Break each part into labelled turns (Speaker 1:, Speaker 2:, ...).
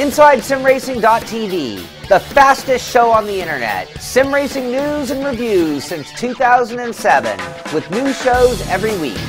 Speaker 1: InsideSimRacing.tv, the fastest show on the internet. Sim racing news and reviews since 2007, with new shows every week.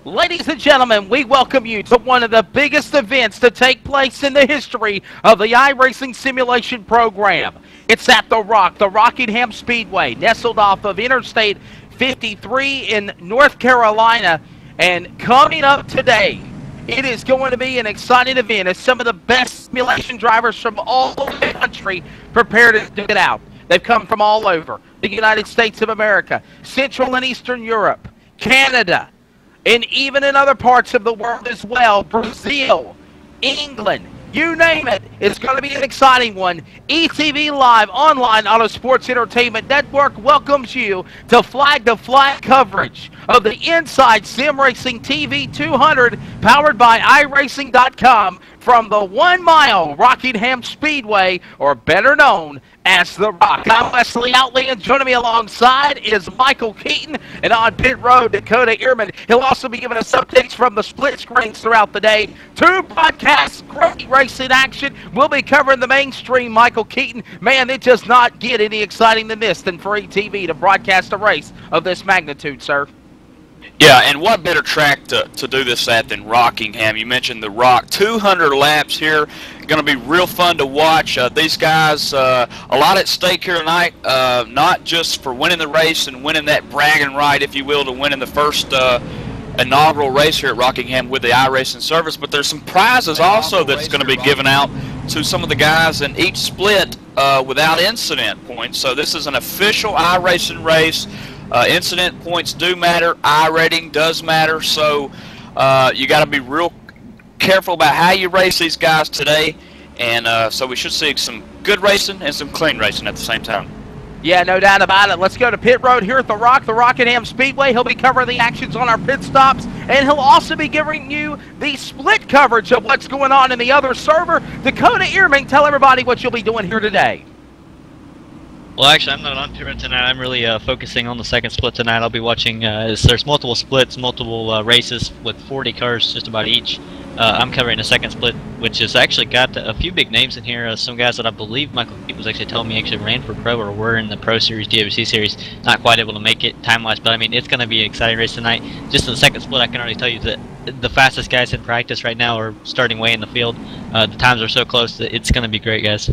Speaker 2: Ladies and gentlemen, we welcome you to one of the biggest events to take place in the history of the iRacing simulation program. It's at The Rock, the Rockingham Speedway, nestled off of Interstate 53 in North Carolina. And coming up today, it is going to be an exciting event as some of the best simulation drivers from all over the country prepare to do it out. They've come from all over the United States of America, Central and Eastern Europe, Canada, and even in other parts of the world as well, Brazil, England, you name it. It's going to be an exciting one. ETV Live Online Auto Sports Entertainment Network welcomes you to flag-to-flag coverage of the Inside Sim Racing TV 200, powered by iRacing.com, from the 1 mile Rockingham Speedway, or better known as The Rock. I'm Wesley Outley, and joining me alongside is Michael Keaton, and on pit road, Dakota Ehrman. He'll also be giving us updates from the split screens throughout the day. 2 broadcasts, great racing action. We'll be covering the mainstream, Michael Keaton. Man, it does not get any exciting than this than for ETV to broadcast a race of this magnitude, sir.
Speaker 3: Yeah, and what better track to do this at than Rockingham? You mentioned The Rock. 200 laps here. Going to be real fun to watch. These guys, a lot at stake here tonight, not just for winning the race and winning that bragging right, if you will, to winning the first inaugural race here at Rockingham with the iRacing service, but there's some prizes also that's going to be given out to some of the guys in each split without incident points. So this is an official iRacing race. Incident points do matter. iRating does matter. So you got to be real careful about how you race these guys today. And so we should see some good racing and some clean racing at the same time.
Speaker 2: Yeah, no doubt about it. Let's go to pit road here at The Rock, the Rockingham Speedway. He'll be covering the actions on our pit stops, and he'll also be giving you the split coverage of what's going on in the other server. Dakota Ehrman, tell everybody what you'll be doing here today.
Speaker 4: Well, actually, I'm not on pit road tonight. I'm really focusing on the second split tonight. I'll be watching, there's multiple splits, multiple races with 40 cars just about each. I'm covering the second split, which has actually got a few big names in here. Some guys that I believe Michael Keaton was actually telling me actually ran for pro or were in the Pro Series, DWC Series. Not quite able to make it time-wise, but I mean, it's going to be an exciting race tonight. Just in the second split, I can already tell you that the fastest guys in practice right now are starting way in the field. The times are so close that it's going to be great, guys.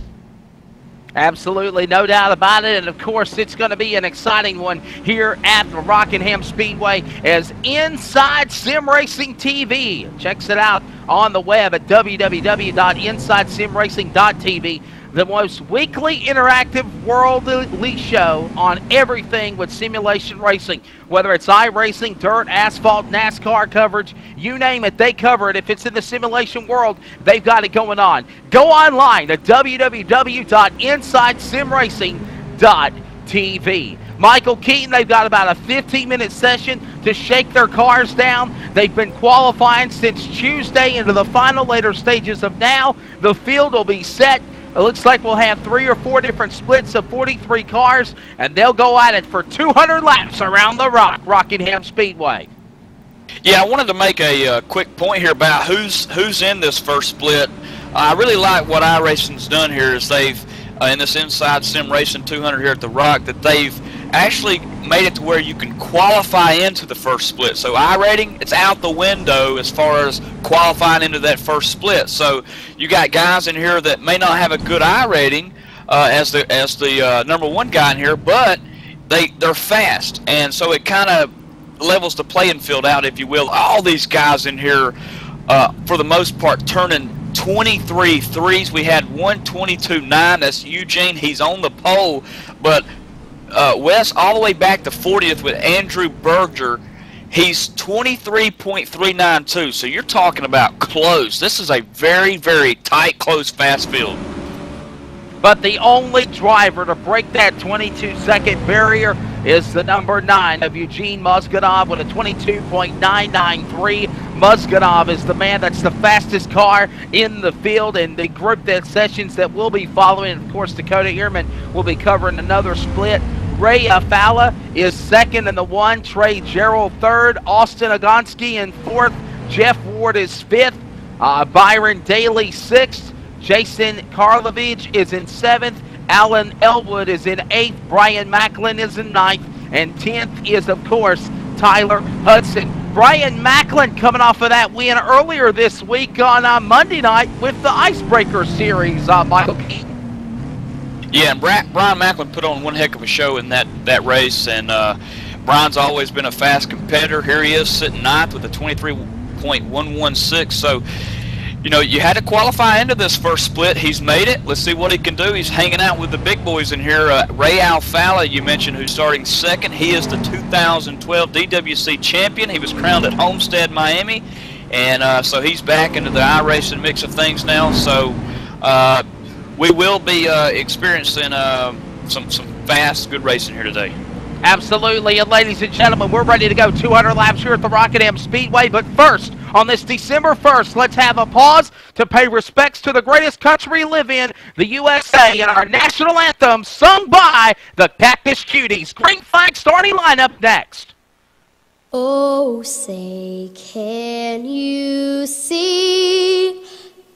Speaker 2: Absolutely, no doubt about it, and of course it's going to be an exciting one here at the Rockingham Speedway as Inside Sim Racing TV checks it out on the web at www.InsideSimRacing.tv, the most weekly interactive worldly show on everything with simulation racing. Whether it's iRacing, dirt, asphalt, NASCAR coverage, you name it, they cover it. If it's in the simulation world, they've got it going on. Go online to www.InsideSimRacing.tv. Michael Keaton, they've got about a 15-minute session to shake their cars down. They've been qualifying since Tuesday into the final later stages of now. The field will be set. It looks like we'll have 3 or 4 different splits of 43 cars, and they'll go at it for 200 laps around the Rock, Rockingham Speedway.
Speaker 3: Yeah, I wanted to make a quick point here about who's in this first split. I really like what iRacing's done here is they've, in this Inside Sim Racing 200 here at The Rock, that they've actually made it to where you can qualify into the first split. So iRating, it's out the window as far as qualifying into that first split. So you got guys in here that may not have a good iRating as the #1 guy in here, but they're fast, and so it kind of levels the playing field out, if you will. All these guys in here for the most part, turning 23 threes. We had 122.9. That's Eugene. He's on the pole. But Wes, all the way back to 40th with Andrew Berger. He's 23.392. So you're talking about close. This is a very, very tight, close, fast field.
Speaker 2: But the only driver to break that 22-second barrier is the number 9 of Eugene Mozganov with a 22.993. Mozganov is the man that's the fastest car in the field, and the group that sessions that we'll be following. Of course, Dakota Ehrman will be covering another split. Ray Falla is second in the 1, Trey Gerald third, Austin Ogonski in 4th, Jeff Ward is 5th, Byron Daly 6th, Jason Karlovich is in 7th, Alan Elwood is in 8th, Brian Macklin is in 9th, and 10th is, of course, Tyler Hudson. Brian Macklin coming off of that win earlier this week on Monday night with the Icebreaker Series, Michael Keaton.
Speaker 3: Yeah, and Brian Macklin put on one heck of a show in that race, and Brian's always been a fast competitor. Here he is sitting 9th with a 23.116, so you know, you had to qualify into this first split. He's made it. Let's see what he can do. He's hanging out with the big boys in here. Ray Alfalla, you mentioned, who's starting second. He is the 2012 DWC champion. He was crowned at Homestead, Miami. And so he's back into the iRacing mix of things now. So we will be experiencing some fast, good racing here today.
Speaker 2: Absolutely, and ladies and gentlemen, we're ready to go 200 laps here at the Rockingham Speedway. But first, on this December 1st, let's have a pause to pay respects to the greatest country we live in, the USA, and our national anthem sung by the Cactus Cuties. Green flag starting lineup next.
Speaker 5: Oh, say, can you see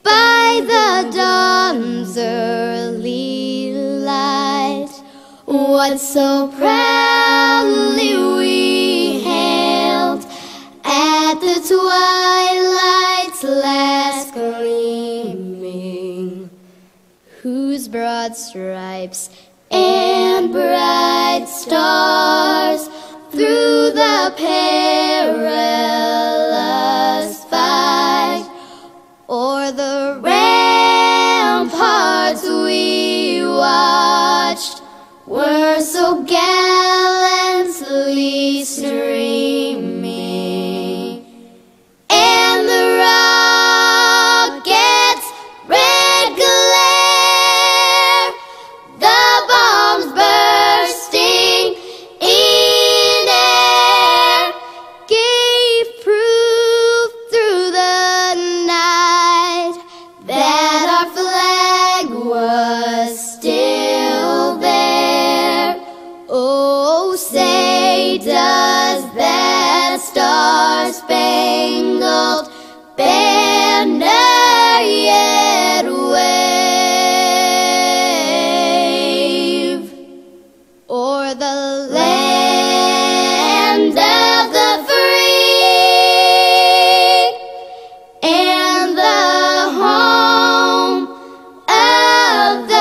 Speaker 5: by the dawn's early light what so proudly we hailed at the twilight's last gleaming, whose broad stripes and bright stars through the perilous fight o'er the ramparts we watched were so gallantly streaming, and the rocket's red glare, the bombs bursting in air, gave proof through the night that our flag was still there. Oh, say does that star-spangled banner yet wave o'er the land of the free and the home of the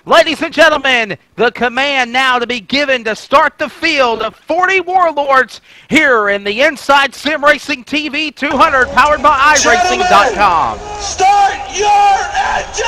Speaker 2: Ladies and gentlemen, the command now to be given to start the field of 40 Warlords here in the Inside Sim Racing TV 200, powered by iRacing.com.
Speaker 6: Start your engine!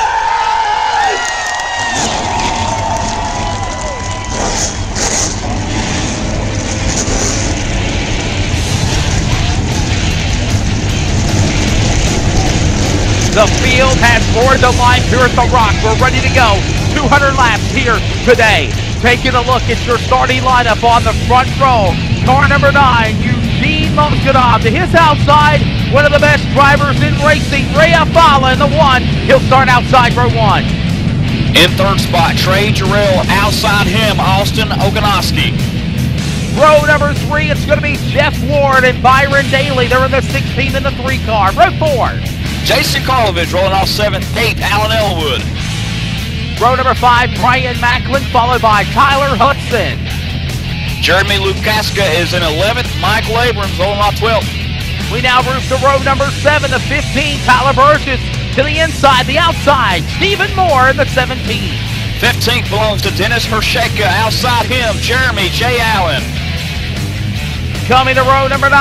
Speaker 2: The field has roared to life here at the Rock. We're ready to go. 200 laps here today. Taking a look at your starting lineup on the front row. Car number 9, Eugene Mozganov. To his outside, one of the best drivers in racing, Ray Falla in the 1. He'll start outside row 1.
Speaker 3: In third spot, Trey Jarrell. Outside him, Austin Ogonowski.
Speaker 2: Row number 3, it's going to be Jeff Ward and Byron Daly. They're in the 16 in the 3 car. Row 4.
Speaker 3: Jason Karlovich rolling off 7th, 8th, Alan Elwood.
Speaker 2: Row number 5, Brian Macklin, followed by Tyler Hudson.
Speaker 3: Jeremy Lukaska is in 11th. Michael Abrams on lot 12th.
Speaker 2: We now move to row number 7, the 15. Tyler Burgess to the inside, the outside. Stephen Moore in the 17.
Speaker 3: 15th belongs to Dennis Hersheka. Outside him, Jeremy J. Allen.
Speaker 2: Coming to row number 9,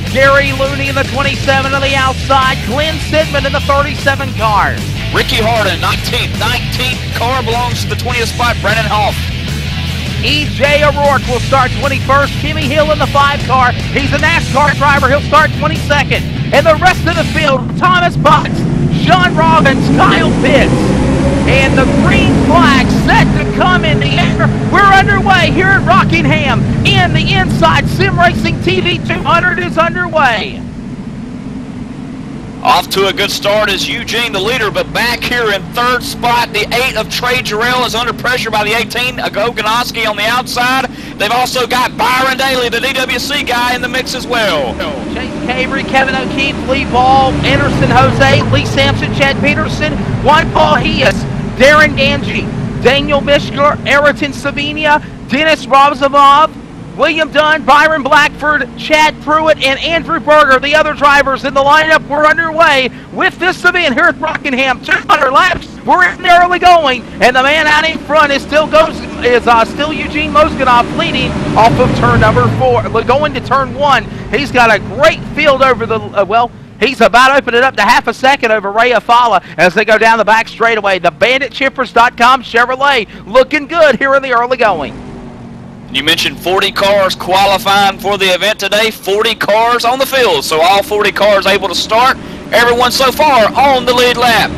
Speaker 2: Gary Looney in the 27 on the outside. Glenn Sidman in the 37 car.
Speaker 3: Ricky Harden, 19th. 19th car belongs to the 20th spot, Brennan Hoff.
Speaker 2: E.J. O'Rourke will start 21st. Kimmy Hill in the 5 car. He's a NASCAR driver. He'll start 22nd. And the rest of the field, Thomas Potts, Sean Robbins, Kyle Pitts. And the green flag set to come in the air. We're underway here at Rockingham. And the Inside Sim Racing TV 200 is underway.
Speaker 3: Off to a good start is Eugene, the leader, but back here in 3rd spot, the 8 of Trey Jarrell is under pressure by the 18, Ganoski on the outside. They've also got Byron Daly, the DWC guy, in the mix as well.
Speaker 2: Chase Cavery, Kevin O'Keefe, Lee Ball, Anderson Jose, Lee Sampson, Chad Peterson, Juan Paul Hias, Darren Ganji, Daniel Mishker, Ayrton Savinia, Dennis Robzamov, William Dunn, Byron Blackford, Chad Pruitt, and Andrew Berger, the other drivers in the lineup. We're underway with this event here at Rockingham. 200 laps. We're in the early going, and the man out in front is still Eugene Mozganoff leading off of turn number 4. Going to turn 1, he's got a great field over the he's about to open it up to half a second over Ray Afala as they go down the back straightaway. The BanditChippers.com Chevrolet looking good here in the early going.
Speaker 3: You mentioned 40 cars qualifying for the event today, 40 cars on the field, so all 40 cars able to start. Everyone so far on the lead lap.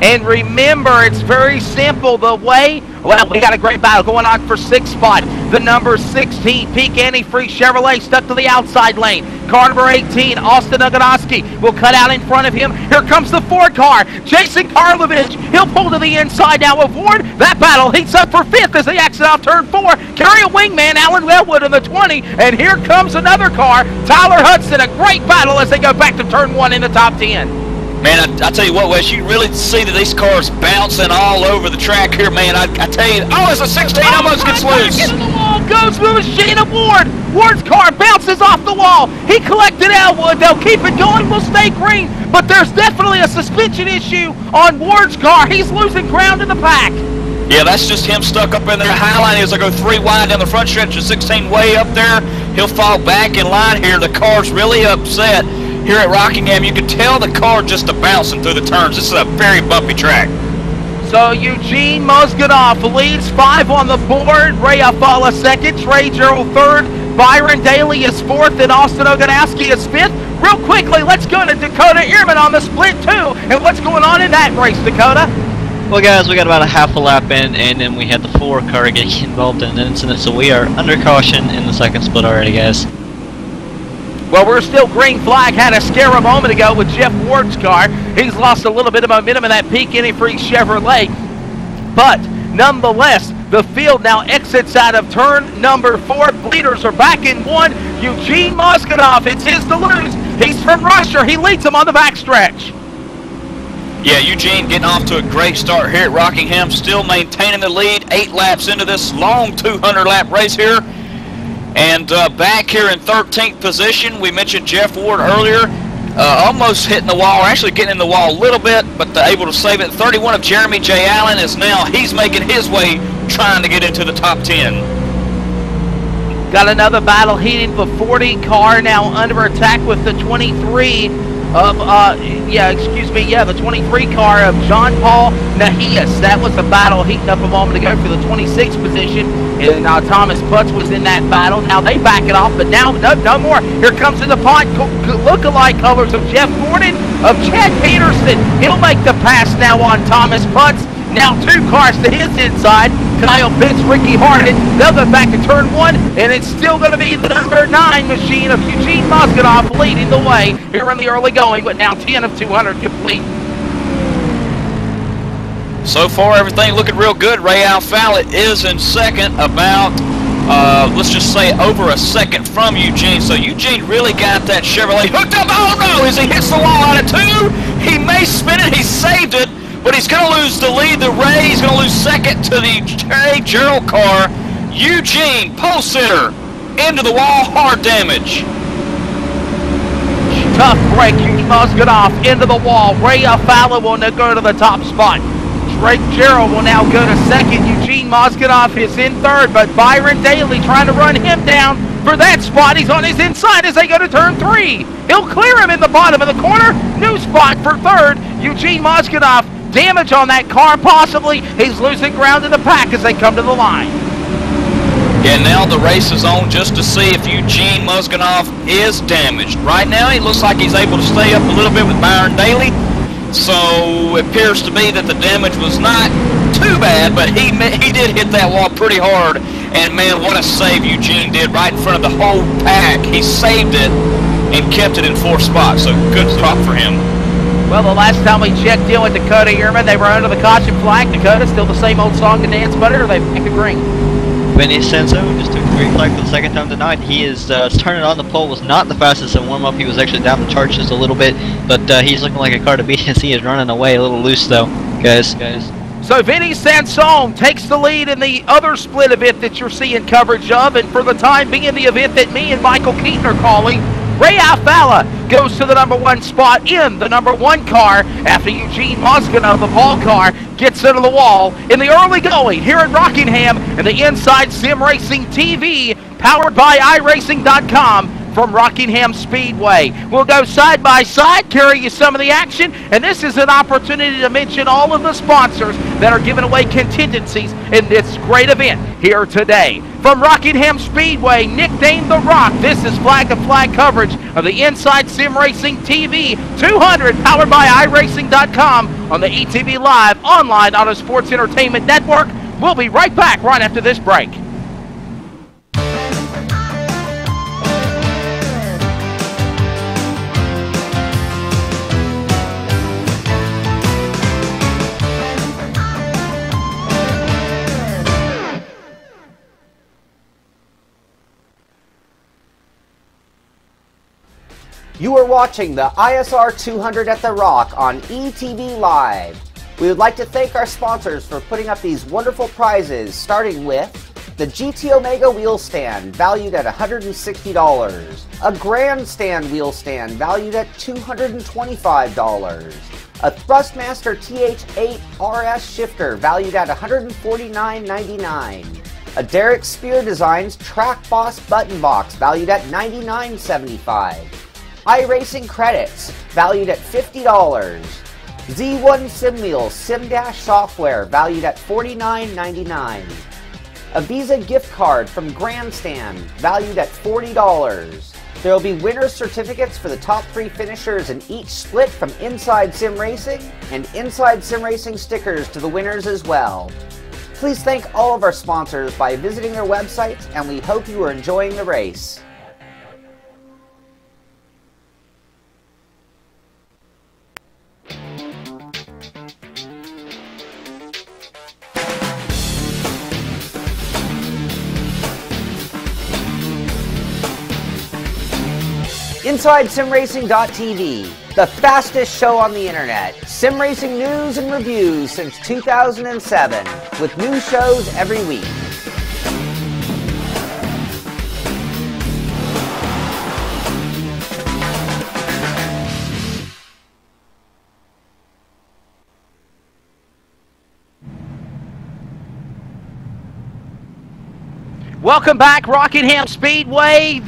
Speaker 2: And remember, it's very simple. The way, we got a great battle going on for 6th spot. The number 16, Peak Antifreeze Chevrolet, stuck to the outside lane. Car number 18, Austin Uganoski, will cut out in front of him. Here comes the Ford car. Jason Karlovich, he'll pull to the inside now of Ward. That battle heats up for 5th as they exit off turn 4. Carry a wingman, Alan Wellwood in the 20. And here comes another car, Tyler Hudson. A great battle as they go back to turn 1 in the top 10.
Speaker 3: Man, I tell you what, Wes, you really see that these cars bouncing all over the track here, man. I tell you, it's a 16, almost gets loose.
Speaker 2: Into the wall goes the machine of Ward. Ward's car bounces off the wall. He collected Elwood. They'll keep it going. We'll stay green. But there's definitely a suspension issue on Ward's car. He's losing ground in the pack.
Speaker 3: Yeah, that's just him stuck up in there. Highline as they go 3 wide down the front stretch of 16 way up there. He'll fall back in line here. The car's really upset. Here at Rockingham, you can tell the car just bouncing through the turns. This is a very bumpy track.
Speaker 2: So Eugene Mozganoff leads 5 on the board. Ray Afala 2nd, Trey Gerald 3rd, Byron Daly is 4th, and Austin Oganowski is 5th. Real quickly, let's go to Dakota Ehrman on the split 2. And what's going on in that race, Dakota?
Speaker 4: Well, guys, we got about a half a lap in, and then we had the 4 car getting involved in an incident, so we are under caution in the 2nd split already, guys.
Speaker 2: Well, we're still green flag. Had a scare a moment ago with Jeff Ward's car. He's lost a little bit of momentum in that Peak Antifreeze Chevrolet. But nonetheless, the field now exits out of turn number 4. Leaders are back in 1. Eugene Mozganoff, it's his to lose. He's from Russia. He leads them on the backstretch.
Speaker 3: Yeah, Eugene getting off to a great start here at Rockingham, still maintaining the lead 8 laps into this long 200-lap race here. And back here in 13th position, we mentioned Jeff Ward earlier, almost hitting the wall, or actually getting in the wall a little bit, but able to save it. 31 of Jeremy J. Allen is now, he's making his way, trying to get into the top 10.
Speaker 2: Got another battle heating. The 40 car now under attack with the 23 of, the 23 car of John Paul Nahias. That was the battle heating up a moment ago for the 26th position. And Thomas Putz was in that battle. Now they back it off, but now no more. Here comes in the pot look-alike colors of Jeff Gordon, of Chad Peterson. He'll make the pass now on Thomas Putz. Now 2 cars to his inside. Kyle Pitts, Ricky Harden. They'll go back to turn 1, and it's still going to be the number 9 machine of Eugene Mozganoff leading the way here in the early going, but now 10 of 200 complete.
Speaker 3: So far, everything looking real good. Ray Alfalla is in 2nd, about, let's just say, over a second from Eugene. So Eugene really got that Chevrolet hooked up. Oh, no, as he hits the wall out of 2. He may spin it. He saved it. But he's going to lose the lead to Ray. He's going to lose 2nd to the Trey Gerald car. Eugene, pole sitter, into the wall, hard damage.
Speaker 2: Tough break. Eugene Mozganoff into the wall. Ray Fowler will now go to the top spot. Drake Gerald will now go to second. Eugene Mozganoff is in third, but Byron Daly trying to run him down for that spot. He's on his inside as they go to turn 3. He'll clear him in the bottom of the corner. New spot for third. Eugene Mozganoff. Damage on that car, possibly. He's losing ground in the pack as they come to the line.
Speaker 3: Yeah, now the race is on just to see if Eugene Mozganoff is damaged. Right now, he looks like he's able to stay up a little bit with Byron Daly. So it appears to me that the damage was not too bad, but he did hit that wall pretty hard. And man, what a save Eugene did right in front of the whole pack. He saved it and kept it in 4th spot. So good stop for him.
Speaker 2: Well, the last time we checked in with Dakota Ehrman, they were under the caution flag. Dakota, still the same old song to dance butter, or are they back to green?
Speaker 4: Vinny Senso just took the green flag for the 2nd time tonight. He is turning on the pole, was not the fastest in warm-up. He was actually down the charts just a little bit, but he's looking like a car to beat as he is running away a little loose though, guys.
Speaker 2: So Vinny Sansone takes the lead in the other split event that you're seeing coverage of, and for the time being, the event that me and Michael Keaton are calling, Ray Alfala goes to the #1 spot in the #1 car after Eugene Mozganoff, the ball car, gets into the wall in the early going here at Rockingham and the Inside Sim Racing TV, powered by iRacing.com from Rockingham Speedway. We'll go side by side, carry you some of the action, and this is an opportunity to mention all of the sponsors that are giving away contingencies in this great event here today. From Rockingham Speedway, nicknamed The Rock, this is flag-to-flag coverage of the Inside Sim Racing TV 200, powered by iRacing.com on the ETV Live online Auto Sports Entertainment Network. We'll be right back right after this break.
Speaker 1: You are watching the ISR 200 at The Rock on ETV Live. We would like to thank our sponsors for putting up these wonderful prizes, starting with the GT Omega wheel stand, valued at $160, a grandstand wheel stand, valued at $225, a Thrustmaster TH8 RS shifter, valued at $149.99, a Derek Spear Designs Track Boss button box, valued at $99.75, iRacing credits, valued at $50. Z1 SimWheel SimDash software, valued at $49.99. A Visa gift card from Grandstand, valued at $40. There will be winner's certificates for the top 3 finishers in each split from Inside Sim Racing, and Inside Sim Racing stickers to the winners as well. Please thank all of our sponsors by visiting their websites, and we hope you are enjoying the race. InsideSimRacing.tv, the fastest show on the internet. Sim racing news and reviews since 2007, with new shows every week.
Speaker 2: Welcome back, Rockingham Speedway.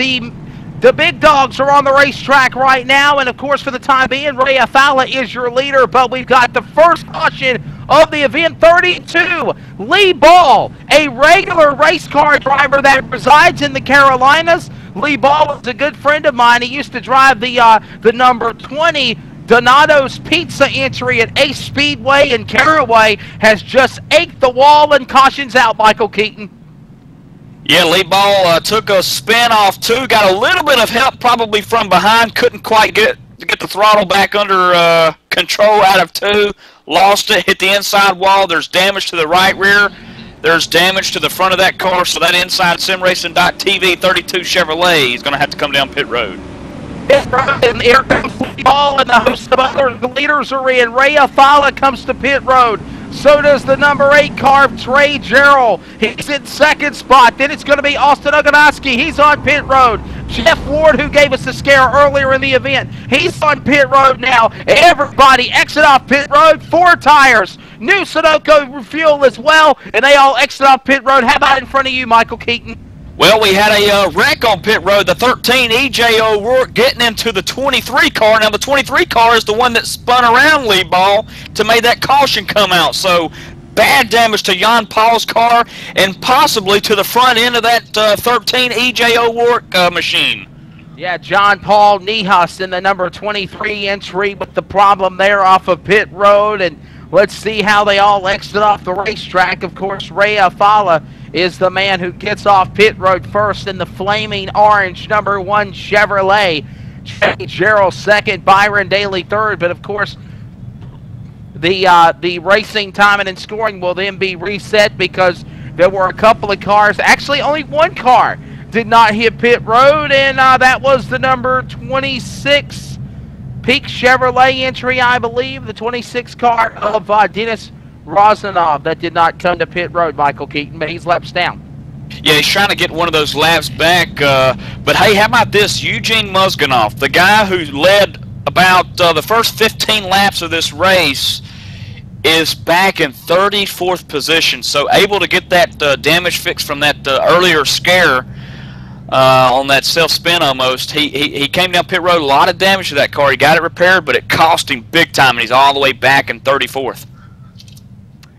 Speaker 2: The big dogs are on the racetrack right now, and of course, for the time being, Ray Afala is your leader, but we've got the first caution of the event, 32. Lee Ball, a regular race car driver that resides in the Carolinas. Lee Ball is a good friend of mine. He used to drive the number 20 Donato's Pizza entry at Ace Speedway in Caraway. Has just ached the wall and cautions out, Michael Keaton.
Speaker 3: Yeah, Lee Ball took a spin off 2, got a little bit of help probably from behind, couldn't quite get the throttle back under control out of 2, lost it, hit the inside wall. There's damage to the right rear, there's damage to the front of that car, so that Inside SimRacing.tv 32 Chevrolet is going to have to come down pit road.
Speaker 2: And here comes Lee Ball, and the host of other leaders are in. Ray Afala comes to pit road. So does the number 8 car, Trey Gerald. He's in second spot. Then it's going to be Austin Oganowski. He's on pit road. Jeff Ward, who gave us the scare earlier in the event, he's on pit road now. Everybody exit off pit road. 4 tires. New Sunoco fuel as well, and they all exit off pit road. How about in front of you, Michael Keaton?
Speaker 3: Well, we had a wreck on pit road. The 13 EJ O'Rourke getting into the 23 car. Now, the 23 car is the one that spun around Lee Ball to make that caution come out. So, bad damage to Jan Paul's car and possibly to the front end of that 13 EJ O'Rourke machine.
Speaker 2: Yeah, John Paul Nihas in the number 23 entry with the problem there off of pit road. And let's see how they all exit off the racetrack. Of course, Ray Afala is the man who gets off pit road first in the flaming orange number 1 Chevrolet. Trey Gerald second, Byron Daly third. But of course, the racing timing and scoring will then be reset because there were a couple of cars. Actually, only one car did not hit pit road, and that was the number 26 Peak Chevrolet entry, I believe. The 26 car of Dennis Rosanov that did not come to pit road, Michael Keaton, but he's laps down.
Speaker 3: Yeah, he's trying to get one of those laps back. But hey, how about this? Eugene Musganoff, the guy who led about the first 15 laps of this race, is back in 34th position. So able to get that damage fixed from that earlier scare on that self-spin almost. He came down pit road, a lot of damage to that car. He got it repaired, but it cost him big time, and he's all the way back in 34th.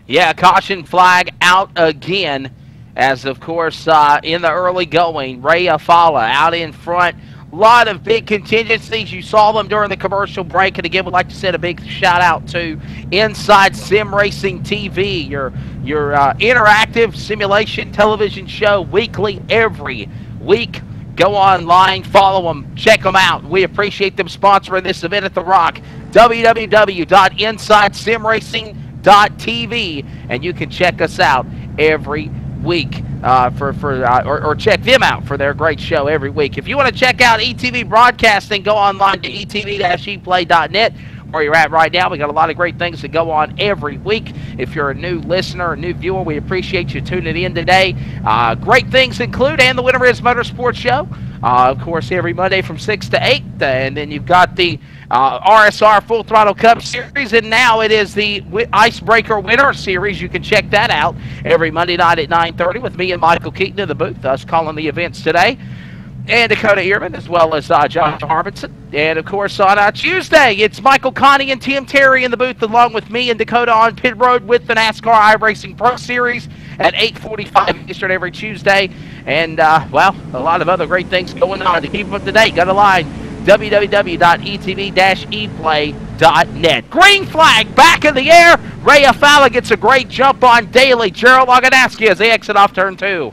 Speaker 2: Yeah, caution flag out again, as of course in the early going, Ray Afala out in front. A lot of big contingencies. You saw them during the commercial break, and again, we'd like to send a big shout out to Inside Sim Racing TV, your interactive simulation television show, weekly, every week. Go online, follow them, check them out. We appreciate them sponsoring this event at The Rock. www.InsideSimRacing.TV, and you can check us out every week or check them out for their great show every week. If you want to check out ETV Broadcasting, go online to etv-eplay.net. Where you're at right now, we got a lot of great things that go on every week. If you're a new listener, a new viewer, we appreciate you tuning in today. Great things include, and the Winter is Motorsports Show, of course, every Monday from 6 to 8, and then you've got the RSR Full Throttle Cup Series, and now it is the Icebreaker Winter Series. You can check that out every Monday night at 9:30 with me and Michael Keaton in the booth, us calling the events today. And Dakota Ehrman, as well as Josh Harbinson. And, of course, on Tuesday, it's Michael Connie and Tim Terry in the booth, along with me and Dakota on pit road with the NASCAR iRacing Pro Series at 8:45 Eastern every Tuesday. And, well, a lot of other great things going on. To keep up to date, go to line www.etv-eplay.net. Green flag back in the air. Ray Afala gets a great jump on Daly. Gerald Oganowski as they exit off turn 2.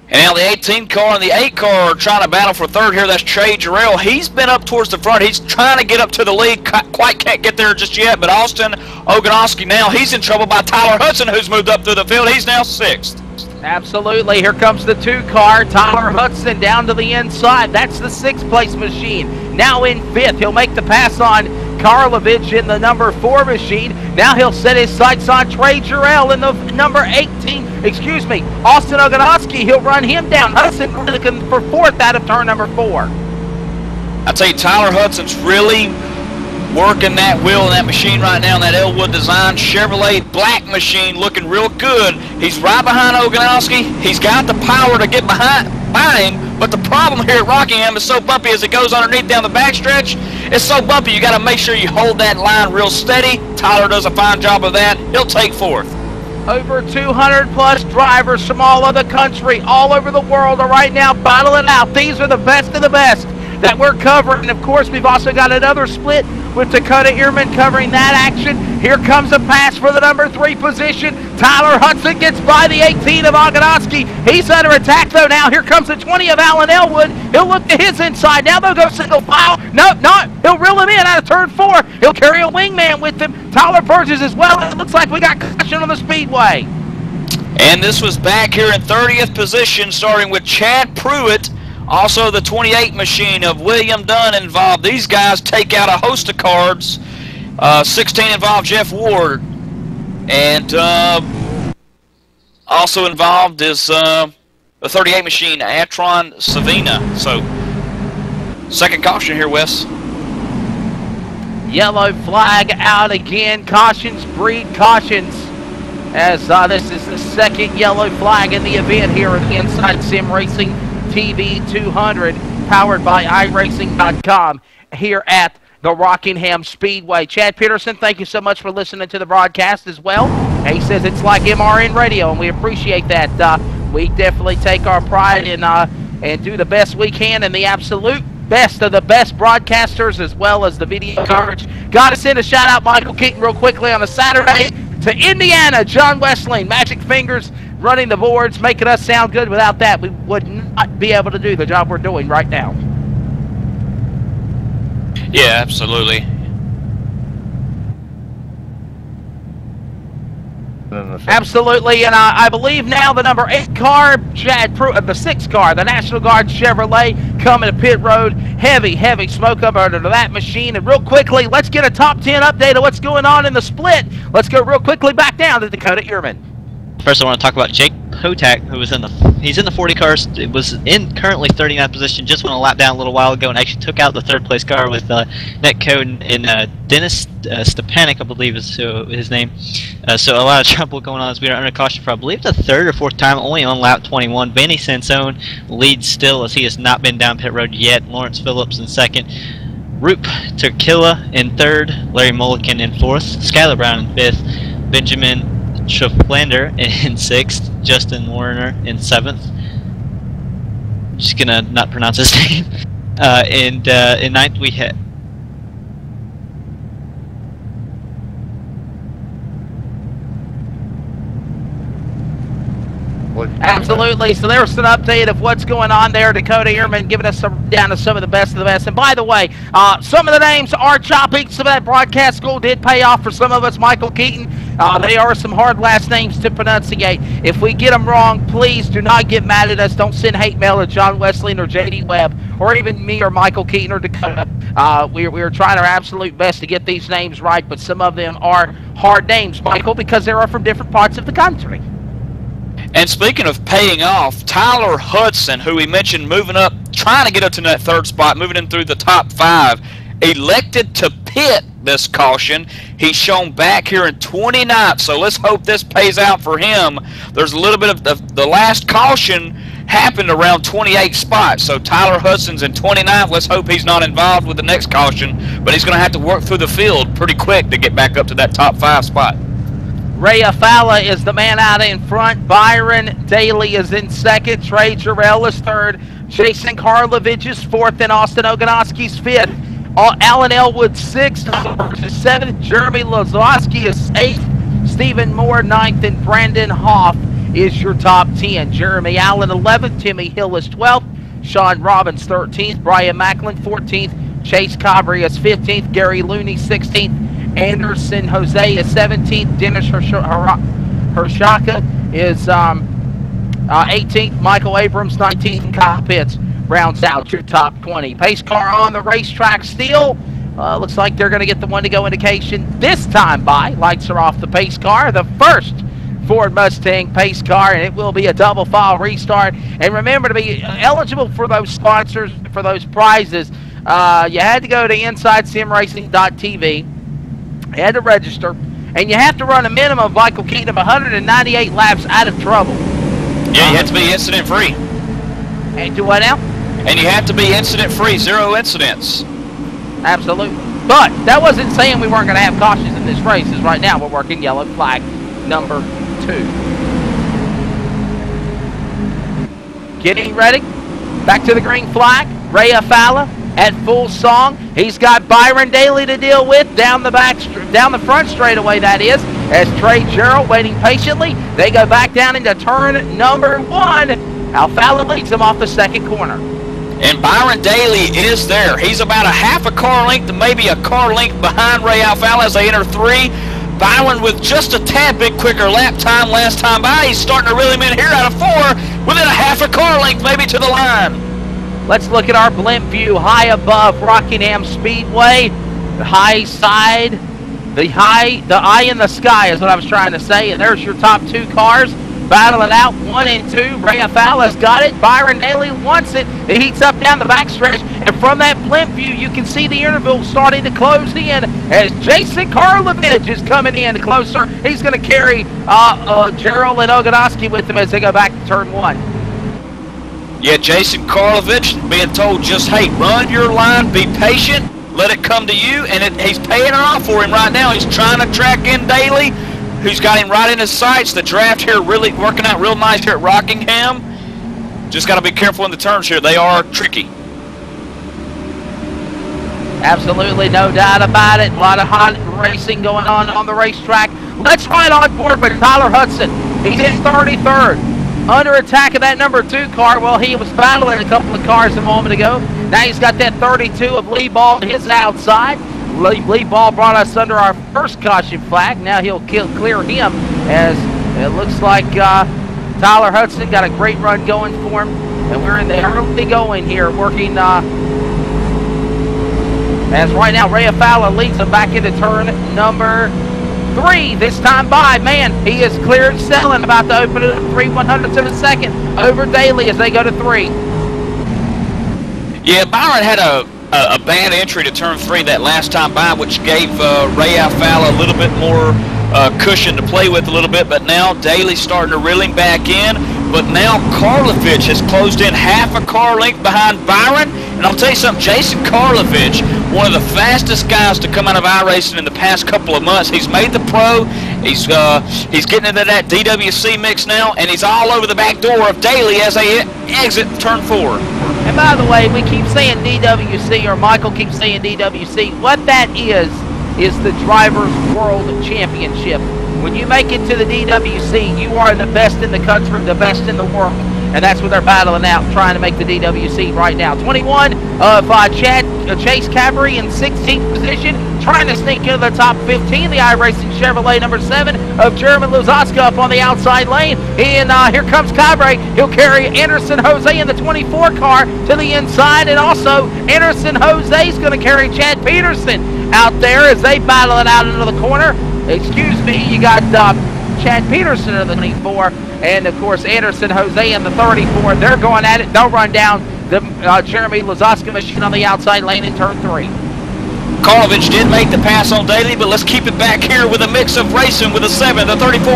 Speaker 3: And now the 18 car and the 8 car are trying to battle for third here. That's Trey Jarrell. He's been up towards the front. He's trying to get up to the lead. Quite can't get there just yet. But Austin Oganowski now, he's in trouble by Tyler Hudson, who's moved up through the field. He's now 6th.
Speaker 2: Absolutely. Here comes the 2 car. Tyler Hudson down to the inside. That's the 6th place machine. Now in 5th. He'll make the pass on Karlovich in the number 4 machine. Now he'll set his sights on Trey Jarrell in the number 18. Austin Oganowski. He'll run him down. Hudson looking for 4th out of turn number 4.
Speaker 3: I tell you, Tyler Hudson's really working that wheel in that machine right now, in that Elwood Design Chevrolet black machine, looking real good. He's right behind Oganowski. He's got the power to get by him, but the problem here at Rockingham is so bumpy as it goes underneath down the backstretch. It's so bumpy, you got to make sure you hold that line real steady. Tyler does a fine job of that. He'll take 4th.
Speaker 2: Over 200 plus drivers from all over the country, all over the world are right now battling out. These are the best of the best that we're covering. And of course, we've also got another split with Dakota Ehrman covering that action. Here comes a pass for the number 3 position. Tyler Hudson gets by the 18 of Oganowski. He's under attack though now. Here comes the 20 of Alan Elwood. He'll look to his inside. Now they'll go single file. Nope, not. He'll reel him in out of turn 4. He'll carry a wingman with him. Tyler Burgess as well. It looks like we got caution on the speedway.
Speaker 3: And this was back here in 30th position, starting with Chad Pruitt. Also the 28 machine of William Dunn involved. These guys take out a host of cards. 16 involved Jeff Ward. And also involved is the 38 machine, Atron Savina. So, second caution here, Wes.
Speaker 2: Yellow flag out again. Cautions breed cautions. As this is the second yellow flag in the event here at the Inside Sim Racing TV 200, powered by iRacing.com here at the Rockingham Speedway. Chad Peterson, thank you so much for listening to the broadcast as well. He says it's like MRN radio, and we appreciate that. We definitely take our pride in and do the best we can, and the absolute best of the best broadcasters as well as the video coverage. Got to send a shout out, Michael Keaton, real quickly on a Saturday to Indiana. John Westling, Magic Fingers, running the boards, making us sound good. Without that, we would not be able to do the job we're doing right now.
Speaker 3: Yeah, absolutely.
Speaker 2: Absolutely, and I believe now the number 8 car, the 6 car, the National Guard Chevrolet, coming to pit road. Heavy smoke up under that machine. And real quickly, let's get a top 10 update of what's going on in the split. Let's go real quickly back down to Dakota Ehrman.
Speaker 4: First, I want to talk about Jake Hotak, who was he's in the 40 cars. It was in currently 39th position. Just went a lap down a little while ago and actually took out the 3rd place car with net code and Dennis Stepanek, I believe is his name. So a lot of trouble going on as we are under caution for I believe the 3rd or 4th time, only on lap 21. Vanny Sansone leads still as he has not been down pit road yet. Lawrence Phillips in 2nd. Roop Turkilla in 3rd. Larry Mulliken in 4th. Skylar Brown in 5th. Benjamin Schoflander in 6th, Justin Warner in 7th. I'm just gonna not pronounce his name. In 9th we had
Speaker 2: Absolutely. So there's an update of what's going on there. Dakota Ehrman giving us down to some of the best of the best. And by the way, some of the names are choppy. Some of that broadcast school did pay off for some of us. Michael Keaton. They are some hard last names to pronunciate. If we get them wrong, please do not get mad at us. Don't send hate mail to John Westling or J.D. Webb or even me or Michael Keaton or Dakota. We are trying our absolute best to get these names right, but some of them are hard names, Michael, because they are from different parts of the country.
Speaker 3: And speaking of paying off, Tyler Hudson, who we mentioned moving up, trying to get up to that 3rd spot, moving in through the top 5, elected to pit this caution. He's shown back here in 29th, so let's hope this pays out for him. There's a little bit of the last caution happened around 28 spots, so Tyler Hudson's in 29th. Let's hope he's not involved with the next caution, but he's going to have to work through the field pretty quick to get back up to that top 5 spot.
Speaker 2: Ray Afala is the man out in front. Byron Daly is in 2nd. Trey Jarrell is 3rd. Jason Karlovich is 4th. And Austin Oganowski's 5th. Alan Elwood 6th. 7th. Jeremy Lazowski is 8th. Stephen Moore 9th. And Brandon Hoff is your top 10. Jeremy Allen 11th. Timmy Hill is 12th. Sean Robbins 13th. Brian Macklin 14th. Chase Cabri is 15th. Gary Looney 16th. Anderson Jose is 17th. Dennis Hershaka is 18th. Michael Abrams 19th. And Kyle Pitts rounds out your top 20. Pace car on the racetrack still. Looks like they're going to get the one-to-go indication this time by. Lights are off the pace car. The first Ford Mustang pace car, and it will be a double file restart. And remember, to be eligible for those sponsors, for those prizes, you had to go to InsideSimRacing.tv. You had to register, and you have to run a minimum of Michael Keaton of 198 laps out of trouble.
Speaker 3: Yeah, you have to be incident-free.
Speaker 2: And do what now?
Speaker 3: And you have to be incident-free, 0 incidents.
Speaker 2: Absolutely. But that wasn't saying we weren't going to have cautions in this race, as right now we're working yellow flag number 2. Getting ready. Back to the green flag. Ray Afala at full song. He's got Byron Daly to deal with down the front straightaway, that is, as Trey Gerald waiting patiently. They go back down into turn number 1. Afala leads them off the 2nd corner.
Speaker 3: And Byron Daly is there. He's about a half a car length to maybe a car length behind Ray Afala as they enter 3. Byron with just a tad bit quicker lap time last time by. He's starting to reel him in here out of 4 within a half a car length maybe to the line.
Speaker 2: Let's look at our blimp view high above Rockingham Speedway. The high side the eye in the sky is what I was trying to say. And there's your top 2 cars battling out, 1 and 2. Ray Afala's got it. Byron Daly wants it. It heats up down the backstretch. And from that blimp view, you can see the interval starting to close in as Jason Karlovich is coming in closer. He's going to carry Gerald and Ogonoski with him as they go back to turn 1.
Speaker 3: Yeah, Jason Karlovich being told just, hey, run your line, be patient, let it come to you, and he's paying it off for him right now. He's trying to track in Daly, who's got him right in his sights. The draft here really working out real nice here at Rockingham. Just got to be careful in the turns here. They are tricky.
Speaker 2: Absolutely, no doubt about it. A lot of hot racing going on the racetrack. Let's ride on board with Tyler Hudson. He's in 33rd. Under attack of that number 2 car. Well, he was battling a couple of cars a moment ago. Now he's got that 32 of Lee Ball to his outside. Lee Ball brought us under our first caution flag. Now he'll clear him as it looks like Tyler Hudson got a great run going for him. And we're in the early going here working as right now Ray Afala leads him back into turn number 3 this time by. Man, he is cleared selling, about to open it up 3/100ths of a second over Daly as they go to 3.
Speaker 3: Yeah, Byron had a bad entry to turn 3 that last time by, which gave Ray Afala a little bit more cushion to play with a little bit, but now Daly's starting to reel him back in. But now Karlovich has closed in half a car length behind Byron. And I'll tell you something, Jason Karlovich, one of the fastest guys to come out of iRacing in the past couple of months. He's made the pro. He's getting into that DWC mix now, and he's all over the back door of Daly as they exit turn 4.
Speaker 2: And by the way, we keep saying DWC, or Michael keeps saying DWC. What that is the Drivers' World Championship. When you make it to the DWC, you are the best in the country, the best in the world. And that's what they're battling out, trying to make the DWC right now. 21 of Chase Cavery in 16th position, trying to sneak into the top 15. The iRacing Chevrolet number 7 of Jeremy Luzoska up on the outside lane. And here comes Cavery. He'll carry Anderson Jose in the 24 car to the inside. And also, Anderson Jose is going to carry Chad Peterson out there as they battle it out into the corner. Excuse me, you got Chad Peterson in the 24, and of course Anderson Jose in the 34. They're going at it. They'll run down the Jeremy Luzoska machine on the outside lane in turn 3.
Speaker 3: Karlovich did make the pass on Daly, but let's keep it back here with a mix of racing with the 7, the 34,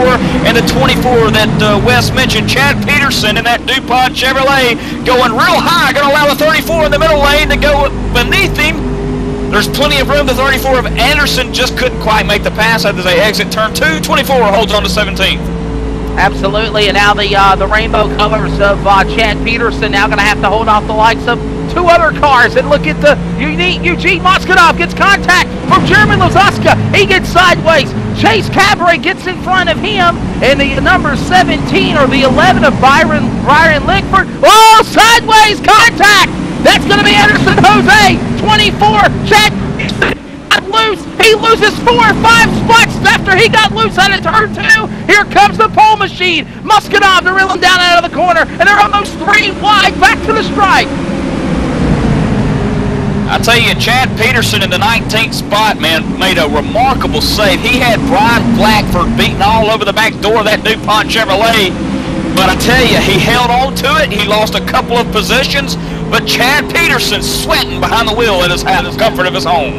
Speaker 3: and the 24 that Wes mentioned. Chad Peterson in that DuPont Chevrolet going real high, going to allow the 34 in the middle lane to go beneath him. There's plenty of room. The 34 of Anderson just couldn't quite make the pass as they exit turn 2. 24 holds on to 17th.
Speaker 2: Absolutely, and now the rainbow colors of Chad Peterson now going to have to hold off the likes of 2 other cars. And look at the unique Eugene Moskanov gets contact from Jeremy Luzoska. He gets sideways. Chase Cabaret gets in front of him, and the number 17 or the 11 of Byron Lickford. Oh, sideways contact. That's going to be Anderson Jose. 24. Chad got loose. He loses 4 or 5 spots after he got loose out of turn 2. Here comes the pole machine. Muskanov to reel him down out of the corner, and they're almost 3 wide back to the stripe.
Speaker 3: I tell you, Chad Peterson in the 19th spot, man, made a remarkable save. He had Brian Blackford beaten all over the back door of that DuPont Chevrolet. But I tell you, he held on to it. He lost a couple of positions, but Chad Peterson sweating behind the wheel in the comfort of his home.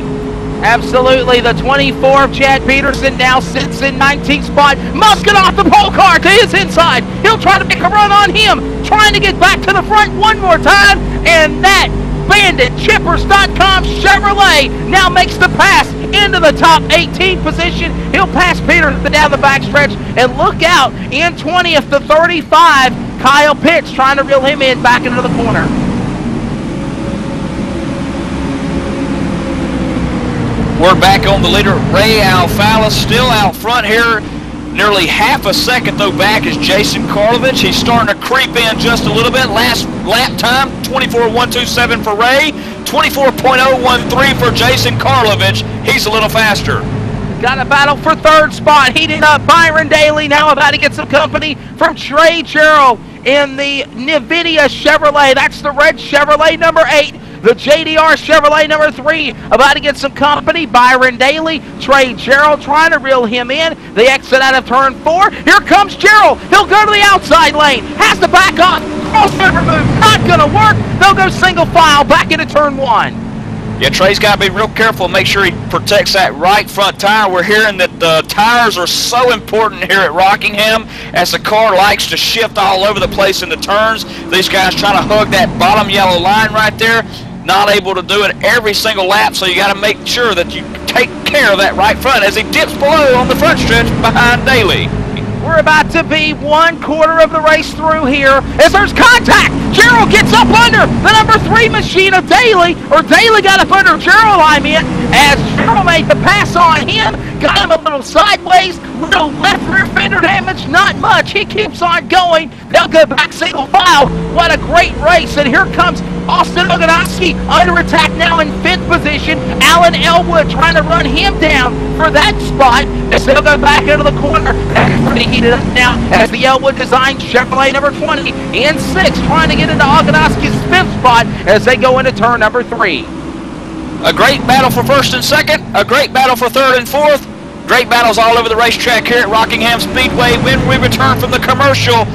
Speaker 2: Absolutely, the 24 of Chad Peterson now sits in 19th spot. Musket off the pole car to his inside. He'll try to make a run on him, trying to get back to the front one more time, and that Bandit Chippers.com Chevrolet now makes the pass into the top 18 position. He'll pass Peterson down the backstretch, and look out, in 20th to 35, Kyle Pitts trying to reel him in back into the corner.
Speaker 3: We're back on the leader. Ray Alfala still out front here. Nearly half a second, though, back is Jason Karlovich. He's starting to creep in just a little bit. Last lap time, 24.127 for Ray, 24.013 for Jason Karlovich. He's a little faster.
Speaker 2: Got a battle for third spot. Heating up Byron Daly now about to get some company from Trey Gerald in the NVIDIA Chevrolet. That's the red Chevrolet number 8. The JDR Chevrolet number 3 about to get some company. Byron Daly, Trey Gerald trying to reel him in. They exit out of turn 4. Here comes Gerald. He'll go to the outside lane. Has to back off. Crossover move. Not going to work. They'll go single file back into turn 1.
Speaker 3: Yeah, Trey's got to be real careful, make sure he protects that right front tire. We're hearing that the tires are so important here at Rockingham as the car likes to shift all over the place in the turns. These guys trying to hug that bottom yellow line right there. Not able to do it every single lap, so you got to make sure that you take care of that right front as he dips below on the front stretch behind Daly.
Speaker 2: We're about to be 1/4 of the race through here as there's contact. Gerald gets up under the number 3 machine of Daly, or Daly got up under Gerald, I mean, as Gerald made the pass on him, got him a little sideways, little left rear fender damage, not much. He keeps on going. They'll go back single file. What a great race. And here comes Austin Oganowski under attack now in 5th position. Alan Elwood trying to run him down for that spot. They'll go back into the corner. That's pretty heated up now as the Elwood designed Chevrolet number 20 in 6th trying to get into Oganowski's 5th spot as they go into turn number 3.
Speaker 3: A great battle for 1st and 2nd. A great battle for 3rd and 4th. Great battles all over the racetrack here at Rockingham Speedway. When we return from the commercial,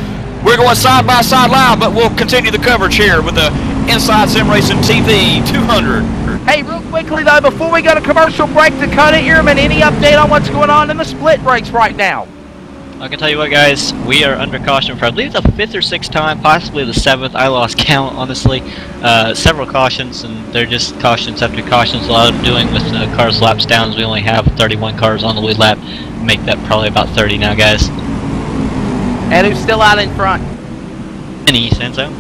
Speaker 3: we're going side by side live, but we'll continue the coverage here with the Inside Sim Racing TV 200.
Speaker 2: Hey, real quickly though, before we go to commercial break, Dakota Ehrman, any update on what's going on in the split race right now?
Speaker 4: I can tell you what, guys, we are under caution for, I believe, the 5th or 6th time, possibly the 7th. I lost count, honestly. Several cautions, and they're just cautions after cautions. A lot of them doing with cars laps down. We only have 31 cars on the lead lap. Make that probably about 30 now, guys.
Speaker 2: And who's still out in front?
Speaker 4: Vinny Senso.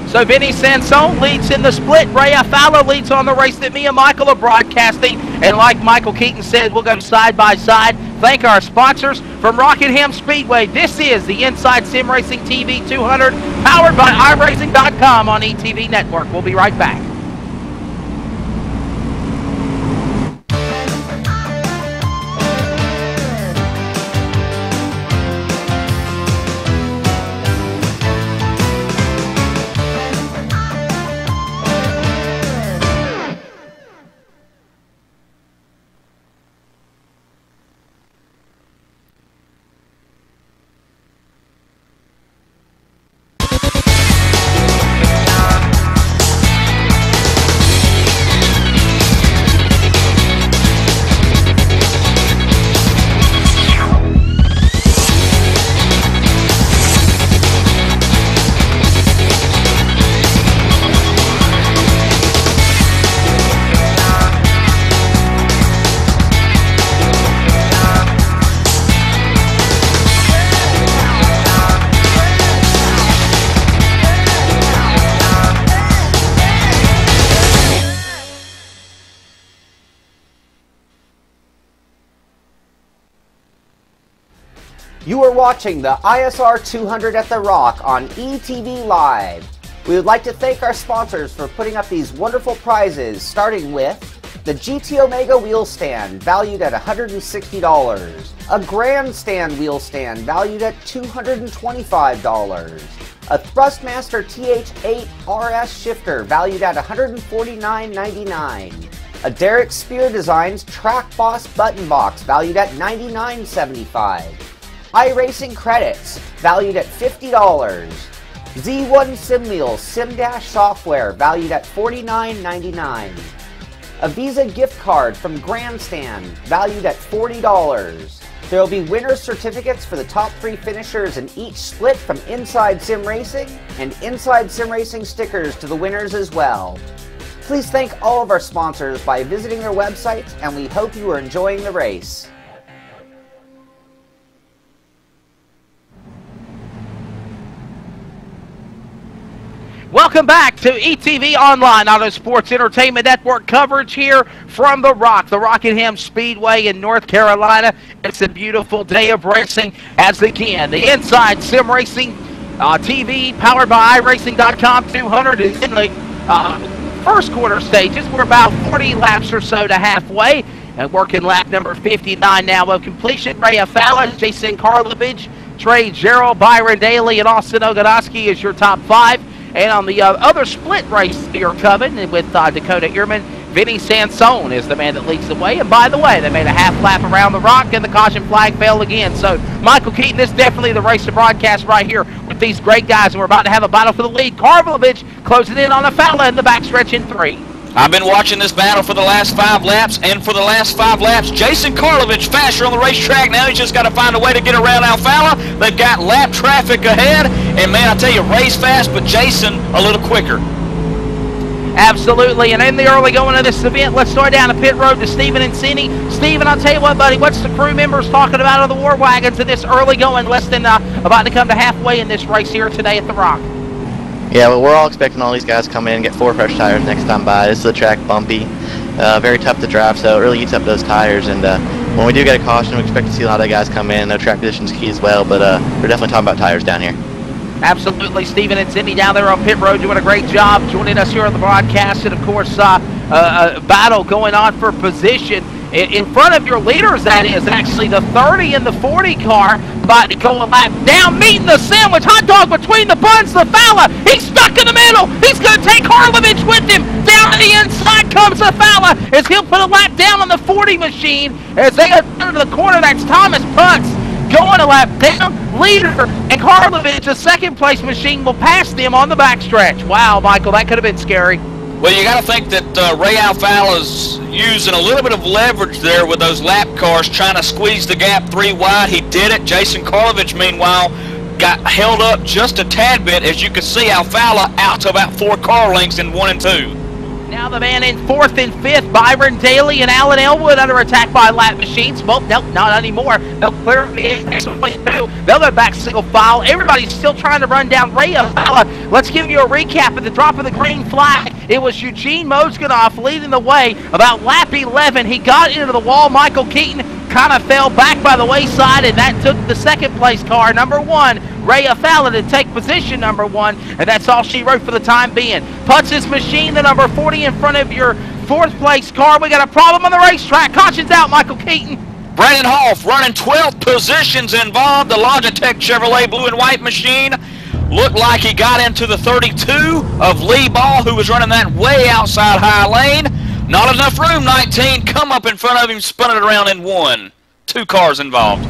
Speaker 2: So Vinny Sansone leads in the split. Ray Afalo leads on the race that me and Michael are broadcasting. And like Michael Keaton said, we'll go side by side. Thank our sponsors from Rockingham Speedway. This is the Inside Sim Racing TV 200, powered by iRacing.com on ETV Network. We'll be right back. You are watching the ISR 200 at The Rock on ETV Live. We would like to thank our sponsors for putting up these wonderful prizes, starting with the GT Omega wheel stand, valued at $160. A grandstand wheel stand, valued at $225. A Thrustmaster TH8 RS shifter, valued at $149.99. A Derek Spear Designs Track Boss button box, valued at $99.75. iRacing credits, valued at $50. Z1 SimWheels SimDash software, valued at $49.99. A Visa gift card from Grandstand, valued at $40. There will be winner's certificates for the top 3 finishers in each split from Inside Sim Racing, and Inside Sim Racing stickers to the winners as well. Please thank all of our sponsors by visiting their websites, and we hope you are enjoying the race. Welcome back to ETV Online Auto Sports Entertainment Network coverage here from The Rock, the Rockingham Speedway in North Carolina. It's a beautiful day of racing as again, the Inside Sim Racing TV, powered by iRacing.com 200 is in the first quarter stages. We're about 40 laps or so to halfway, and working lap number 59 now of completion. Ray Afala, Jason Karlovich, Trey Gerald, Byron Daly, and Austin Ogonoski is your top 5. And on the other split race you're covering with Dakota Ehrman, Vinny Sansone is the man that leads the way. And by the way, they made a half lap around the rock, and the caution flag fell again. So, Michael Keaton, this is definitely the race to broadcast right here with these great guys. And we're about to have a battle for the lead. Karlovich closing in on Afala in the backstretch in 3.
Speaker 3: I've been watching this battle for the last 5 laps, and for the last 5 laps, Jason Karlovich faster on the racetrack. Now he's just got to find a way to get around Alfala. They've got lap traffic ahead, and man, I tell you, race fast, but Jason a little quicker.
Speaker 2: Absolutely, and in the early going of this event, let's start down the pit road to Stephen Incini. Stephen, I'll tell you what, buddy, what's the crew members talking about on the War Wagons in this early going, less than about to come to halfway in this race here today at the Rock?
Speaker 7: Yeah, well, we're all expecting all these guys to come in and get 4 fresh tires next time by. This is a track bumpy, very tough to drive, so it really eats up those tires. And when we do get a caution, we expect to see a lot of guys come in. No track conditions key as well, but we're definitely talking about tires down here.
Speaker 2: Absolutely, Stephen and Cindy down there on pit road doing a great job joining us here on the broadcast. And of course, a battle going on for position. In front of your leaders, that is actually the 30 and the 40 car, about to go a lap down, meeting the sandwich, hot dog between the buns, the Falla, he's stuck in the middle, he's going to take Karlovich with him, down to the inside comes the Falla, as he'll put a lap down on the 40 machine, as they go to the corner, that's Thomas Punks, going a lap down, leader, and Karlovich, the second place machine, will pass them on the backstretch. Wow, Michael, that could have been scary.
Speaker 3: Well, you got to think that Ray Alfala's using a little bit of leverage there with those lap cars, trying to squeeze the gap 3 wide. He did it. Jason Karlovich, meanwhile, got held up just a tad bit. As you can see, Alfala out to about 4 car lengths in 1 and 2.
Speaker 2: Now the man in 4th and 5th, Byron Daly and Alan Elwood under attack by lap machines. Well, nope, not anymore. They'll clear the next point 2. They'll go back single file. Everybody's still trying to run down Ray Alfala. Let's give you a recap at the drop of the green flag. It was Eugene Mozganoff leading the way about lap 11. He got into the wall. Michael Keaton kind of fell back by the wayside, and that took the second place car, number 1, Ray Alfala, to take position number 1, and that's all she wrote for the time being. Putz's machine, the number 40 in front of your 4th place car. We got a problem on the racetrack. Caution's out, Michael Keaton.
Speaker 3: Brandon Hoff running 12 positions involved. The Logitech Chevrolet blue and white machine looked like he got into the 32 of Lee Ball, who was running that way outside high lane. Not enough room, 19. Come up in front of him, spun it around in 1. 2 cars involved.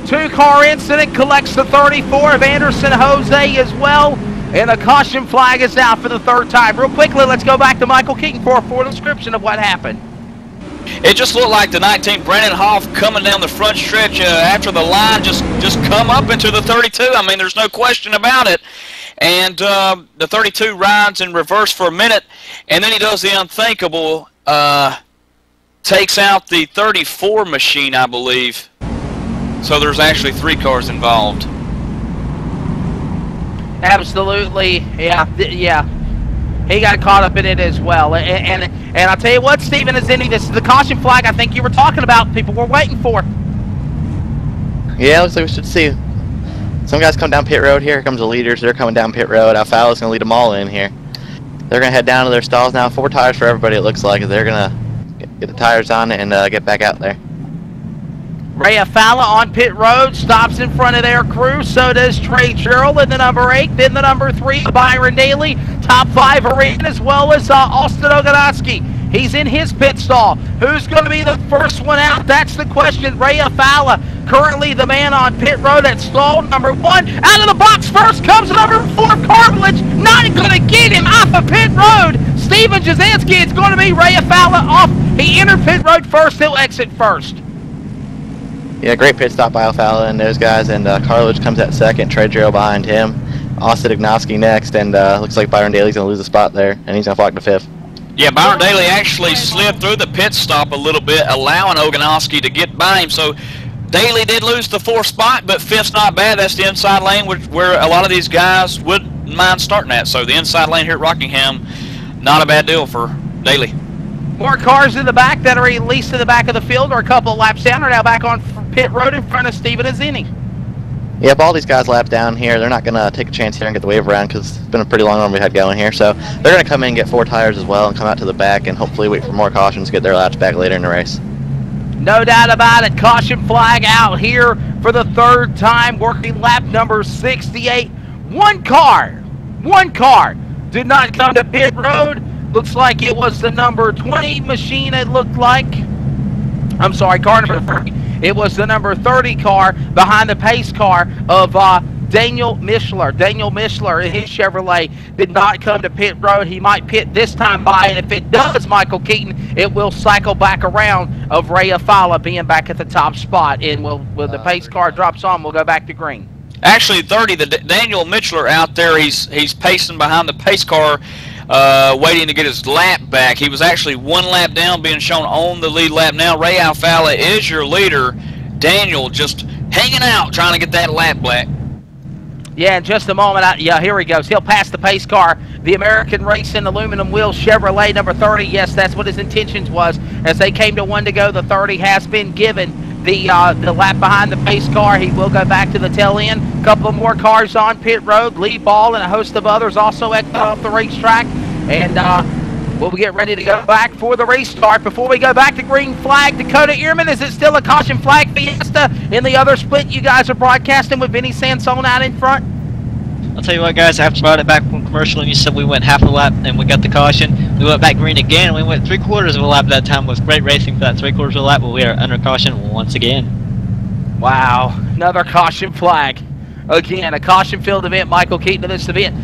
Speaker 2: 2-car incident, collects the 34 of Anderson Jose as well. And a caution flag is out for the 3rd time. Real quickly, let's go back to Michael Keaton for a full description of what happened.
Speaker 3: It just looked like the 19 Brandon Hoff coming down the front stretch after the line just come up into the 32. I mean, there's no question about it. And the 32 rides in reverse for a minute, and then he does the unthinkable, takes out the 34 machine, I believe. So there's actually 3 cars involved.
Speaker 2: Absolutely, yeah. He got caught up in it as well. And I'll tell you what, Stephen Azini, this is the caution flag I think you were talking about. People were waiting for.
Speaker 7: Yeah, looks like we should see some guys come down pit road here. Here comes the leaders. They're coming down pit road. Alfala's going to lead them all in here. They're going to head down to their stalls now. 4 tires for everybody, it looks like. They're going to get the tires on and get back out there.
Speaker 2: Ray Alfala on pit road, stops in front of their crew. So does Trey Gerald in the number 8. Then the number 3, Byron Daly. Top 5 are in, as well as Austin Ogonoski. He's in his pit stall. Who's going to be the first one out? That's the question. Ray Alfala, currently the man on pit road at stall number 1. Out of the box first comes number 4, Karlovich. Not going to get him off of pit road. Steven Jasinski, it's going to be Ray Alfala off. He entered pit road first. He'll exit first.
Speaker 7: Yeah, great pit stop by Alfala and those guys. And Karlovich comes at 2nd. Trey Gerald behind him. Austin Ogonoski next. And looks like Byron Daly's going to lose a spot there. And he's going to flock to 5th.
Speaker 3: Yeah, Byron Daly actually slid through the pit stop a little bit, allowing Ogonoski to get by him. So Daly did lose the 4th spot, but 5th's not bad. That's the inside lane where a lot of these guys wouldn't mind starting at. So the inside lane here at Rockingham, not a bad deal for Daly.
Speaker 2: More cars in the back that are at least in the back of the field, or a couple of laps down, are now back on pit road in front of Stephen Azini.
Speaker 7: Yep, all these guys lapped down here. They're not going to take a chance here and get the wave around because it's been a pretty long run we had going here. So they're going to come in and get 4 tires as well and come out to the back and hopefully wait for more cautions to get their laps back later in the race.
Speaker 2: No doubt about it. Caution flag out here for the third time, working lap number 68. One car did not come to pit road. Looks like it was the number 20 machine, it looked like. I'm sorry, car number 30. It was the number 30 car behind the pace car of Daniel Mishler. Daniel Mishler in his Chevrolet did not come to pit road. He might pit this time by, and if it does, Michael Keaton, it will cycle back around of Ray Afala being back at the top spot. And when the pace car drops on, we'll go back to green.
Speaker 3: Actually, 30, the Daniel Mitchell out there, he's pacing behind the pace car, waiting to get his lap back. He was actually one lap down, being shown on the lead lap now. Ray Alfala is your leader. Daniel just hanging out, trying to get that lap back.
Speaker 2: Yeah, in just a moment. Yeah, here he goes. He'll pass the pace car. The American Racing aluminum wheel Chevrolet number 30. Yes, that's what his intentions was. As they came to one to go, the 30 has been given the lap behind the pace car. He will go back to the tail end. A couple of more cars on pit road. Lee Ball and a host of others also off the racetrack. And we'll get ready to go back for the restart. Before we go back to green flag, Dakota Ehrman, is it still a caution flag fiesta in the other split you guys are broadcasting with Vinny Sansone out in front?
Speaker 4: I'll tell you what, guys, after brought it back from commercial and you said we went half a lap and we got the caution, we went back green again and we went 3/4 of a lap that time. With great racing for that 3/4 of a lap, but we are under caution once again.
Speaker 2: Wow, another caution flag. Again, a caution-filled event. Michael Keaton to this event.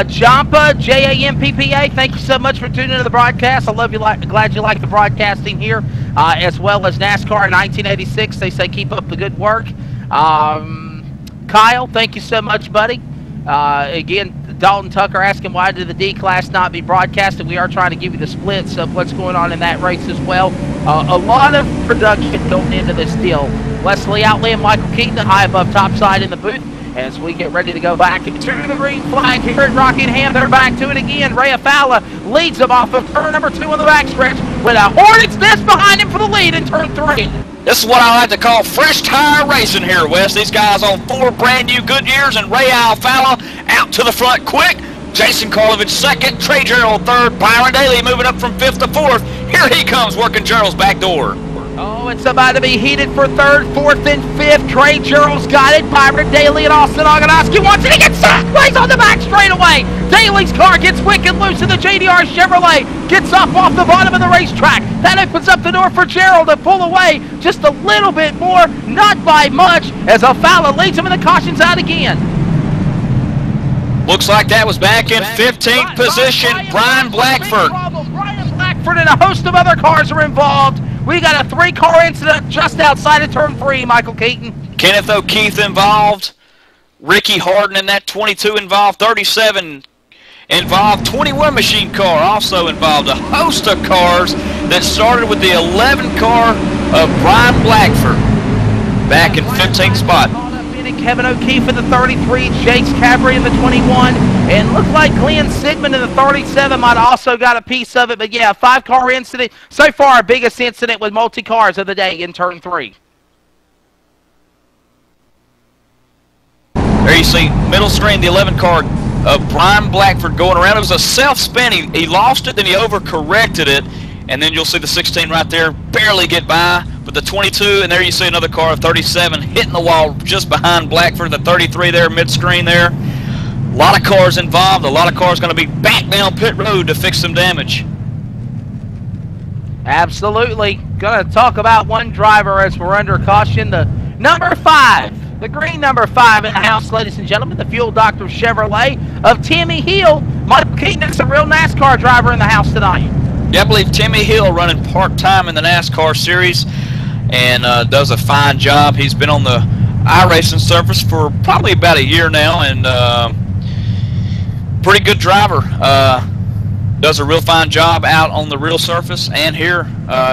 Speaker 2: Jampa, J-A-M-P-P-A, thank you so much for tuning into the broadcast. I love you. Glad you like the broadcasting here, as well as NASCAR in 1986. They say keep up the good work. Kyle, thank you so much, buddy. Again, Dalton Tucker asking why did the D class not be broadcasted. We are trying to give you the splits of what's going on in that race as well. A lot of production going into this deal. Leslie Outley and Michael Keaton high above topside in the booth as we get ready to go back to the green flag here at Rockingham. They're back to it again. Ray Afala leads them off of turn number 2 on the backstretch with a Hornet's Nest behind him for the lead in turn 3.
Speaker 3: This is what I like to call fresh tire racing here, Wes. These guys on 4 brand new Goodyears, and Ray Alfala out to the front quick. Jason Karlovich second, Trey Gerald third, Byron Daly moving up from 5th to 4th. Here he comes working Gerald's back door.
Speaker 2: Oh, it's about to be heated for 3rd, 4th, and 5th. Trey Gerald's got it. Byron Daly and Austin Oganowski wants it. He gets sideways on the back straightaway. Daly's car gets wicked loose in the JDR Chevrolet. Gets up off the bottom of the racetrack. That opens up the door for Gerald to pull away just a little bit more, not by much, as Afala leads him in the cautions out again.
Speaker 3: Looks like that was back in 15th position, Brian Blackford.
Speaker 2: Brian Blackford and a host of other cars are involved. We got a 3-car incident just outside of turn 3, Michael Keaton.
Speaker 3: Kenneth O'Keefe involved. Ricky Harden in that 22 involved. 37 involved. 21 machine car also involved. A host of cars that started with the 11 car of Brian Blackford back in 15th spot.
Speaker 2: Kevin O'Keefe in the 33, Jakes Cabri in the 21, and looked like Glenn Sigmund in the 37 might also got a piece of it. But yeah, 5-car incident. So far, our biggest incident with multi-cars of the day in turn 3.
Speaker 3: There you see, middle screen, the 11 car of Brian Blackford going around. It was a self-spin. He lost it, then he overcorrected it, and then you'll see the 16 right there barely get by. But the 22, and there you see another car of 37 hitting the wall just behind Blackford. The 33 there, mid-screen there. A lot of cars involved. A lot of cars going to be back down pit road to fix some damage.
Speaker 2: Absolutely. Going to talk about one driver as we're under caution. The number 5, the green number 5 in the house, ladies and gentlemen, the Fuel Doctor Chevrolet of Timmy Hill. Michael Keaton is a real NASCAR driver in the house tonight.
Speaker 3: Yeah, I believe Timmy Hill running part-time in the NASCAR series and does a fine job. He's been on the iRacing surface for probably about a year now, and pretty good driver. Does a real fine job out on the real surface and here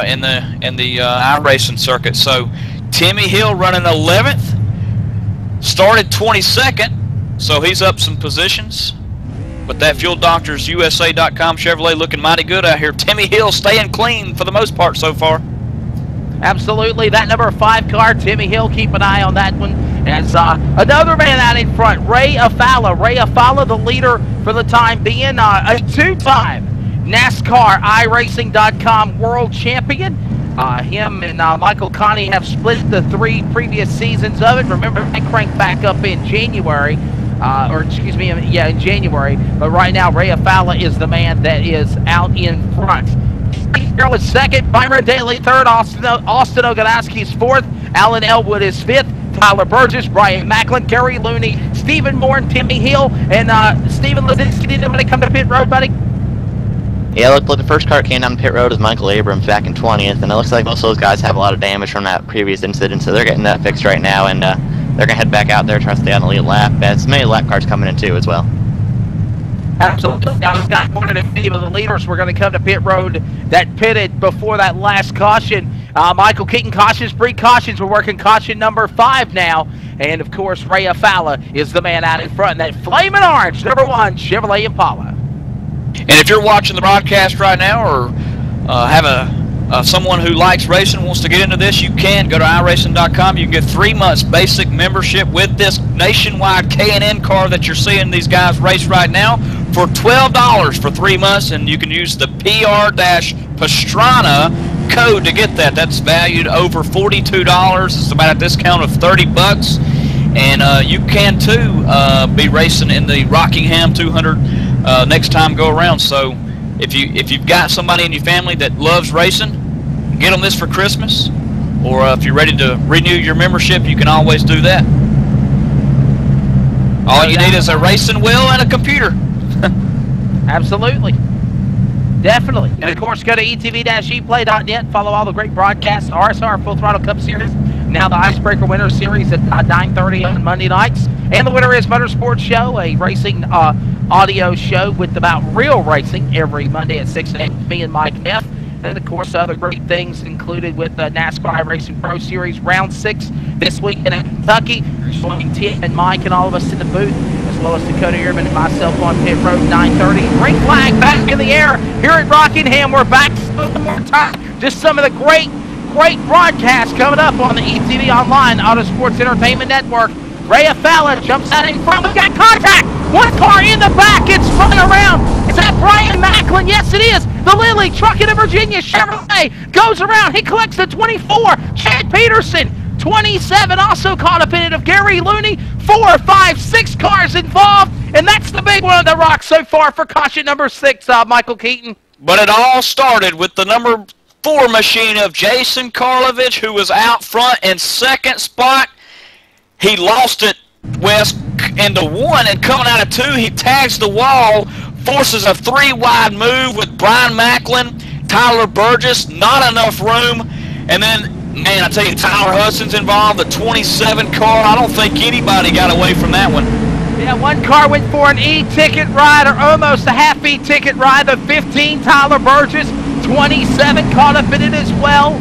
Speaker 3: in the iRacing circuit. So Timmy Hill running 11th, started 22nd, so he's up some positions. But that Fuel Doctors USA.com Chevrolet looking mighty good out here. Timmy Hill staying clean for the most part so far.
Speaker 2: Absolutely. That number 5 car, Timmy Hill, keep an eye on that one. As another man out in front, Ray Afala. Ray Afala, the leader for the time being, a 2-time NASCAR iRacing.com world champion. Him and Michael Connie have split the 3 previous seasons of it. Remember, they cranked back up in January. In January. But right now, Ray Afala is the man that is out in front. Girl is second, Byron Daly third, Austin Ogadowski's fourth, Alan Elwood is fifth, Tyler Burgess, Brian Macklin, Gary Looney, Stephen Moore, and Timmy Hill, and Stephen Lazinski. Did anybody come to pit road, buddy?
Speaker 7: Yeah, look, the first car that came down pit road is Michael Abrams back in 20th, and it looks like most of those guys have a lot of damage from that previous incident, so they're getting that fixed right now, and they're going to head back out there, try to stay on the lead lap. As many lap cars coming in too as well.
Speaker 2: Absolutely. Now we've got more than 50 of the leaders. We're going to come to pit road that pitted before that last caution. Michael Keaton cautions, precautions. We're working caution number 5 now. And, of course, Ray Afala is the man out in front. And that flaming orange, number 1, Chevrolet Impala.
Speaker 3: And if you're watching the broadcast right now or have someone who likes racing wants to get into this, you can go to iRacing.com. You can get 3 months basic membership with this nationwide K&N car that you're seeing these guys race right now for $12 for 3 months, and you can use the PR-Pastrana code to get that. That's valued over $42. It's about a discount of $30, and you can too be racing in the Rockingham 200 next time go around. So if you've got somebody in your family that loves racing, get them this for Christmas, or if you're ready to renew your membership, you can always do that. All you need is a racing wheel and a computer.
Speaker 2: Absolutely. Definitely. And of course, go to etv-eplay.net. Follow all the great broadcasts. RSR Full Throttle Cup Series. Now the Icebreaker Winter Series at 9:30 on Monday nights. And the Winter is Motorsports Show, a racing audio show with about real racing every Monday at 6 a.m. with me and Mike Neff. And of course, other great things included with the NASCAR Racing Pro Series Round 6 this weekend in Kentucky. Joining Tim and Mike and all of us in the booth, as well as Dakota Ehrman and myself on pit road 9:30. Green flag back in the air here at Rockingham. We're back one more time. Just some of the great broadcasts coming up on the ETV Online Autosports Entertainment Network. Ray Afala jumps out in front. We got contact. One car in the back. It's spun around. Is that Brian Macklin? Yes, it is. The Lily truck in Virginia Chevrolet goes around. He collects the 24. Chad Peterson, 27, also caught up in it of Gary Looney. 4, 5, 6 cars involved. And that's the big one on the rock so far for caution number 6, Michael Keaton.
Speaker 3: But it all started with the number 4 machine of Jason Karlovich, who was out front in second spot. He lost it, West, into 1, and coming out of 2, he tags the wall, forces a 3-wide move with Brian Macklin, Tyler Burgess, not enough room, and then, man, I tell you, Tyler Hudson's involved, the 27 car. I don't think anybody got away from that one.
Speaker 2: Yeah, one car went for an E-ticket ride, or almost a half E-ticket ride. The 15, Tyler Burgess, 27 caught up in it as well.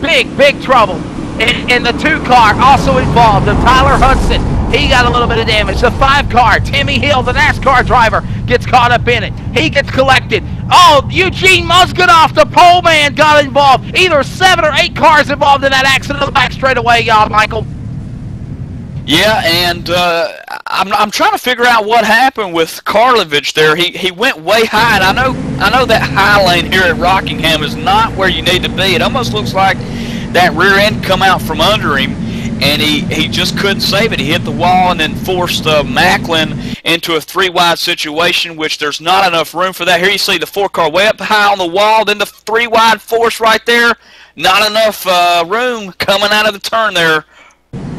Speaker 2: Big trouble. And the 2 car also involved of Tyler Hudson. He got a little bit of damage. The 5 car, Timmy Hill, the NASCAR driver, gets caught up in it. He gets collected. Oh, Eugene Musganoff, the pole man, got involved. Either 7 or 8 cars involved in that accident on the back straightaway, y'all, Michael.
Speaker 3: Yeah, and I'm trying to figure out what happened with Karlovich there. He went way high, and I know that high lane here at Rockingham is not where you need to be. It almost looks like that rear end come out from under him, and he just couldn't save it. He hit the wall and then forced Macklin into a 3-wide situation, which there's not enough room for that. Here you see the 4 car way up high on the wall, then the 3-wide force right there. Not enough room coming out of the turn there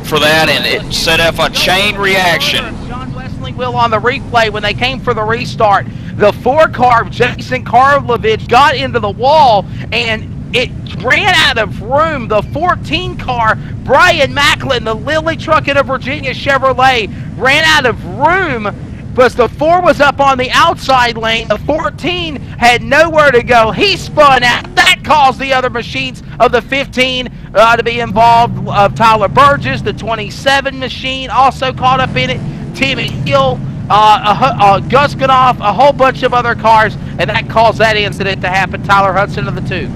Speaker 3: for that, and it set up a chain reaction.
Speaker 2: John Wesley will on the replay when they came for the restart. The 4 car, Jason Karlovich, got into the wall, and it ran out of room. The 14 car, Brian Macklin, the Lily truck in a Virginia Chevrolet, ran out of room, but the 4 was up on the outside lane. The 14 had nowhere to go. He spun out. That caused the other machines of the 15 to be involved. Tyler Burgess, the 27 machine, also caught up in it. Timmy Hill, Gus Ganoff, a whole bunch of other cars, and that caused that incident to happen. Tyler Hudson of the 2.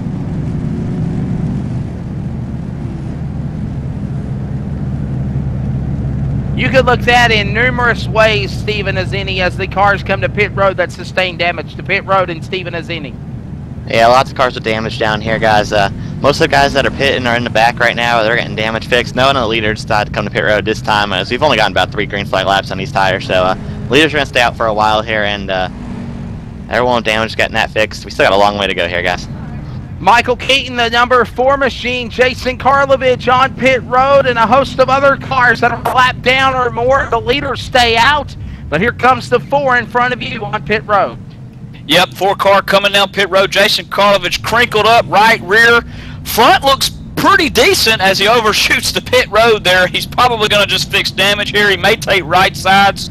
Speaker 2: You could look that in numerous ways, Stephen Azzini, as the cars come to pit road that sustain damage to pit road and Stephen Azzini.
Speaker 7: Yeah, lots of cars with damage down here, guys. Most of the guys that are pitting are in the back right now. They're getting damage fixed. No one of the leaders decided to come to pit road this time, as we've only gotten about 3 green flag laps on these tires. So leaders are going to stay out for a while here, and everyone with damage is getting that fixed. We still got a long way to go here, guys.
Speaker 2: Michael Keaton, the number 4 machine, Jason Karlovich on pit road, and a host of other cars that are a lap down or more. The leaders stay out, but here comes the 4 in front of you on pit road.
Speaker 3: Yep, 4 car coming down pit road. Jason Karlovich crinkled up, right rear. Front looks pretty decent as he overshoots the pit road there. He's probably going to just fix damage here. He may take right sides.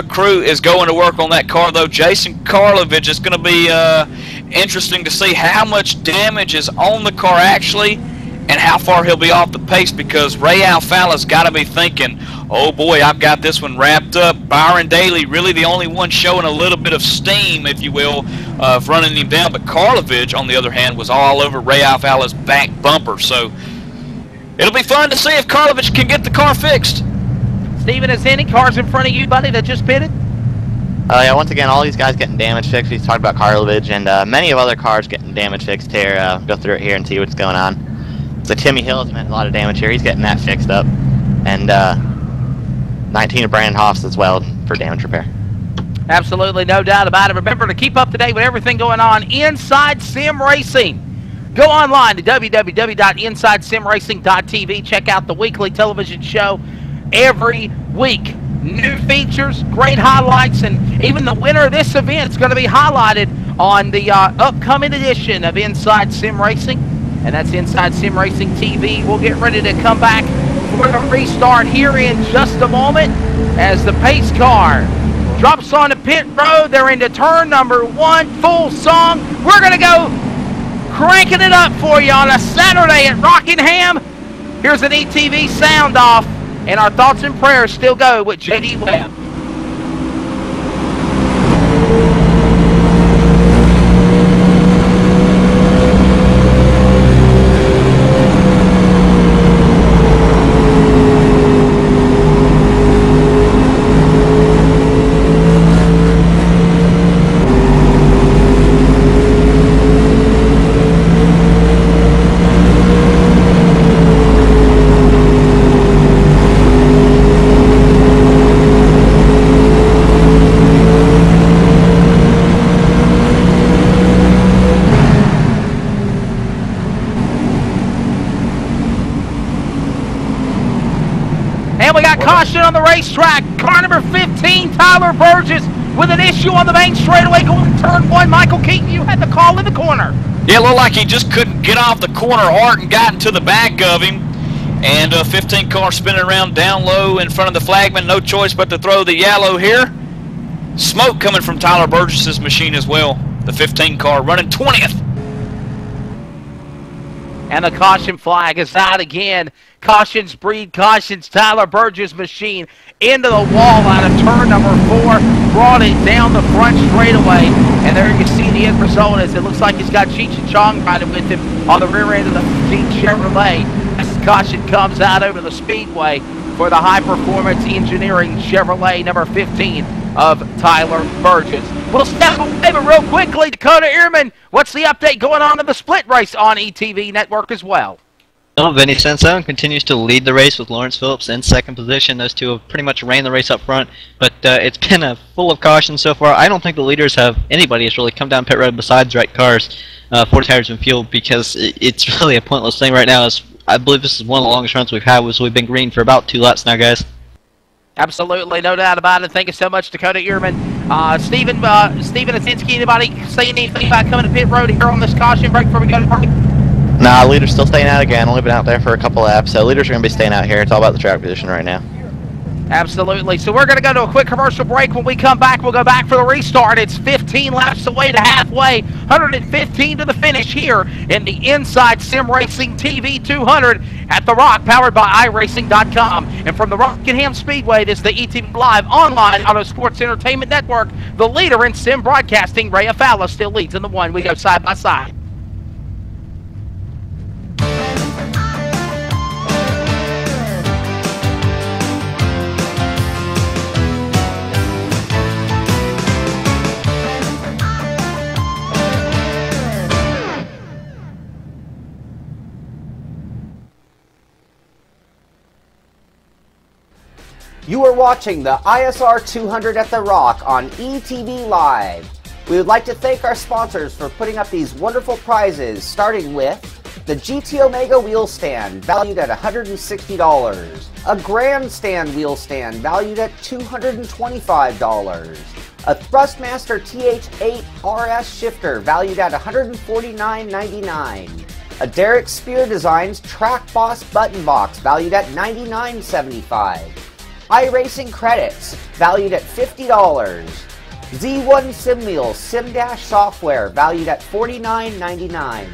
Speaker 3: Crew is going to work on that car, though. Jason Karlovich, is going to be interesting to see how much damage is on the car actually and how far he'll be off the pace, because Ray Alfala's got to be thinking, oh boy, I've got this one wrapped up. Byron Daly really the only one showing a little bit of steam, if you will, of running him down. But Karlovich, on the other hand, was all over Ray Alfala's back bumper. So it'll be fun to see if Karlovich can get the car fixed.
Speaker 2: Steven, is any cars in front of you, buddy, that just pitted?
Speaker 7: Yeah, once again, all these guys getting damage fixed. We talked about Karlovich and many of other cars getting damage fixed here. Go through it here and see what's going on. So Timmy Hill has made a lot of damage here. He's getting that fixed up. And 19 of Brandon Hoffs as well for damage repair.
Speaker 2: Absolutely, no doubt about it. Remember to keep up to date with everything going on inside Sim Racing. Go online to www.InsideSimRacing.tv. Check out the weekly television show every week. New features, great highlights, and even the winner of this event is going to be highlighted on the upcoming edition of Inside Sim Racing. And that's Inside Sim Racing TV. We'll get ready to come back for the restart here in just a moment as the pace car drops on the pit road. They're into turn number 1, full song. We're going to go cranking it up for you on a Saturday at Rockingham. Here's an ETV sound off, and our thoughts and prayers still go with J.D. Webb. Caution on the racetrack. Car number 15, Tyler Burgess, with an issue on the main straightaway going to turn 1. Michael Keaton, you had the call in the corner.
Speaker 3: Yeah, it looked like he just couldn't get off the corner hard and got into the back of him. And 15 car spinning around down low in front of the flagman. No choice but to throw the yellow here. Smoke coming from Tyler Burgess's machine as well. The 15 car running 20th.
Speaker 2: And the caution flag is out again. Cautions breed cautions. Tyler Burgess' machine into the wall out of turn number 4. Brought it down the front straightaway. And there you see the end result as it looks like he's got Cheech and Chong riding with him on the rear end of the 15 Chevrolet. As the caution comes out over the speedway for the High Performance Engineering Chevrolet number 15 of Tyler Burgess. We'll step away, but real quickly, Dakota Ehrman, what's the update going on in the split race on ETV Network as well?
Speaker 4: Well, Vinny Senso continues to lead the race with Lawrence Phillips in second position. Those two have pretty much ran the race up front, but it's been full of caution so far. I don't think the leaders have anybody has really come down pit road besides right cars, 4 tires and fuel, because it's really a pointless thing right now. I believe this is one of the longest runs we've had, so we've been green for about 2 laps now, guys.
Speaker 2: Absolutely, no doubt about it. Thank you so much, Dakota Ehrman. Steven Asinski, anybody say anything about coming to pit road here on this caution break before we go to break?
Speaker 7: Nah, leader's still staying out again. Only been out there for a couple laps, so leaders are going to be staying out here. It's all about the track position right now.
Speaker 2: Absolutely. So we're going to go to a quick commercial break. When we come back, we'll go back for the restart. It's 15 laps away to halfway, 115 to the finish here in the Inside Sim Racing TV 200 at The Rock, powered by iRacing.com. And from the Rockingham Speedway, this is the ETV Live online Auto Sports Entertainment Network. The leader in sim broadcasting, Ray Afala, still leads in the one. We go side by side.
Speaker 1: You are watching the ISR 200 at The Rock on ETV Live. We would like to thank our sponsors for putting up these wonderful prizes, starting with the GT Omega wheel stand, valued at $160. A grandstand wheel stand, valued at $225. A Thrustmaster TH8 RS shifter, valued at $149.99. A Derek Spear Designs Track Boss button box, valued at $99.75. iRacing credits, valued at $50. Z1 SimWheel Sim-Dash software, valued at $49.99.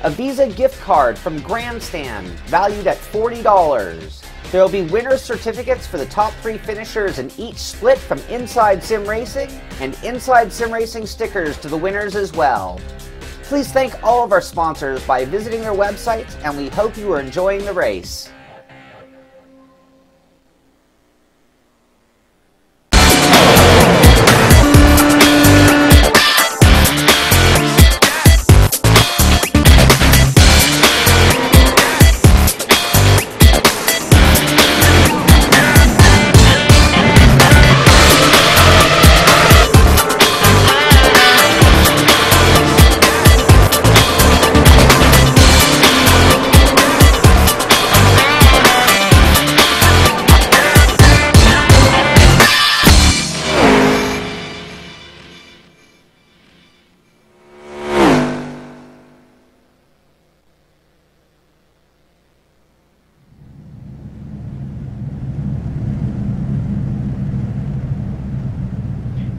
Speaker 1: A Visa gift card from Grandstand, valued at $40. There will be winner's certificates for the top 3 finishers in each split from Inside Sim Racing, and Inside Sim Racing stickers to the winners as well. Please thank all of our sponsors by visiting their websites, and we hope you are enjoying the race.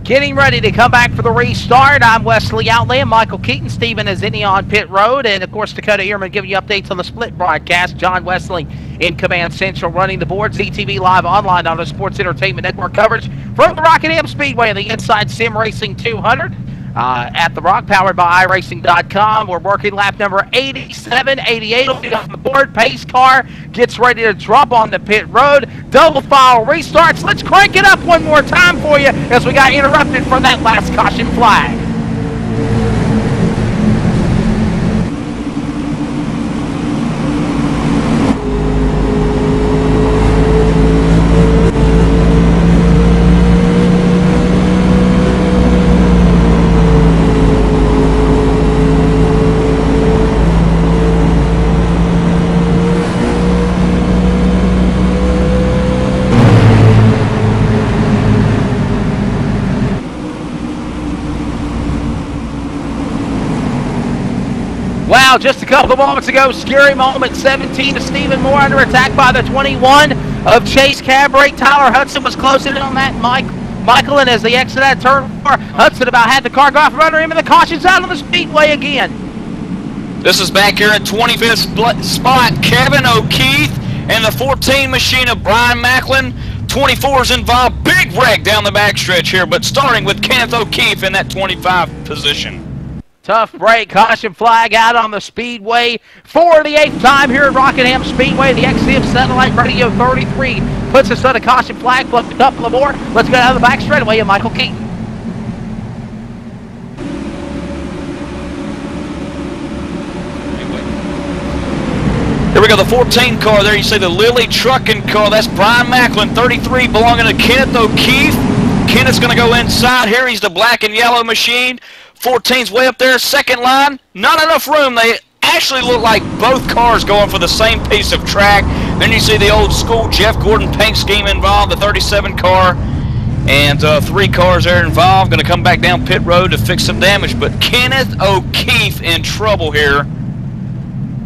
Speaker 2: Getting ready to come back for the restart. I'm Wesley Outland, Michael Keaton, Stephen Azini on pit road, and of course Dakota Ehrman giving you updates on the split broadcast. John Wesley in Command Central running the boards. ETV Live online on the Sports Entertainment Network coverage from the Rockingham Speedway and the Inside Sim Racing 200 at The Rock, powered by iRacing.com. We're working lap number 87. 88 will be on the board. Pace car gets ready to drop on the pit road. Double file restarts. Let's crank it up one more time for you as we got interrupted from that last caution flag. Wow, just a couple of moments ago, scary moment, 17 to Stephen Moore under attack by the 21 of Chase Cabaret. Tyler Hudson was closing in on that Michael, and as they exit that turn 4, Hudson about had the car go off from under him, and the caution's out on the speedway again.
Speaker 3: This is back here at 25th spot, Kevin O'Keefe and the 14 machine of Brian Macklin. 24 is involved, big wreck down the backstretch here, but starting with Kenneth O'Keefe in that 25 position.
Speaker 2: Tough break, caution flag out on the speedway. For the 8th time here at Rockingham Speedway, the XCM Satellite Radio 33 puts us on a caution flag, flipped a couple of more. Let's go down the back straightaway and Michael Keaton.
Speaker 3: Here we go, the 14 car there. You see the Lilly Trucking car. That's Brian Macklin, 33, belonging to Kenneth O'Keefe. Kenneth's going to go inside here. He's the black and yellow machine. 14's way up there, second line, not enough room. They actually look like both cars going for the same piece of track. Then you see the old school Jeff Gordon paint scheme involved, the 37 car, and 3 cars there involved. Going to come back down pit road to fix some damage, but Kenneth O'Keefe in trouble here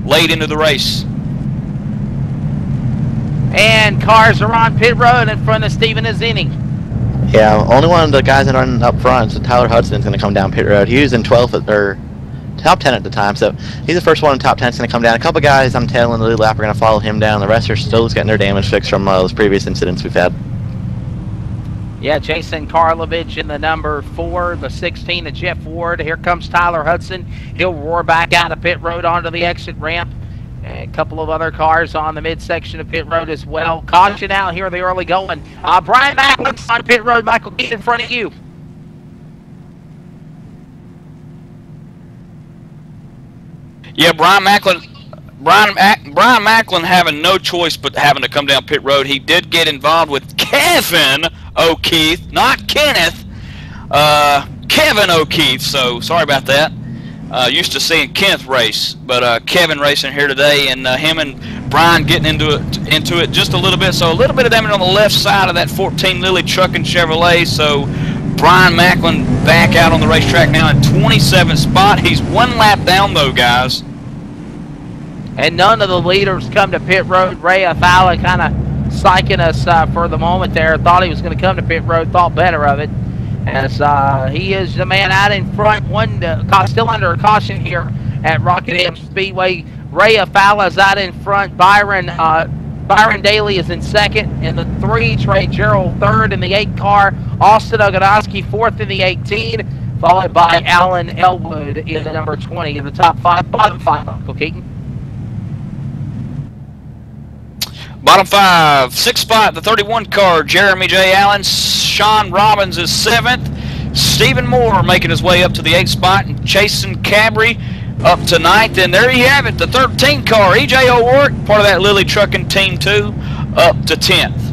Speaker 3: late into the race.
Speaker 2: And cars are on pit road in front of Stephen Azini.
Speaker 7: Yeah, only one of the guys that running up front, so Tyler Hudson's going to come down pit road. He was in 12th or top 10 at the time, so he's the first one in top 10 is going to come down. A couple guys on tail in the lead lap are going to follow him down. The rest are still getting their damage fixed from those previous incidents we've had.
Speaker 2: Yeah, Jason Karlovich in the number 4, the 16 of Jeff Ward. Here comes Tyler Hudson. He'll roar back out of pit road onto the exit ramp. A couple of other cars on the midsection of pit road as well. Caution out here, the early going. Brian Macklin's on pit road. Michael, get in front of you.
Speaker 3: Yeah, Brian Macklin Brian Macklin having no choice but having to come down pit road. He did get involved with Kevin O'Keefe, not Kenneth. Kevin O'Keefe. So sorry about that. Used to seeing Kenneth race, but Kevin racing here today, and him and Brian getting into it just a little bit. So a little bit of damage on the left side of that 14 Lily Truckin' Chevrolet. So Brian Macklin back out on the racetrack now in 27th spot. He's 1 lap down though, guys.
Speaker 2: And none of the leaders come to pit road. Ray Afala kind of psyching us for the moment there. Thought he was going to come to pit road, thought better of it. As he is the man out in front, still under a caution here at Rockingham Speedway. Ray Afala is out in front. Byron Daly is in second. In the 3, Trey Gerald third in the 8 car. Austin Oganowski fourth in the 18, followed by Alan Elwood in the number 20 in the top 5. Bottom 5, Uncle Keaton.
Speaker 3: Bottom 5, 6th spot, the 31 car, Jeremy J. Allen. Sean Robbins is 7th. Stephen Moore making his way up to the 8th spot, and Chasen Cabry up to 9th. And there you have it, the 13 car, E.J. O'Rourke, part of that Lily Truckin' Team 2, up to 10th.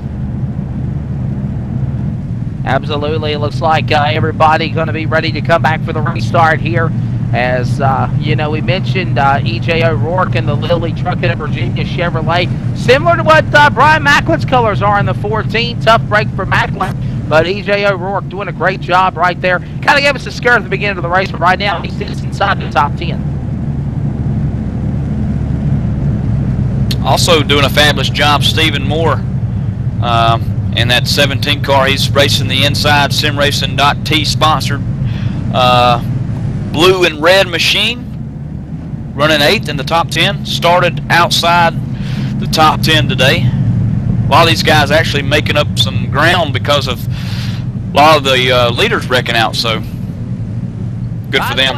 Speaker 2: Absolutely, it looks like everybody going to be ready to come back for the restart here. As, you know, we mentioned E.J. O'Rourke and the Lily Truckin' Virginia Chevrolet. Similar to what Brian Macklin's colors are in the 14. Tough break for Macklin, but E.J. O'Rourke doing a great job right there. Kind of gave us a scare at the beginning of the race, but right now he sits inside the top 10.
Speaker 3: Also doing a fabulous job, Stephen Moore. In that 17 car, he's racing the InsideSimRacing.T sponsored blue and red machine, running 8th in the top 10. Started outside the top 10 today. A lot of these guys actually making up some ground because of a lot of the leaders wrecking out, so good for them.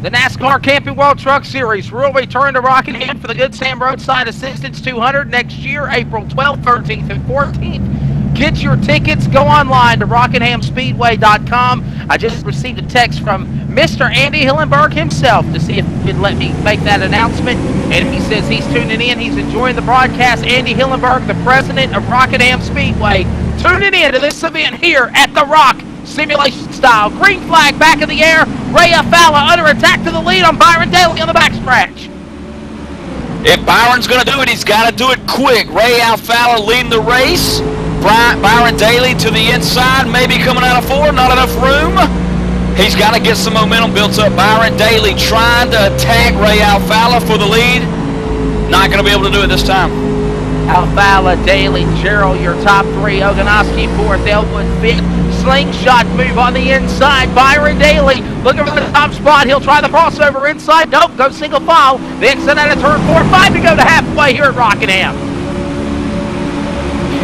Speaker 2: The NASCAR Camping World Truck Series will return to Rockingham for the Good Sam Roadside Assistance 200 next year, April 12th, 13th, and 14th. Get your tickets. Go online to RockinghamSpeedway.com. I just received a text from Mr. Andy Hillenberg himself to see if he'd let me make that announcement. And he says he's tuning in. He's enjoying the broadcast. Andy Hillenberg, the president of Rockingham Speedway, tuning in to this event here at The Rock, simulation style. Green flag back in the air. Ray Afala under attack to the lead on Byron Daly on the backstretch.
Speaker 3: If Byron's going to do it, he's got to do it quick. Ray Afala leading the race. Byron Daly to the inside, maybe coming out of 4, not enough room. He's got to get some momentum built up. Byron Daly trying to attack Ray Afala for the lead. Not going to be able to do it this time.
Speaker 2: Afala, Daly, Gerald, your top 3. Oganowski 4th, Elwood 5th. Slingshot move on the inside. Byron Daly looking for the top spot. He'll try the crossover inside. Nope, go single file. The exit out of turn 4, 5 to go to halfway here at Rockingham.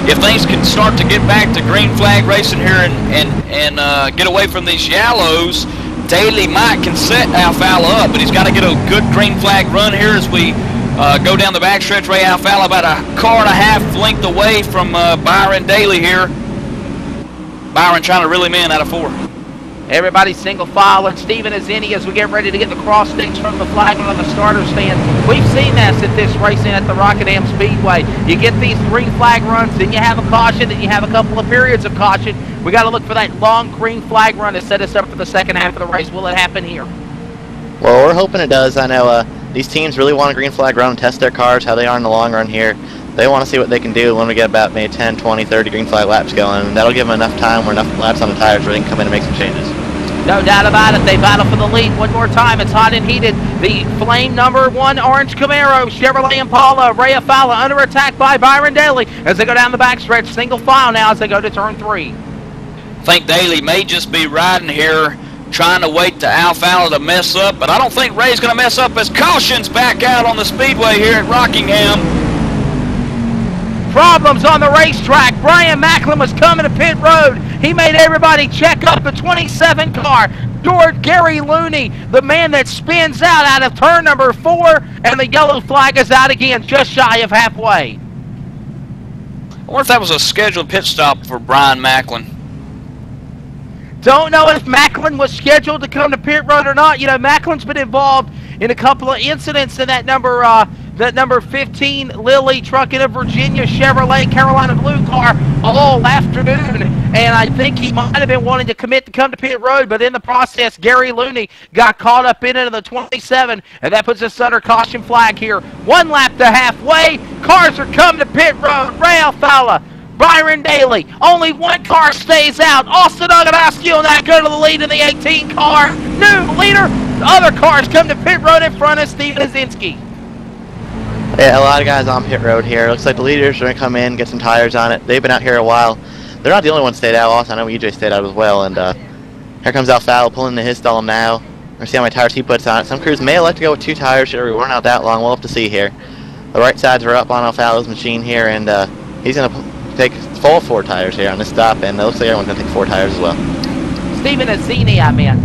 Speaker 3: If things can start to get back to green flag racing here and get away from these yellows, Daly can set Afala up, but he's got to get a good green flag run here as we go down the backstretch. Ray Afala about a car and a half length away from Byron Daly here. Byron trying to reel him in out of 4.
Speaker 2: Everybody single file, and Steven is in as we get ready to get the cross sticks from the flag on the starter stand. We've seen that at this racing at the Rockingham Speedway. You get these green flag runs, then you have a caution, then you have a couple of periods of caution. We got to look for that long green flag run to set us up for the second half of the race. Will it happen here?
Speaker 7: Well, we're hoping it does. I know these teams really want a green flag run and test their cars, how they are in the long run here. They want to see what they can do when we get about maybe 10, 20, 30 green flag laps going. That'll give them enough time or enough laps on the tires where they can come in and make some changes.
Speaker 2: No doubt about it. They battle for the lead one more time. It's hot and heated. The flame number 1 orange Camaro, Chevrolet Impala, Ray Afala under attack by Byron Daly as they go down the backstretch. Single file now as they go to turn 3.
Speaker 3: I think Daly may just be riding here, trying to wait to Afala to mess up, but I don't think Ray's going to mess up as caution's back out on the speedway here at Rockingham.
Speaker 2: Problems on the racetrack. Brian Macklin was coming to pit road. He made everybody check up the 27 car. Gary Looney, the man that spins out of turn number 4, and the yellow flag is out again, just shy of halfway.
Speaker 3: I wonder if that was a scheduled pit stop for Brian Macklin.
Speaker 2: Don't know if Macklin was scheduled to come to pit road or not. You know, Macklin's been involved in a couple of incidents in that number that number 15 Lily truck in a Virginia Chevrolet Carolina blue car all afternoon. And I think he might have been wanting to commit to come to pit road, but in the process, Gary Looney got caught up in it in the 27, and that puts us under caution flag here. 1 lap to halfway. Cars are coming to pit road. Ray Alfala, Byron Daly. Only 1 car stays out. Austin Ogadowski on that go to the lead in the 18 car. New leader. The other cars come to pit road in front of Steven Azinski.
Speaker 7: Yeah, a lot of guys on pit road here. Looks like the leaders are going to come in, get some tires on it. They've been out here a while. They're not the only ones stayed out. Also, I know EJ stayed out as well. And here comes Alfala pulling into his stall now. We'll see how many tires he puts on it. Some crews may elect to go with 2 tires. Should we weren't out that long. We'll have to see here. The right sides are up on Alfala's machine here, and he's going to take full 4 tires here on this stop. And it looks like everyone's going to take 4 tires as well.
Speaker 2: Steven Azzini, I meant.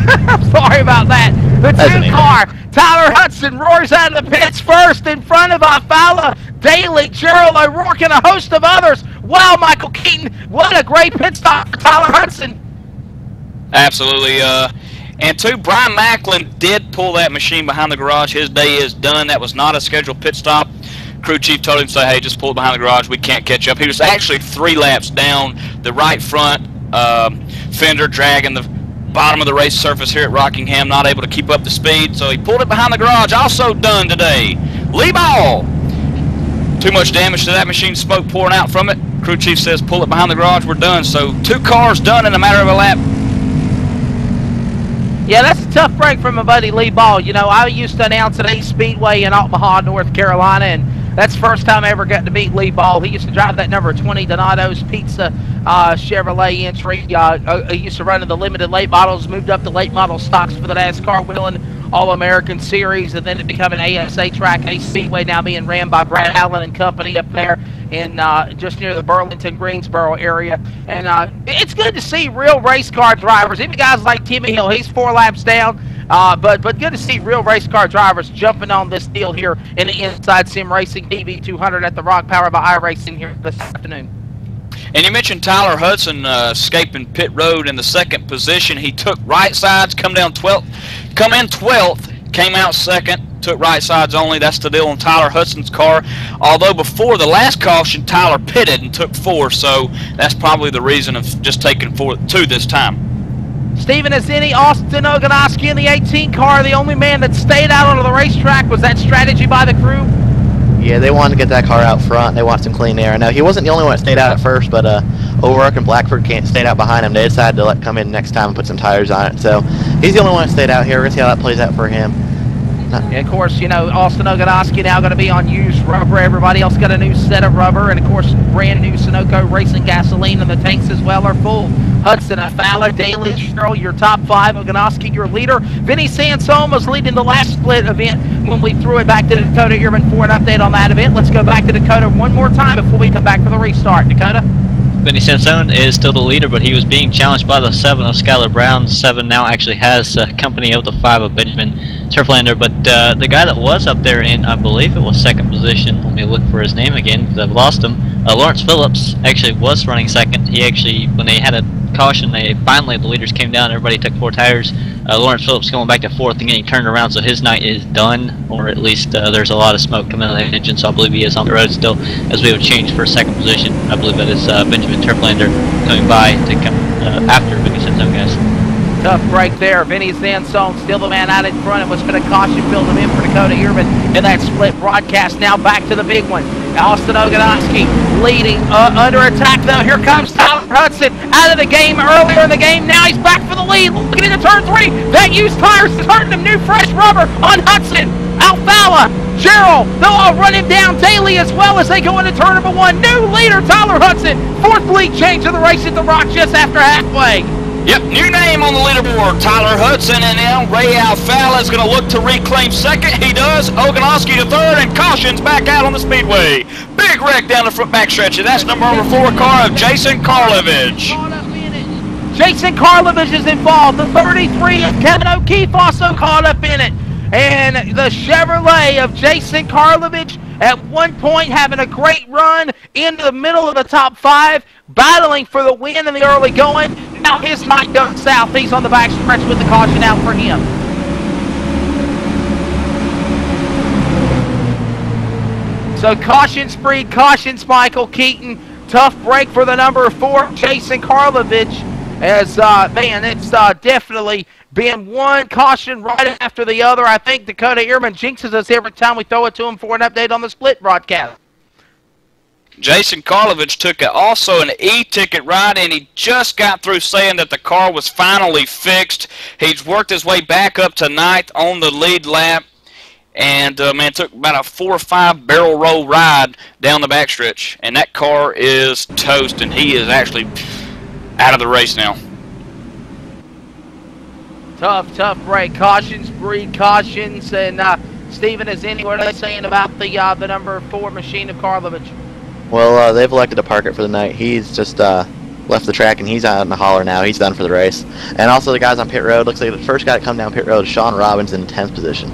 Speaker 2: I'm sorry about that. The 2 car, Tyler Hudson roars out of the pits first in front of Alfala, Daly, Gerald O'Rourke, and a host of others. Wow, Michael Keaton, what a great pit stop for Tyler Hudson.
Speaker 3: Absolutely. And 2, Brian Macklin did pull that machine behind the garage. His day is done. That was not a scheduled pit stop. Crew chief told him to say, hey, just pull it behind the garage. We can't catch up. He was actually 3 laps down the right front fender, dragging the bottom of the race surface here at Rockingham, not able to keep up the speed, so he pulled it behind the garage. Also done today, Lee Ball. Too much damage to that machine, smoke pouring out from it. Crew chief says pull it behind the garage, we're done. So 2 cars done in a matter of a lap.
Speaker 2: Yeah, that's a tough break from my buddy Lee Ball. You know, I used to announce at Ace Speedway in Omaha, North Carolina, and that's the first time I ever got to meet Lee Ball. He used to drive that number 20 Donato's Pizza Chevrolet entry. He used to run in the limited late models, moved up to late model stocks for the NASCAR Wheeling All-American Series, and then it became an ASA track, Ace Speedway, now being ran by Brad Allen and company up there in just near the Burlington, Greensboro area. And it's good to see real race car drivers, even guys like Timmy Hill. He's 4 laps down. But good to see real race car drivers jumping on this deal here in the Inside Sim Racing DB200 at the Rock, powered by iRacing here this afternoon.
Speaker 3: And you mentioned Tyler Hudson escaping pit road in the 2nd position. He took right sides, come in 12th, came out 2nd, took right sides only. That's the deal on Tyler Hudson's car. Although before the last caution, Tyler pitted and took 4, so that's probably the reason of just taking 2 this time.
Speaker 2: Steven Azzini, Austin Oganowski in the 18 car. The only man that stayed out onto the racetrack. Was that strategy by the crew?
Speaker 7: Yeah, they wanted to get that car out front. They want some clean air. Now, he wasn't the only one that stayed out at first, but O'Rourke and Blackford stayed out behind him. They decided to let him come in next time and put some tires on it. So he's the only one that stayed out here. We're going to see how that plays out for him.
Speaker 2: And of course, you know, Austin Oganowski now going to be on used rubber. Everybody else got a new set of rubber. And of course, brand new Sunoco Racing gasoline, and the tanks as well are full. Hudson, Alfala, Daly, Cheryl, your top 5. Oganowski, your leader. Vinny Sansone was leading the last split event when we threw it back to Dakota Ehrman for an update on that event. Let's go back to Dakota one more time before we come back for the restart. Dakota?
Speaker 4: Vinny Sansone is still the leader, but he was being challenged by the 7 of Skylar Brown. 7 now actually has company of the 5 of Benjamin Turflander, but the guy that was up there in, I believe it was 2nd position, let me look for his name again because I've lost him, Lawrence Phillips actually was running 2nd. He actually, when they had a caution, finally the leaders came down, everybody took 4 tires. Lawrence Phillips going back to 4th and getting turned around, so his night is done, or at least there's a lot of smoke coming out of the engine, so I believe he is on the road still, as we have changed for 2nd position. I believe that is Benjamin Turflander coming by to come after Vinny Sansone, guys.
Speaker 2: Tough break there. Vinny Sansone still the man out in front, and was going to caution filled him in for Dakota Ehrman in that split broadcast. Now back to the big one. Austin Oganowski leading under attack though. Here comes Tyler Hudson out of the game earlier in the game. Now he's back for the lead. Looking into turn 3. That used tires is hurting him. New fresh rubber on Hudson. Alfala, Gerald, they'll all run him down daily as well as they go into turn number 1. New leader Tyler Hudson. 4th lead change of the race at the Rock just after halfway.
Speaker 3: Yep, new name on the leaderboard, Tyler Hudson, and now Ray Alfala is going to look to reclaim 2nd. He does. Oganowski to 3rd, and caution's back out on the speedway. Big wreck down the front backstretch, and that's number 4 car of Jason Karlovich.
Speaker 2: Jason Karlovich is involved. The 33 of Kevin O'Keefe also caught up in it. And the Chevrolet of Jason Karlovich at one point having a great run into the middle of the top 5, battling for the win in the early going. Now his night goes south. He's on the back stretch with the caution out for him. So cautions, Breed, cautions, Michael Keaton. Tough break for the number 4, Jason Karlovich. As, man, it's definitely been one caution right after the other. I think Dakota Ehrman jinxes us every time we throw it to him for an update on the split broadcast.
Speaker 3: Jason Karlovich took also an e-ticket ride, and he just got through saying that the car was finally fixed. He's worked his way back up to 9th on the lead lap, and man, took about a 4 or 5 barrel roll ride down the backstretch, and that car is toast, and he is actually out of the race now.
Speaker 2: Tough break. Cautions, Breed, cautions, and Steven, is what are they saying about the number 4 machine of Karlovich?
Speaker 7: Well, they've elected to park it for the night. He's just left the track, and he's out in the holler now. He's done for the race. And also the guys on pit road. Looks like the first guy to come down pit road is Sean Robbins in 10th position.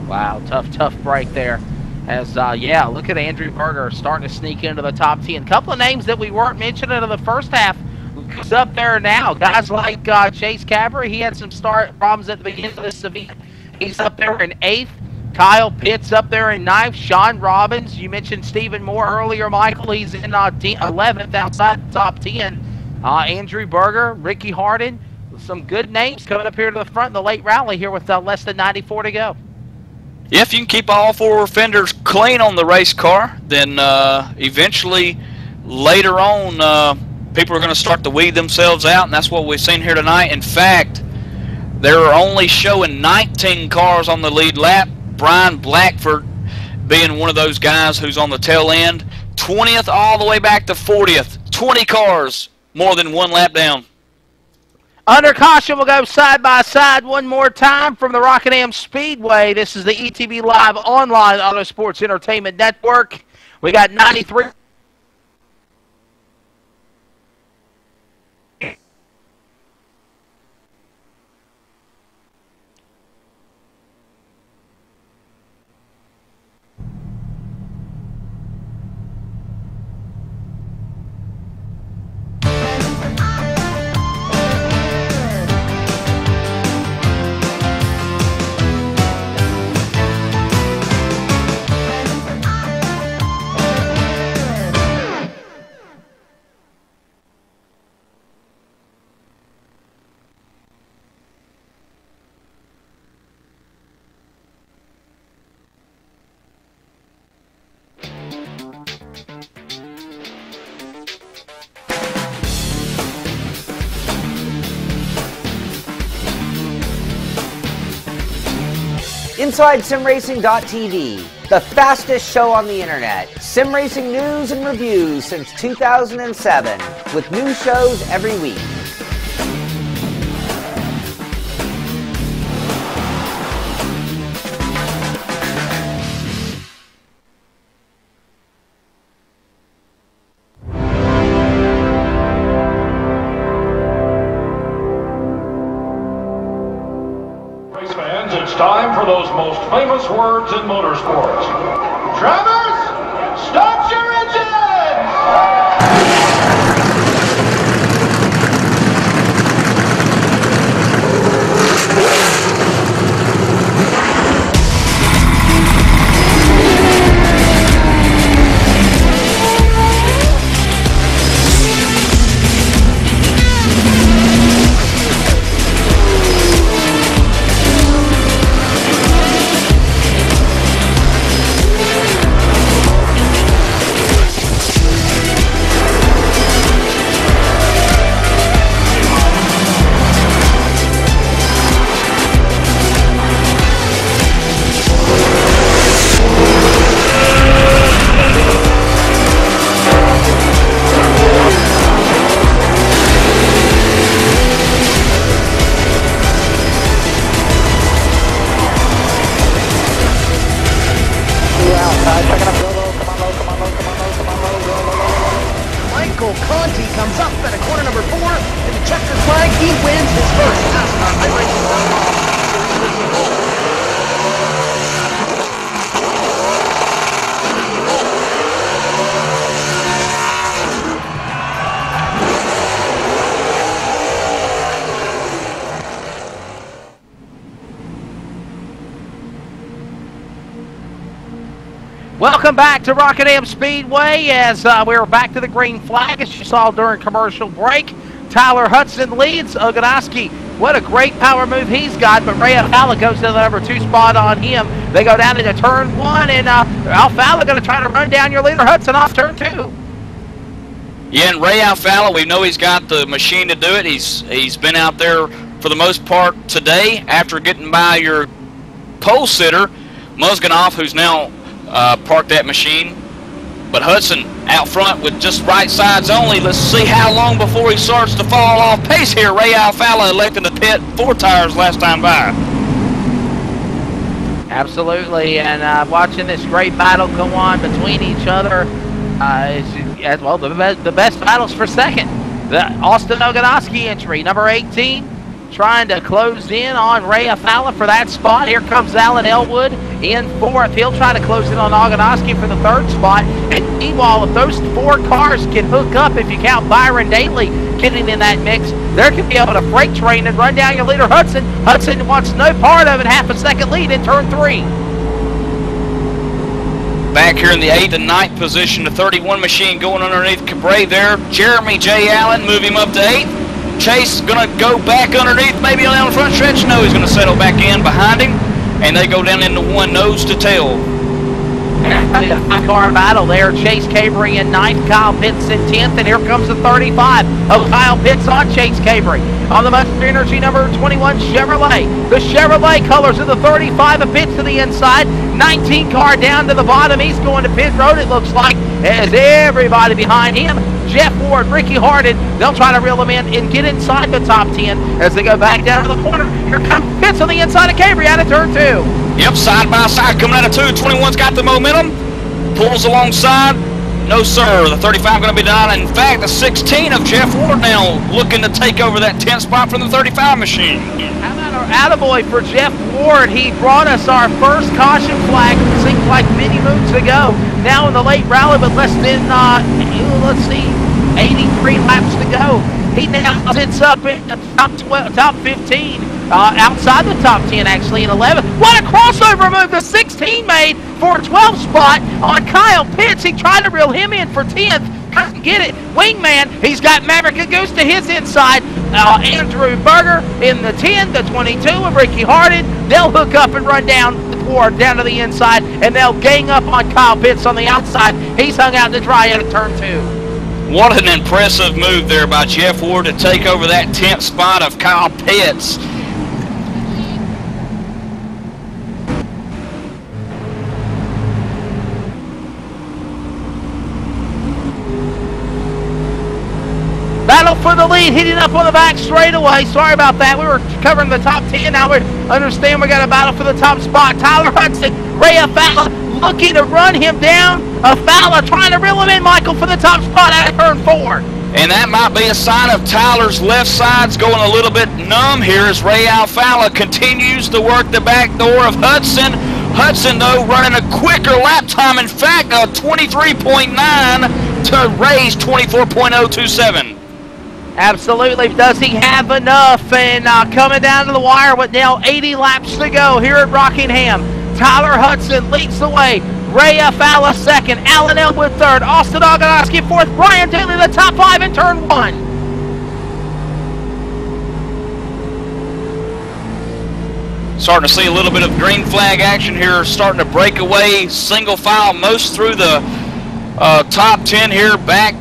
Speaker 2: Wow, tough break there. As, yeah, look at Andrew Berger starting to sneak into the top 10. A couple of names that we weren't mentioning in the first half is up there now. Guys like Chase Cabra, he had some start problems at the beginning of this event. He's up there in 8th. Kyle Pitts up there in 9th. Sean Robbins, you mentioned Stephen Moore earlier, Michael. He's in 11th outside the top 10. Andrew Berger, Ricky Harden, some good names coming up here to the front in the late rally here with less than 94 to go.
Speaker 3: Yeah, if you can keep all 4 fenders clean on the race car, then eventually later on people are going to start to weed themselves out, and that's what we've seen here tonight. In fact, they're only showing 19 cars on the lead lap. Brian Blackford being one of those guys who's on the tail end. 20th all the way back to 40th. 20 cars, more than 1 lap down.
Speaker 2: Under caution, we'll go side by side one more time from the Rockingham Speedway. This is the ETV Live Online Auto Sports Entertainment Network. We got 93.
Speaker 1: InsideSimRacing.tv, the fastest show on the internet. Sim racing news and reviews since 2007, with new shows every week.
Speaker 6: Time for those most famous words in motorsports. Drivers, start your engines!
Speaker 2: Welcome back to Rockingham Speedway as we're back to the green flag as you saw during commercial break. Tyler Hudson leads. Ogonoski, what a great power move he's got, but Ray Alfala goes to the number 2 spot on him. They go down into turn 1, and Alfala going to try to run down your leader Hudson off turn 2.
Speaker 3: Yeah, and Ray Alfala, we know he's got the machine to do it. He's been out there for the most part today after getting by your pole sitter, Musganoff, who's now parked that machine. But Hudson out front with just right sides only. Let's see how long before he starts to fall off pace here. Ray Alfala electing to pit 4 tires last time by.
Speaker 2: Absolutely, and watching this great battle go on between each other. Well, the best battles for second. The Austin Ogonoski entry, number 18. Trying to close in on Ray Alfala for that spot. Here comes Alan Elwood in 4th. He'll try to close in on Ogonoski for the 3rd spot. And meanwhile, if those 4 cars can hook up, if you count Byron Daly getting in that mix, they're going to be able to freight train and run down your leader, Hudson. Hudson wants no part of it. Half a second lead in turn 3.
Speaker 3: Back here in the 8th and 9th position, the 31 machine going underneath Cabray there. Jeremy J. Allen move him up to 8th. Chase going to go back underneath, maybe on the front stretch. No, he's going to settle back in behind him, and they go down into 1 nose to tail.
Speaker 2: A car battle there. Chase Cavery in 9th, Kyle Pitts in 10th, and here comes the 35 of Kyle Pitts on Chase Cavery. On the Monster Energy number 21 Chevrolet. The Chevrolet colors of the 35 of Pitts to the inside. 19 car down to the bottom. He's going to pit road, it looks like, as everybody behind him. Jeff Ward, Ricky Harden, they'll try to reel him in and get inside the top 10 as they go back down to the corner. Here comes Pitts on the inside of Cavery out of turn 2.
Speaker 3: Yep, side by side coming out of 2. 21's got the momentum. Pulls alongside. No, sir. The 35 going to be done. In fact, the 16 of Jeff Ward now looking to take over that 10th spot from the 35 machine.
Speaker 2: How about our attaboy for Jeff Ward? He brought us our first caution flag, it seemed like many moons ago. Now in the late rally, but less than, let's see, 83 laps to go. He now sits up in the top 15, outside the top 10 actually in 11th. What a crossover move the 16 made for a 12th spot on Kyle Pitts. He tried to reel him in for 10th. Couldn't get it. Wingman, he's got Maverick Goose to his inside. Andrew Berger in the 10, the 22 of Ricky Harden. They'll hook up and run down to the inside, and they'll gang up on Kyle Pitts on the outside. He's hung out to dry out of turn 2.
Speaker 3: What an impressive move there by Jeff Ward to take over that 10th spot of Kyle Pitts.
Speaker 2: Battle for the lead, heating up on the back straightaway. Sorry about that. We were covering the top 10. Now we understand we got a battle for the top spot. Tyler Hudson, Ray Alfala looking to run him down. Alfala trying to reel him in, Michael, for the top spot out of turn 4.
Speaker 3: And that might be a sign of Tyler's left side's going a little bit numb here as Ray Alfala continues to work the back door of Hudson. Hudson, though, running a quicker lap time. In fact, a 23.9 to Ray's 24.027.
Speaker 2: Absolutely. Does he have enough? And coming down to the wire with now 80 laps to go here at Rockingham. Tyler Hudson leads the way. Ray Alfala 2nd. Alan Elwood 3rd. Austin Ogonoski 4th. Brian Daly the top 5 in turn 1.
Speaker 3: Starting to see a little bit of green flag action here. Starting to break away. Single file most through the top 10 here. Back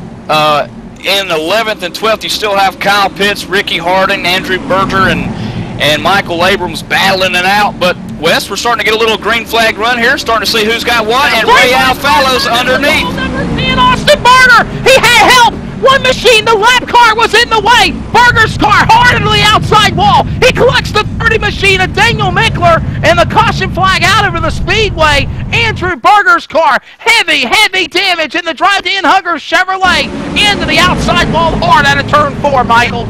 Speaker 3: in 11th and 12th, you still have Kyle Pitts, Ricky Harding, Andrew Berger, and Michael Abrams battling it out. But, Wes, we're starting to get a little green flag run here. Starting to see who's got what. And Ray Alfala's underneath.
Speaker 2: Number 10, Austin Berger. He had help. One machine, the lap car was in the way. Berger's car hard into the outside wall. He collects the 30 machine of Daniel Mickler and the caution flag out over the speedway. Andrew Berger's car, heavy damage in the drive-in Hugger Chevrolet into the outside wall hard out of turn 4, Michael.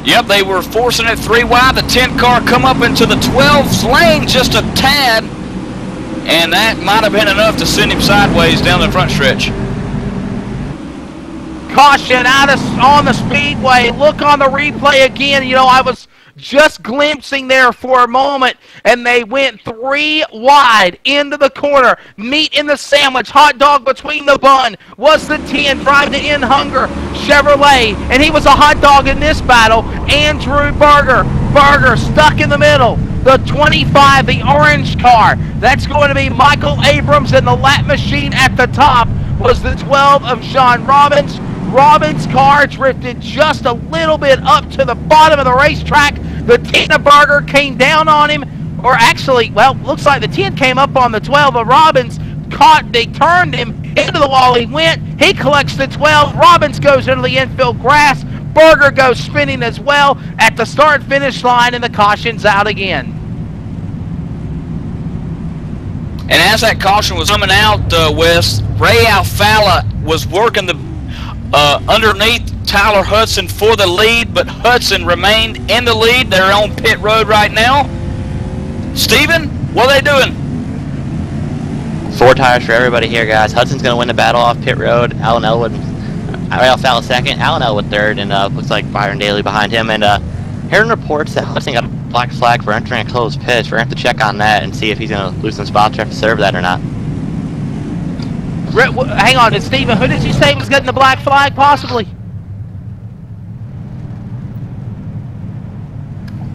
Speaker 3: Yep, they were forcing it 3 wide. The 10 car come up into the 12's lane just a tad. And that might have been enough to send him sideways down the front stretch.
Speaker 2: Caution out on the speedway. Look on the replay again. You know, I was just glimpsing there for a moment, and they went 3 wide into the corner. Meat in the sandwich, hot dog between the bun. Was the 10 driving to In Hunger Chevrolet, and he was a hot dog in this battle. Andrew Berger. Berger stuck in the middle. The 25, the orange car. That's going to be Michael Abrams, and the lap machine at the top was the 12 of Sean Robbins. Robbins' car drifted just a little bit up to the bottom of the racetrack. The 10 of Berger came down on him, or actually, well, looks like the 10 came up on the 12 of Robbins. They turned him into the wall. He went. He collects the 12. Robbins goes into the infield grass. Berger goes spinning as well at the start-finish line, and the caution's out again.
Speaker 3: And as that caution was coming out, Wes, Ray Alfala was working the underneath Tyler Hudson for the lead, but Hudson remained in the lead. They're on pit road right now. Steven, what are they doing?
Speaker 7: 4 tires for everybody here, guys. Hudson's going to win the battle off pit road. Alan Elwood, Ray Alfala second. Alan Elwood third, and looks like Byron Daly behind him. And hearing reports that Hudson got a black flag for entering a closed pit. We're going to have to check on that and see if he's going to lose some spots or have to serve that or not.
Speaker 2: Hang on, Steven, who did you say was getting the black flag, possibly?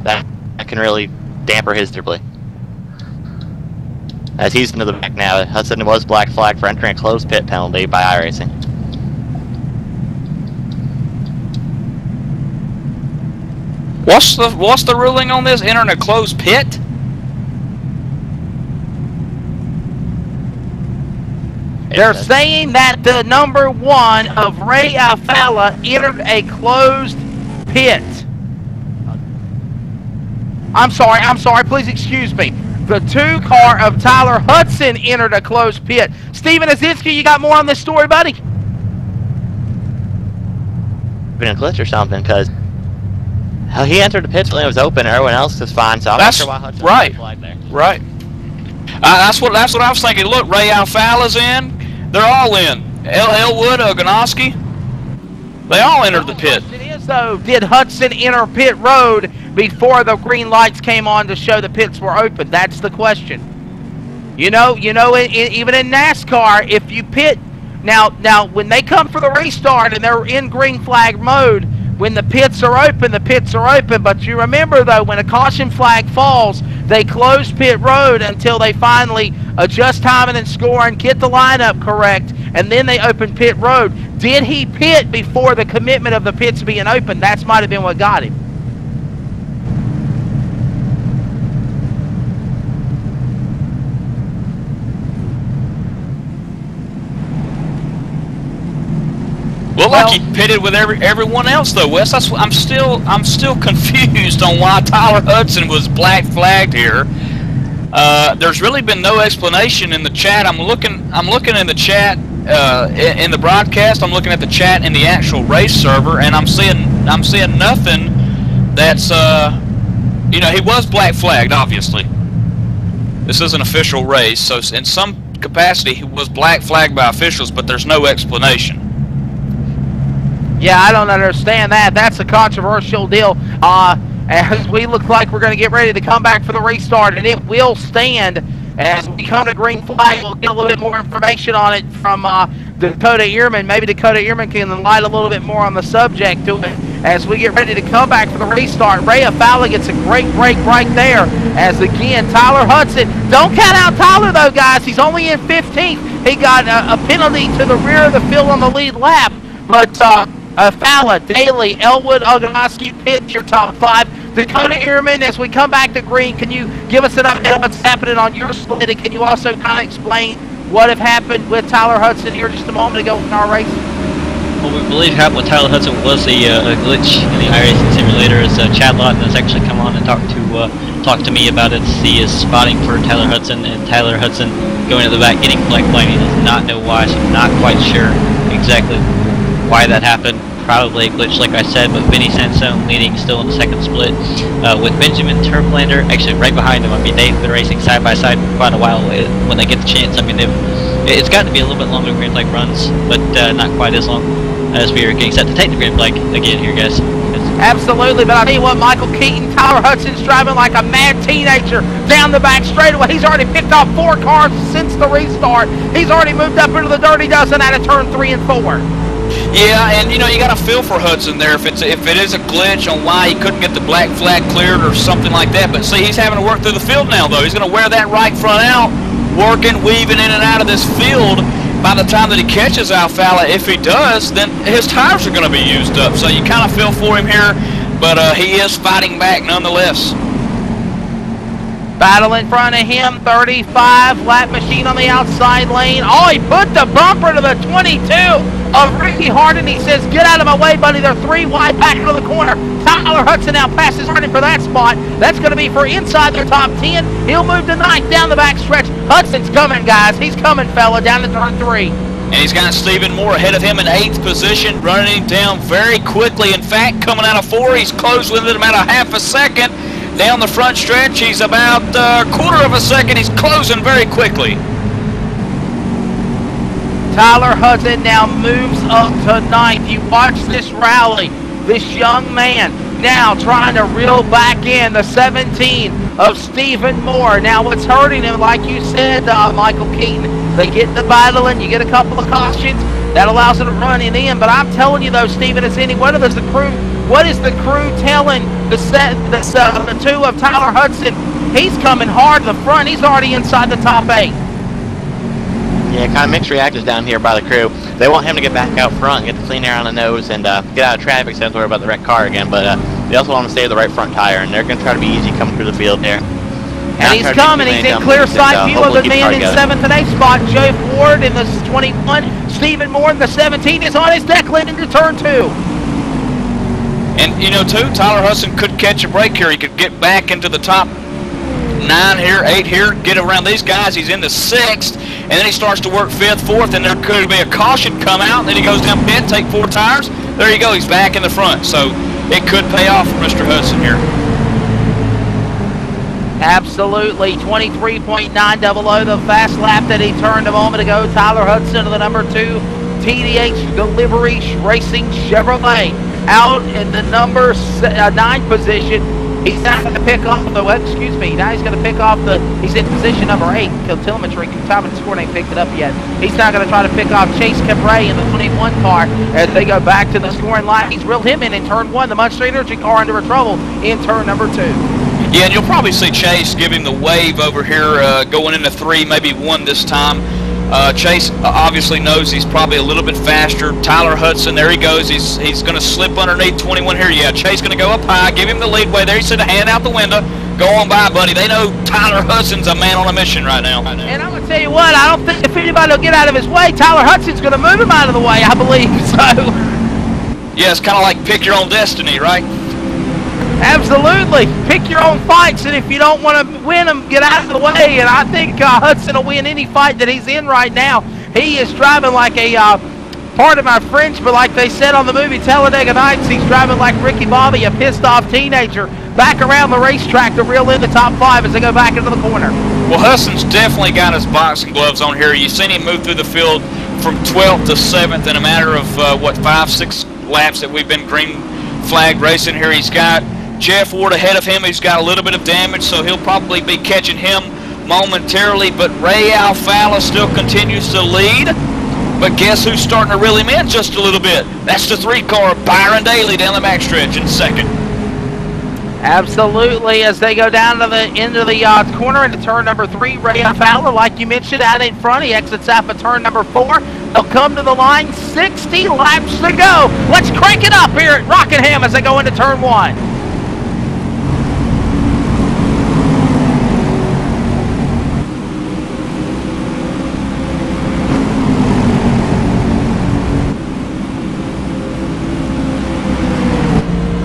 Speaker 7: That can really damper his play. As he's into the back now, Hudson was black flag for entering a closed pit penalty by iRacing.
Speaker 3: What's the ruling on this? Entering a closed pit?
Speaker 2: They're saying that the number 1 of Ray Alfala entered a closed pit. I'm sorry, please excuse me. The 2 car of Tyler Hudson entered a closed pit. Steven Azinski, you got more on this story, buddy?
Speaker 7: Been a glitch or something, because he entered the pits when it was open, everyone else was fine, so I'm not sure why Hudson
Speaker 3: right.
Speaker 7: flag there.
Speaker 3: Right. That's what I was thinking. Look, Ray Alfala's in. They're all in. Elwood, Oganowski. They all entered the pit.
Speaker 2: The question is, though, did Hudson enter pit road before the green lights came on to show the pits were open? That's the question. You know, even in NASCAR, if you pit now when they come for the restart and they're in green flag mode, when the pits are open, the pits are open. But you remember, though, when a caution flag falls, they close pit road until they finally adjust timing and score and get the lineup correct, and then they open pit road. Did he pit before the commitment of the pits being open? That might have been what got him.
Speaker 3: Well, like he pitted with everyone else, though, Wes. That's I'm still confused on why Tyler Hudson was black flagged here. There's really been no explanation in the chat. I'm looking in the chat in the broadcast. I'm looking at the chat in the actual race server, and I'm seeing nothing. That's he was black flagged. Obviously, this is an official race, so in some capacity he was black flagged by officials, but there's no explanation.
Speaker 2: Yeah, I don't understand that. That's a controversial deal. As we look like we're going to get ready to come back for the restart, and it will stand as we come to green flag. We'll get a little bit more information on it from Dakota Ehrman. Maybe Dakota Ehrman can enlighten a little bit more on the subject to it as we get ready to come back for the restart. Ray Alfala gets a great break right there as, again, Tyler Hudson. Don't count out Tyler, though, guys. He's only in 15th. He got a penalty to the rear of the field on the lead lap. But Alfala, Daly, Elwood, Oganowski, Pitt, your top 5. Dakota Ehrman, as we come back to green, can you give us an update on what's happening on your split? And can you also kind of explain what have happened with Tyler Hudson here just a moment ago in our race?
Speaker 4: What we believe happened with Tyler Hudson was a glitch in the iRacing simulator. As Chad Lawton has actually come on and talked to me about it. He is spotting for Tyler Hudson, and Tyler Hudson going to the back, getting black flag. He does not know why, so I'm not quite sure exactly why that happened. Probably a glitch, like I said, but Vinny Sansone leading still in the second split with Benjamin Turplander actually right behind him. I mean, they've been racing side by side for quite a while. When they get the chance, I mean, it's got to be a little bit longer green flag runs, but not quite as long as we are getting set to take the green flag again here, guys.
Speaker 2: Absolutely, but I'll tell you what, Michael Keaton, Tyler Hudson's driving like a mad teenager down the back straightaway. He's already picked off 4 cars since the restart. He's already moved up into the Dirty Dozen out of turn 3 and 4.
Speaker 3: Yeah, and you know, you got to feel for Hudson there if it is a glitch on why he couldn't get the black flag cleared or something like that. But see, he's having to work through the field now, though. He's going to wear that right front out, working, weaving in and out of this field. By the time that he catches Alfala, if he does, then his tires are going to be used up. So you kind of feel for him here, but he is fighting back nonetheless.
Speaker 2: Battle in front of him, 35, lap machine on the outside lane. Oh, he put the bumper to the 22 of Ricky Harden. He says, get out of my way, buddy. They're 3 wide back into the corner. Tyler Hudson now passes Harden for that spot. That's going to be for inside their top 10. He'll move to 9th down the back stretch. Hudson's coming, guys. He's coming, fella, down to turn 3.
Speaker 3: And he's got Stephen Moore ahead of him in 8th position, running him down very quickly. In fact, coming out of 4, he's closed with him about a half a second. Down the front stretch, he's about a quarter of a second. He's closing very quickly.
Speaker 2: Tyler Hudson now moves up to 9th. You watch this rally. This young man now trying to reel back in the 17 of Stephen Moore. Now what's hurting him, like you said, Michael Keaton, they get the battle and you get a couple of cautions. That allows him to run in. But I'm telling you though, Stephen, it's any what is the crew telling the 2 of Tyler Hudson? He's coming hard to the front. He's already inside the top 8.
Speaker 7: Yeah, kind of mixed reactions down here by the crew. They want him to get back out front, get the clean air on the nose, and get out of traffic so they don't have to worry about the wrecked car again. But they also want him to save the right front tire, and they're going to try to be easy coming through the field there.
Speaker 2: And he's coming. He's in clear sight view of the man in 7th and 8th spot. Joe Ford in the 21. Stephen Moore in the 17 is on his deck leading to turn 2.
Speaker 3: And, you know, too, Tyler Hudson could catch a break here. He could get back into the top 9 here, 8 here, get around these guys. He's in the 6th, and then he starts to work 5th, 4th, and there could be a caution come out. Then he goes down pit, take 4 tires. There you go. He's back in the front. So it could pay off for Mr. Hudson here.
Speaker 2: Absolutely. 23.900, the fast lap that he turned a moment ago. Tyler Hudson to the number 2 TDH Delivery Racing Chevrolet. Out in the number 9 position. He's not going to pick off the, now he's going to pick off the, he's in position number 8. Telemetry, time and score ain't picked it up yet. He's not going to try to pick off Chase Cabray in the 21 car as they go back to the scoring line. He's reeled him in turn 1. The Monster Energy car under trouble in turn number 2.
Speaker 3: Yeah, and you'll probably see Chase give him the wave over here going into 3, maybe 1 this time. Chase obviously knows he's probably a little bit faster. Tyler Hudson, there he goes. He's going to slip underneath 21 here. Yeah, Chase going to go up high, give him the leadway. There he said a hand out the window. Go on by, buddy. They know Tyler Hudson's a man on a mission right now.
Speaker 2: And I'm going to tell you what, I don't think if anybody will get out of his way, Tyler Hudson's going to move him out of the way, I believe. So.
Speaker 3: Yeah, it's kind of like pick your own destiny, right?
Speaker 2: Absolutely. Pick your own fights, and if you don't want to win them, get out of the way. And I think Hudson will win any fight that he's in right now. He is driving like a, pardon my French, but like they said on the movie Talladega Nights, he's driving like Ricky Bobby, a pissed-off teenager, back around the racetrack to reel in the top 5 as they go back into the corner.
Speaker 3: Well, Hudson's definitely got his boxing gloves on here. You've seen him move through the field from 12th to 7th in a matter of, 5-6 laps that we've been green flag racing here. He's got Jeff Ward ahead of him. He's got a little bit of damage, so he'll probably be catching him momentarily. But Ray Alfala still continues to lead. But guess who's starting to reel him in just a little bit? That's the 3 car, Byron Daly, down the backstretch in 2nd.
Speaker 2: Absolutely, as they go down to the end of the corner into turn number 3, Ray Alfala, like you mentioned, out in front. He exits out for turn number 4. They'll come to the line, 60 laps to go. Let's crank it up here at Rockingham as they go into turn 1.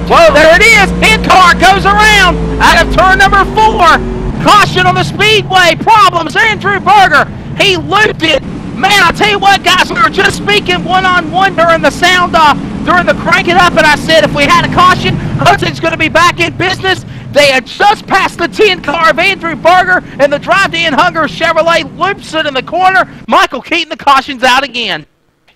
Speaker 2: Whoa, there it is. Pit car goes around out of turn number 4. Caution on the speedway. Problems. Andrew Berger. He looped it. Man, I'll tell you what, guys, we were just speaking one-on-one during the sound during the crank it up, and I said if we had a caution, Hudson's going to be back in business. They had just passed the 10 car of Andrew Berger, and the drive-to-in Hunger Chevrolet loops it in the corner. Michael Keaton, the caution's out again.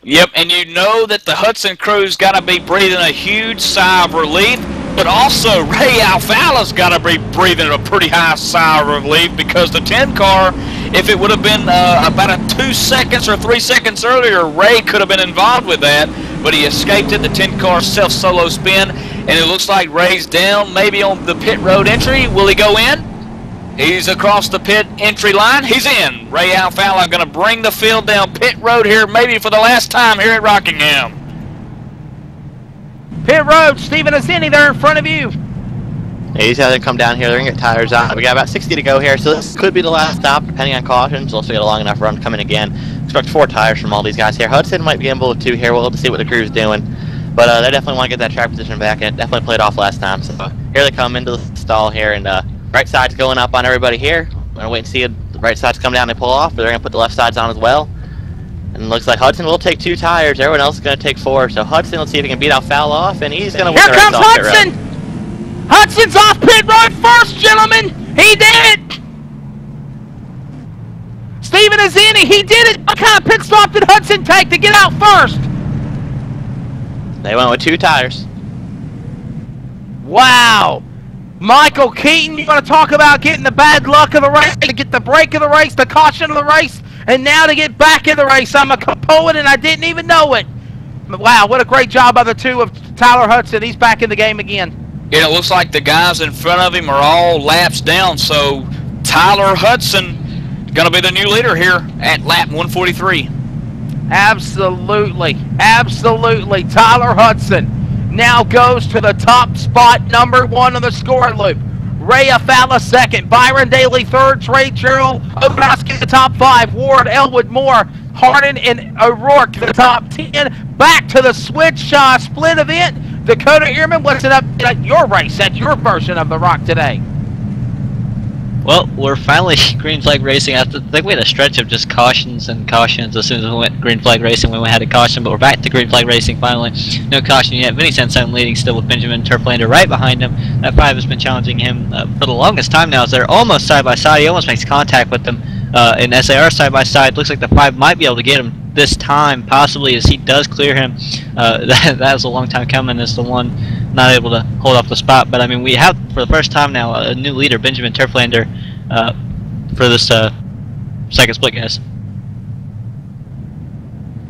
Speaker 3: Yep, and you know that the Hudson crew's got to be breathing a huge sigh of relief, but also Ray Alfala's got to be breathing a pretty high sigh of relief because the 10 car, if it would have been about a 2 seconds or 3 seconds earlier, Ray could have been involved with that, but he escaped it. The 10 car self-solo spin, and it looks like Ray's down maybe on the pit road entry. Will he go in? He's across the pit entry line. He's in. Ray Alfala going to bring the field down pit road here, maybe for the last time here at Rockingham.
Speaker 2: Pit road, Stephen Azini there in front of you.
Speaker 7: Yeah, he's got to come down here. They're going to get tires on. We got about 60 to go here, so this could be the last stop, depending on cautions. We'll also get a long enough run to come in again. Expect 4 tires from all these guys here. Hudson might be able to 2 here. We'll have to see what the crew's doing. But they definitely want to get that track position back, and it definitely played off last time. So here they come into the stall here, and right side's going up on everybody here. We're going to wait and see if the right side's come down and pull off, but they're going to put the left sides on as well. And it looks like Hudson will take 2 tires. Everyone else is going to take 4. So Hudson, let's see if he can beat Alfala off, and he's going to win the race off pit road.
Speaker 2: Here comes Hudson! Hudson's off pit road first, gentlemen! He did it! Stephen Azini, he did it! What kind of pit stop did Hudson take to get out first?
Speaker 7: They went with 2 tires.
Speaker 2: Wow! Michael Keaton, you want to talk about getting the bad luck of the race, to get the break of the race, the caution of the race, and now to get back in the race. I'm a poet and I didn't even know it. Wow, what a great job by the 2 of Tyler Hudson. He's back in the game again.
Speaker 3: Yeah, it looks like the guys in front of him are all laps down, so Tyler Hudson going to be the new leader here at lap 143.
Speaker 2: Absolutely, absolutely. Tyler Hudson now goes to the top spot, number 1 on the score loop. Ray Alfala second, Byron Daly third, Trey Gerald, Obrowski the top 5, Ward, Elwood, Moore, Hardin, and O'Rourke the top 10. Back to the switch split event. Dakota Ehrman, what's it up at your race, at your version of the Rock today?
Speaker 4: Well, we're finally green flag racing. I think we had a stretch of just cautions and cautions as soon as we went green flag racing when we had a caution, but we're back to green flag racing finally. No caution yet. Vinny Sansone leading still with Benjamin Turflander right behind him. That 5 has been challenging him for the longest time now as they're almost side by side. He almost makes contact with them in SAR side by side. Looks like the 5 might be able to get him this time, possibly, as he does clear him. That was a long time coming as the one not able to hold off the spot. But I mean, we have for the first time now a new leader, Benjamin Turflander, for this second split, guys.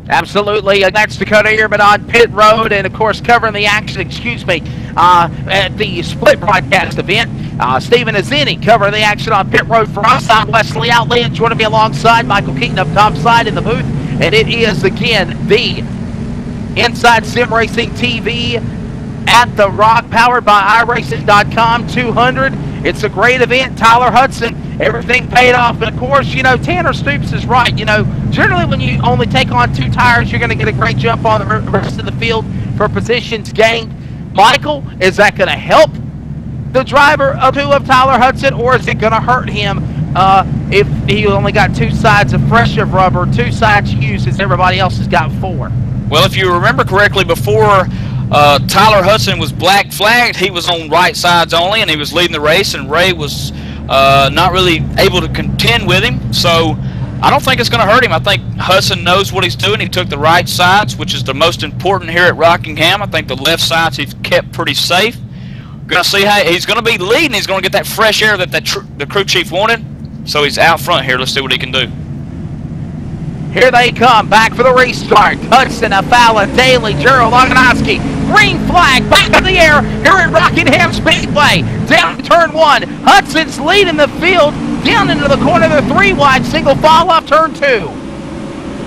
Speaker 2: Absolutely, that's Dakota Ehrman on pit road, and of course covering the action, at the split broadcast event. Stephen Azini covering the action on pit road for us. I'm Wesley Outland, joining me alongside Michael Keaton up top side in the booth, and it is again the Inside Sim Racing TV at The Rock, powered by iRacing.com 200. It's a great event. Tyler Hudson, everything paid off. And of course, you know, Tanner Stoops is right. You know, generally when you only take on 2 tires, you're going to get a great jump on the rest of the field for positions gained. Michael, is that going to help the driver of Tyler Hudson, or is it going to hurt him if he only got 2 sides of fresh of rubber, 2 sides used, as everybody else has got 4?
Speaker 3: Well, if you remember correctly, before Tyler Hudson was black flagged, he was on right sides only, and he was leading the race, and Ray was not really able to contend with him. So I don't think it's going to hurt him. I think Hudson knows what he's doing. He took the right sides, which is the most important here at Rockingham. I think the left sides he's kept pretty safe. Going to see how he's going to be leading. He's going to get that fresh air that the crew chief wanted. So he's out front here. Let's see what he can do.
Speaker 2: Here they come, back for the restart. Hudson, Alfala, Daly, Gerald, Loganowski. Green flag, back in the air here at Rockingham Speedway. Down turn 1. Hudson's leading the field down into the corner of the 3-wide single file off turn 2.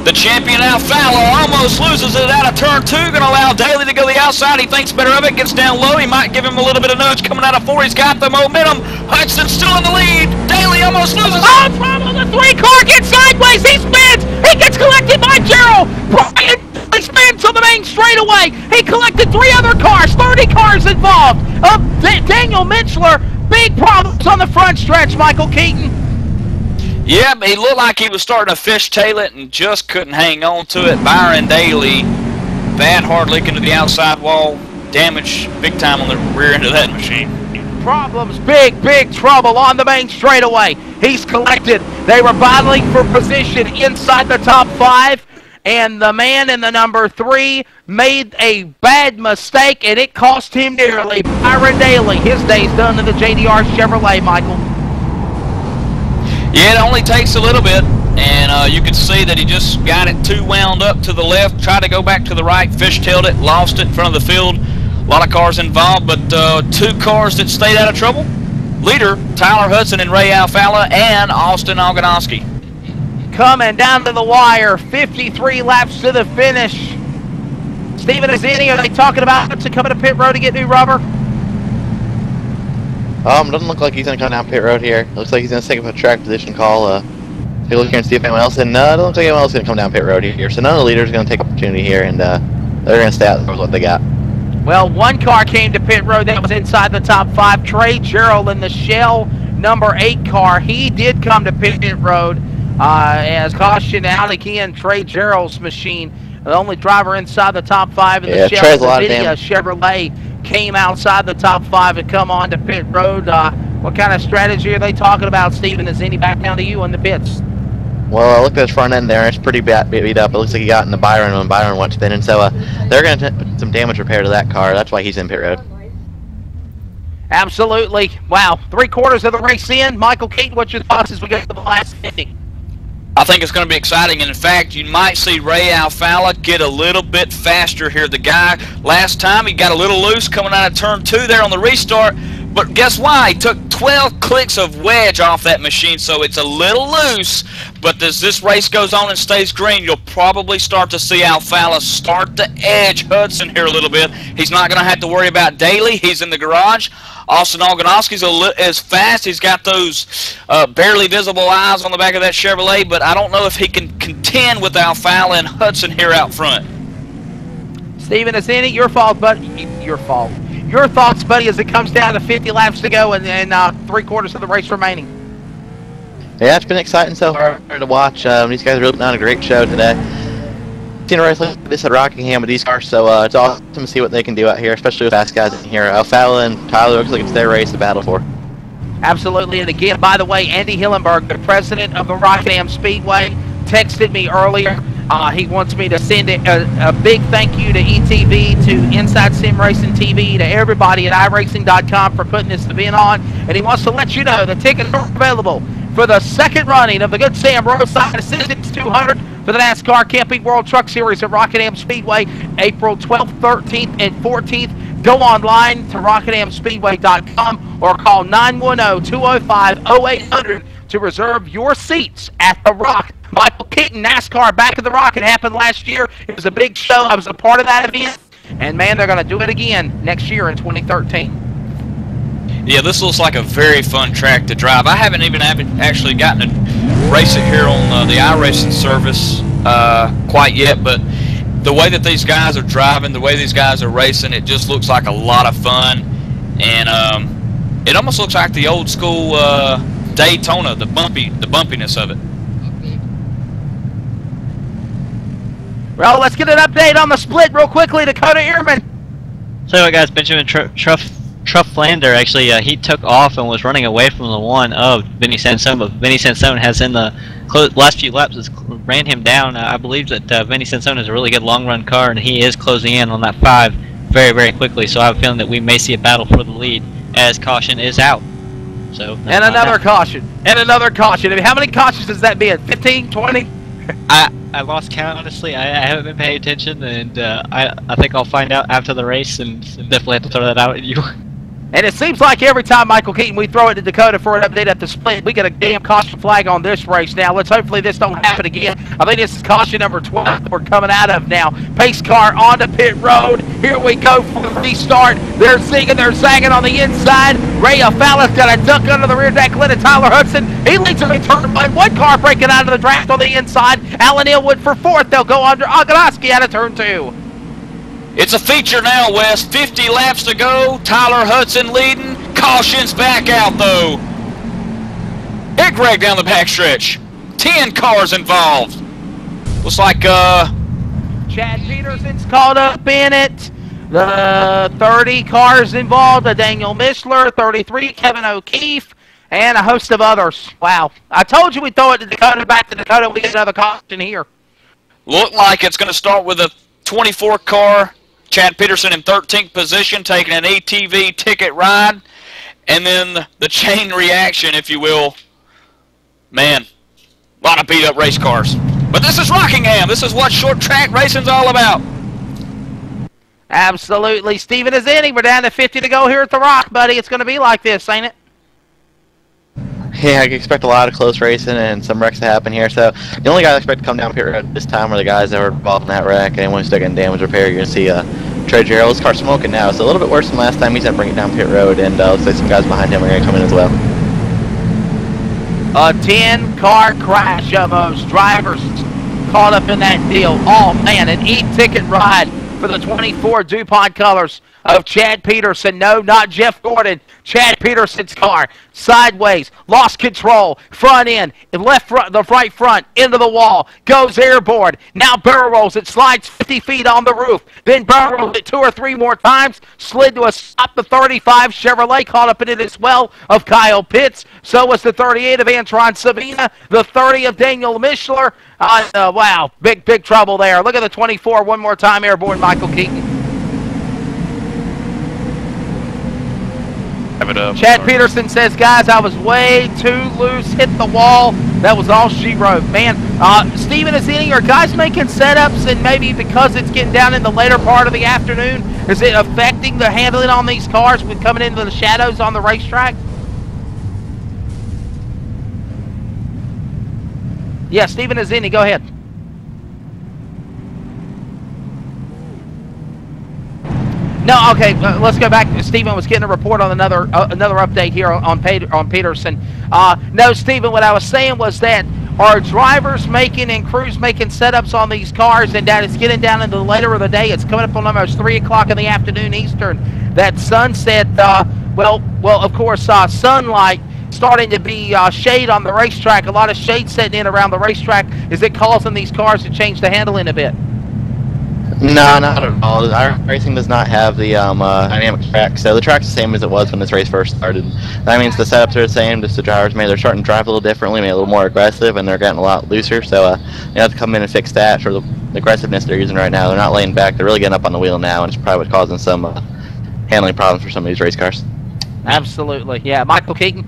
Speaker 3: The champion Alfala almost loses it out of turn 2. Going to allow Daly to go the outside. He thinks better of it. Gets down low. He might give him a little bit of nudge coming out of 4. He's got the momentum. Hudson still in the lead. Daly almost loses it.
Speaker 2: Oh, trouble. The 3-car gets sideways. He spins. He gets collected by Gerald. Brian spins to the main straightaway. He collected 3 other cars. 30 cars involved. Daniel Minchler. Big problems on the front stretch, Michael Keaton.
Speaker 3: Yeah, he looked like he was starting to fishtail it and just couldn't hang on to it. Byron Daly, bad hard leak into the outside wall. Damage big time on the rear end of that machine.
Speaker 2: Problems, big trouble on the main straightaway. He's collected. They were battling for position inside the top 5. and the man in the number 3 made a bad mistake, and it cost him dearly. Byron Daly, his day's done in the JDR Chevrolet, Michael.
Speaker 3: Yeah, it only takes a little bit, and you can see that he just got it too wound up to the left, tried to go back to the right, fishtailed it, lost it in front of the field. A lot of cars involved, but 2 cars that stayed out of trouble. Leader, Tyler Hudson and Ray Alfala, and Austin Oganowski.
Speaker 2: Coming down to the wire, 53 laps to the finish. Stephen, is are they talking about to coming to pit road to get new rubber?
Speaker 7: Doesn't look like he's gonna come down pit road here. Looks like he's gonna take up a track position call. Take a look here and see if anyone else. And no, it doesn't look like anyone else is gonna come down pit road here. So none of the leaders are gonna take opportunity here, and they're gonna stay out with what they got.
Speaker 2: Well, one car came to pit road that was inside the top 5. Trey Gerald in the Shell number 8 car. He did come to pit road as caution out again. Trey Gerald's machine, the only driver inside the top 5 in the Shell Nvidia Chevrolet, came outside the top 5 and come on to pit road. What kind of strategy are they talking about, Stephen? Is any back down to you in the pits?
Speaker 7: Well, I looked at his front end there, and it's pretty beat up. It looks like he got into Byron when Byron went spinning, so they're going to put some damage repair to that car. That's why he's in pit road.
Speaker 2: Absolutely. Wow. 3/4 of the race in. Michael Keaton, what's your thoughts as we go to the last 50?
Speaker 3: I think it's going to be exciting, and in fact, you might see Ray Alfala get a little bit faster here. The guy, last time, he got a little loose coming out of turn 2 there on the restart, but guess why? He took 12 clicks of wedge off that machine, so it's a little loose, but as this race goes on and stays green, you'll probably start to see Alfala start to edge Hudson here a little bit. He's not going to have to worry about Daly. He's in the garage. Austin Oganowski's is fast. He's got those barely visible eyes on the back of that Chevrolet, but I don't know if he can contend with Alfala and Hudson here out front.
Speaker 2: Stephen, it's your fault, buddy. Your fault. Your thoughts, buddy, as it comes down to 50 laps to go and 3/4 of the race remaining.
Speaker 7: Yeah, it's been exciting so far to watch. These guys are really putting on a great show today. Seen a race like this at Rockingham with these cars, so it's awesome to see what they can do out here, especially with fast guys in here. Alfala and Tyler, looks like it's their race to battle for.
Speaker 2: Absolutely, and again, by the way, Andy Hillenberg, the president of the Rockingham Speedway, texted me earlier. He wants me to send a big thank you to ETV, to InsideSimRacing TV, to everybody at iRacing.com for putting this event on, and he wants to let you know the tickets are available for the second running of the Good Sam Roadside Assistance 200 for the NASCAR Camping World Truck Series at Rockingham Speedway, April 12th, 13th, and 14th. Go online to RockinghamSpeedway.com or call 910-205-0800 to reserve your seats at The Rock. Michael Keaton, NASCAR back at The Rock. It happened last year. It was a big show. I was a part of that event. And, man, they're going to do it again next year in 2013.
Speaker 3: Yeah, this looks like a very fun track to drive. I haven't even actually gotten to race it here on the iRacing service quite yet, but the way that these guys are driving, the way these guys are racing, it just looks like a lot of fun. And it almost looks like the old school Daytona, the bumpiness of it.
Speaker 2: Well, let's get an update on the split real quickly. Dakota Ehrman.
Speaker 4: So, guys, Benjamin Trufflander actually he took off and was running away from the one of Vinny Sansone, but Vinny Sansone has in the last few laps ran him down. I believe that Vinny Sansone is a really good long run car, and he is closing in on that 5 very, very quickly. So I have a feeling that we may see a battle for the lead as caution is out. So
Speaker 2: and another caution. And another caution. I mean, how many cautions has that been? 15, 20?
Speaker 4: I lost count, honestly. I haven't been paying attention, and I think I'll find out after the race, and definitely have to throw that out at you.
Speaker 2: And it seems like every time, Michael Keaton, we throw it to Dakota for an update at the split, we get a damn caution flag on this race now. Let's hopefully this don't happen again. I think this is caution number 12 we're coming out of now. Pace car onto pit road. Here we go for the restart. They're singing, they're sagging on the inside. Ray Alfala's got a duck under the rear deck lid of Tyler Hudson. He leads him in turn 1. One car breaking out of the draft on the inside. Alan Elwood for 4th. They'll go under Oganowski out of turn 2.
Speaker 3: It's a feature now, Wes. 50 laps to go. Tyler Hudson leading. Caution's back out, though. Here, Greg, down the backstretch. 10 cars involved. Looks like,
Speaker 2: Chad Peterson's caught up in it. The 30 cars involved. Daniel Mishler, 33, Kevin O'Keefe, and a host of others. Wow. I told you we'd throw it to Dakota, back to Dakota. We get another caution here.
Speaker 3: Look like it's going to start with a 24 car. Chad Peterson in 13th position, taking an ATV ticket ride. And then the chain reaction, if you will. Man, a lot of beat-up race cars. But this is Rockingham. This is what short track racing's all about.
Speaker 2: Absolutely. Stephen is in. We're down to 50 to go here at the Rock, buddy. It's going to be like this, ain't it?
Speaker 7: Yeah, I expect a lot of close racing and some wrecks to happen here. So the only guys I expect to come down pit road this time are the guys that were involved in that wreck. Anyone who's stuck in damage repair, you're going to see Trey Gerald. His car's smoking now. It's a little bit worse than last time. He's going to bring it down pit road, and looks like some guys behind him are going to come in as well.
Speaker 2: A 10-car crash almost. Drivers caught up in that deal. Oh, man, an e-ticket ride for the 24 DuPont colors of Chad Peterson. No, not Jeff Gordon. Chad Peterson's car. Sideways. Lost control. Front end. Left front, the right front. Into the wall. Goes airborne. Now barrel rolls. It slides 50 feet on the roof. Then barrel rolls it 2 or 3 more times. Slid to a stop. The 35 Chevrolet caught up in it as well of Kyle Pitts. So was the 38 of Antron Sabina. The 30 of Daniel Mishler. Wow. Big trouble there. Look at the 24 one more time. Airborne Michael Keaton. Chad Peterson says, guys, I was way too loose, hit the wall. That was all she wrote. Man, Stephen, is any, are guys making setups, and maybe because it's getting down in the later part of the afternoon, is it affecting the handling on these cars with coming into the shadows on the racetrack? Yeah, Stephen is in. Go ahead. No, okay. Let's go back. Stephen was getting a report on another update here on Peterson. No, Stephen. What I was saying was that are drivers making and crews making setups on these cars, and that it's getting down into the later of the day. It's coming up on almost 3 o'clock in the afternoon Eastern. That sunset. Well, of course, sunlight starting to be shade on the racetrack. A lot of shade setting in around the racetrack. Is it causing these cars to change the handling a bit?
Speaker 7: No, not at all. Our racing does not have the dynamic track, so the track's the same as it was when this race first started. That means the setups are the same, just the drivers they're starting to drive a little differently, maybe a little more aggressive, and they're getting a lot looser, so you have to come in and fix that, or the aggressiveness they're using right now. They're not laying back, they're really getting up on the wheel now, and it's probably what's causing some handling problems for some of these race cars.
Speaker 2: Absolutely, yeah. Michael Keaton?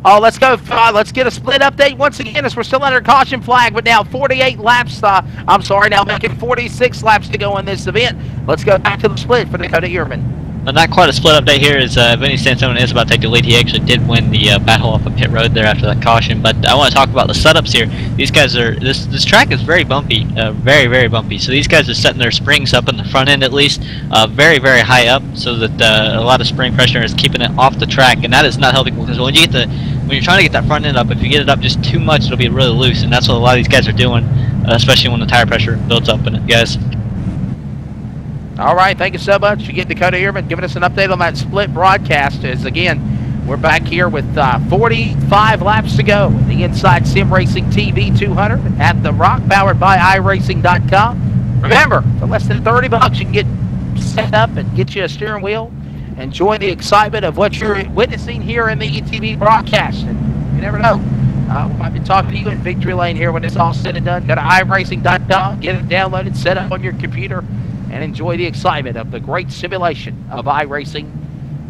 Speaker 2: Oh, let's go. Let's get a split update once again as we're still under caution flag, but now 48 laps. I'm sorry, now making 46 laps to go in this event. Let's go back to the split for Dakota Ehrman.
Speaker 4: Not quite a split update here, as Vinny Santona is about to take the lead. He actually did win the battle off of pit road there after that caution. But I want to talk about the setups here. These guys are this track is very bumpy, very bumpy. So these guys are setting their springs up in the front end at least, very high up, so that a lot of spring pressure is keeping it off the track, and that is not helping because when you're trying to get that front end up, if you get it up just too much, it'll be really loose, and that's what a lot of these guys are doing, especially when the tire pressure builds up in it, guys.
Speaker 2: All right, thank you so much. You get Dakota Ehrman giving us an update on that split broadcast. As again, we're back here with 45 laps to go. The Inside Sim Racing TV 200 at The Rock, powered by iRacing.com. Remember, for less than $30, you can get set up and get you a steering wheel. Enjoy the excitement of what you're witnessing here in the ETV broadcast. And you never know. We might be talking to you in Victory Lane here when it's all said and done. Go to iRacing.com, get it downloaded, set up on your computer, and enjoy the excitement of the great simulation of iRacing,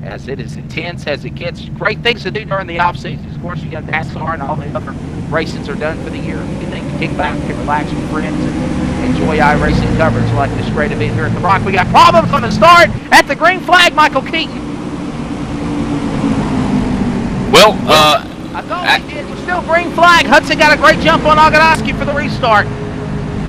Speaker 2: as it is intense as it gets. Great things to do during the off-season. Of course, you got NASCAR and all the other races are done for the year. You can kick back and relax with friends and enjoy iRacing coverage like this great event here at The Rock. We got problems on the start at the green flag, Michael Keaton.
Speaker 3: Well,
Speaker 2: I thought we did. We're still green flag. Hudson got a great jump on Ogadowski for the restart.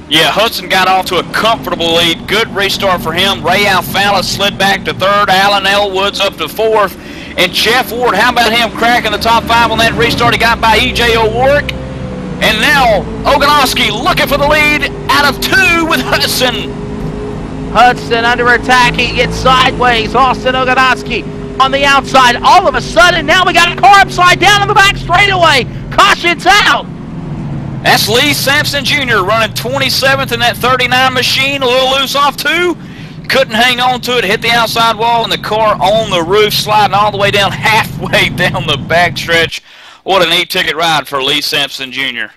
Speaker 3: yeah, Hudson got off to a comfortable lead. Good restart for him. Ray Alfala slid back to third. Alan Elwood's up to fourth. And Jeff Ward, how about him cracking the top 5 on that restart? He got by E.J. O'Rourke. And now Oganowski looking for the lead out of 2 with Hudson.
Speaker 2: Hudson under attack. He gets sideways. Austin Oganowski on the outside. All of a sudden, now we got a car upside down in the back straightaway. Caution's out.
Speaker 3: That's Lee Sampson Jr. running 27th in that 39 machine. A little loose off 2. Couldn't hang on to it. Hit the outside wall and the car on the roof, sliding all the way down, halfway down the backstretch. What an 8-ticket ride for Lee Sampson Jr.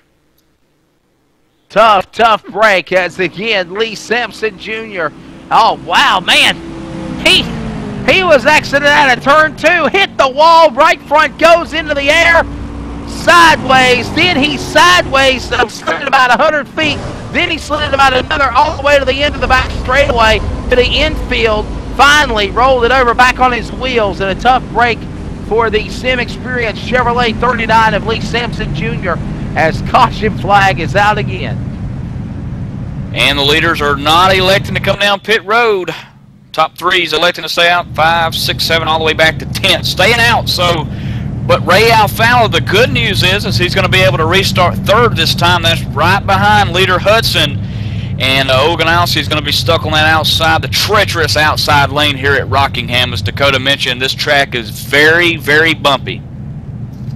Speaker 2: Tough break as again Lee Simpson Jr. Oh wow, man, he was exiting out of turn 2, hit the wall, right front goes into the air, sideways. Then he sideways slid about 100 feet. Then he slid about another all the way to the end of the back straightaway to the infield. Finally rolled it over back on his wheels, and a tough break for the Sim Experience Chevrolet 39 of Lee Simpson Jr. as caution flag is out again.
Speaker 3: And the leaders are not electing to come down pit road. Top 3's electing to stay out. 5, 6, 7, all the way back to 10. Staying out, so... But Ray Alfalo, the good news is he's going to be able to restart 3rd this time. That's right behind leader Hudson. And Oganowski is going to be stuck on that outside, the treacherous outside lane here at Rockingham. As Dakota mentioned, this track is very, very bumpy.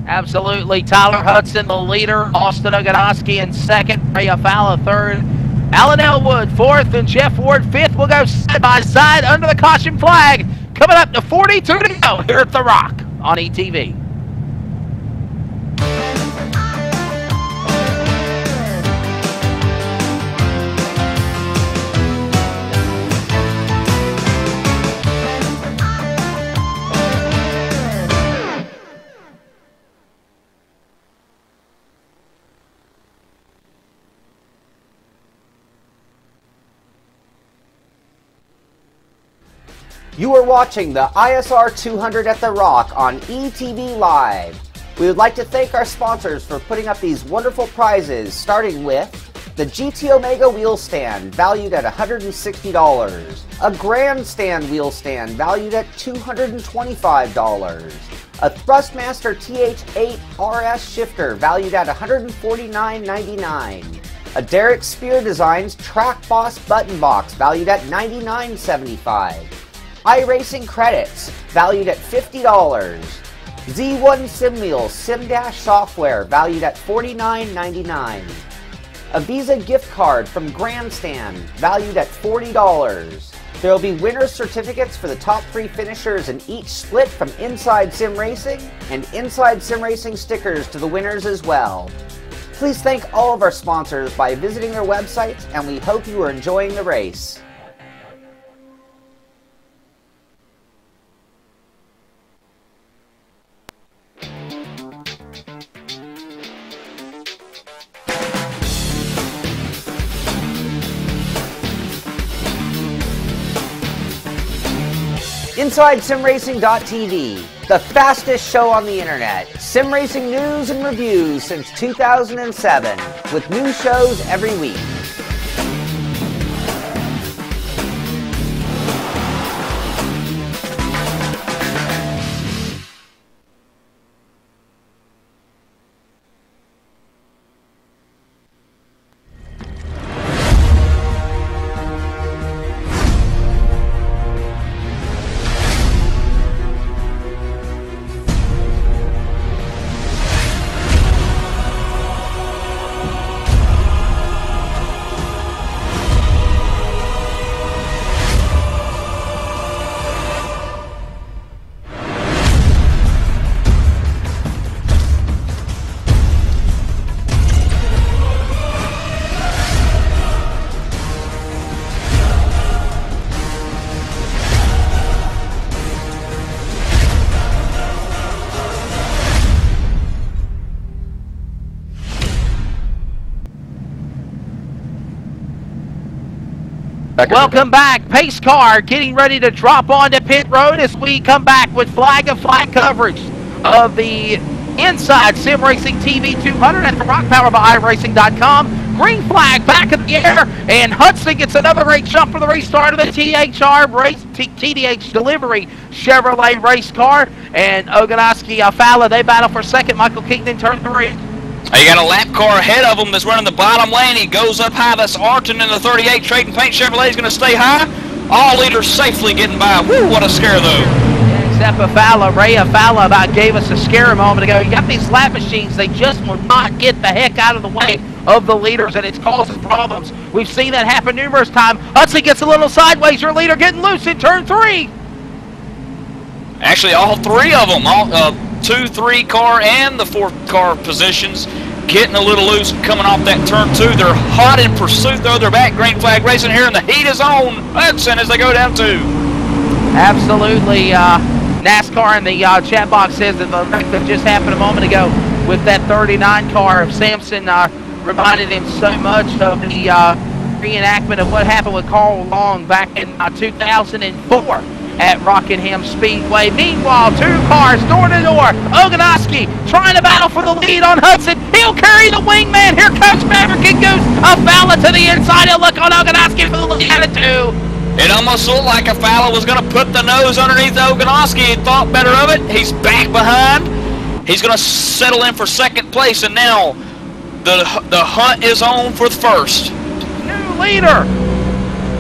Speaker 2: Absolutely. Tyler Hudson, the leader. Austin Oganowski in 2nd. Ray Alfalo 3rd. Alan Elwood 4th, and Jeff Ward 5th. We'll go side by side under the caution flag. Coming up to 42 to go here at The Rock on ETV.
Speaker 1: You are watching the ISR 200 at The Rock on ETV Live. We would like to thank our sponsors for putting up these wonderful prizes, starting with the GT Omega wheel stand, valued at $160, a grandstand wheel stand, valued at $225, a Thrustmaster TH8 RS shifter, valued at $149.99, a Derek Spear Designs Track Boss button box, valued at $99.75, iRacing credits, valued at $50. Z1 SimWheel Sim-Dash software, valued at $49.99. A Visa gift card from Grandstand, valued at $40. There will be winner's certificates for the top 3 finishers in each split from Inside Sim Racing, and Inside Sim Racing stickers to the winners as well. Please thank all of our sponsors by visiting their websites, and we hope you are enjoying the race. InsideSimRacing.tv, the fastest show on the internet. Sim racing news and reviews since 2007, with new shows every week.
Speaker 2: Welcome back. Pace car getting ready to drop onto pit road as we come back with flag-of-flag coverage of the Inside Sim Racing TV 200 at The Rock, powered by iRacing.com. Green flag back in the air, and Hudson gets another great jump for the restart of the TDH delivery Chevrolet race car. And Oganowski, Alfalo, they battle for 2nd. Michael Keaton in turn 3.
Speaker 3: You got a lap car ahead of him that's running the bottom lane. He goes up high. That's Arton in the 38. Trading Paint Chevrolet is going to stay high. All leaders safely getting by. Woo, what a scare, though.
Speaker 2: Except Ray Alfalo about gave us a scare a moment ago. You got these lap machines. They just will not get the heck out of the way of the leaders, and it's causing problems. We've seen that happen numerous times. Hudson gets a little sideways. Your leader getting loose in turn 3.
Speaker 3: Actually, all 3 of them, 2, 3 car, and the 4th car positions. getting a little loose coming off that turn 2. They're hot in pursuit, though. They're back green flag racing here, and the heat is on Hudson as they go down 2.
Speaker 2: Absolutely. NASCAR in the chat box says that the wreck that just happened a moment ago with that 39 car of Sampson reminded him so much of the reenactment of what happened with Carl Long back in 2004 at Rockingham Speedway. Meanwhile, 2 cars door to door. Oganoski trying to battle for the lead on Hudson. He'll carry the wingman. Here comes Maverick and Goose. A foul to the inside. He'll look on Oganoski for the lead at 2.
Speaker 3: It almost looked like a fella was going to put the nose underneath Oganoski. He thought better of it. He's back behind. He's going to settle in for second place, and now the hunt is on for first.
Speaker 2: New leader.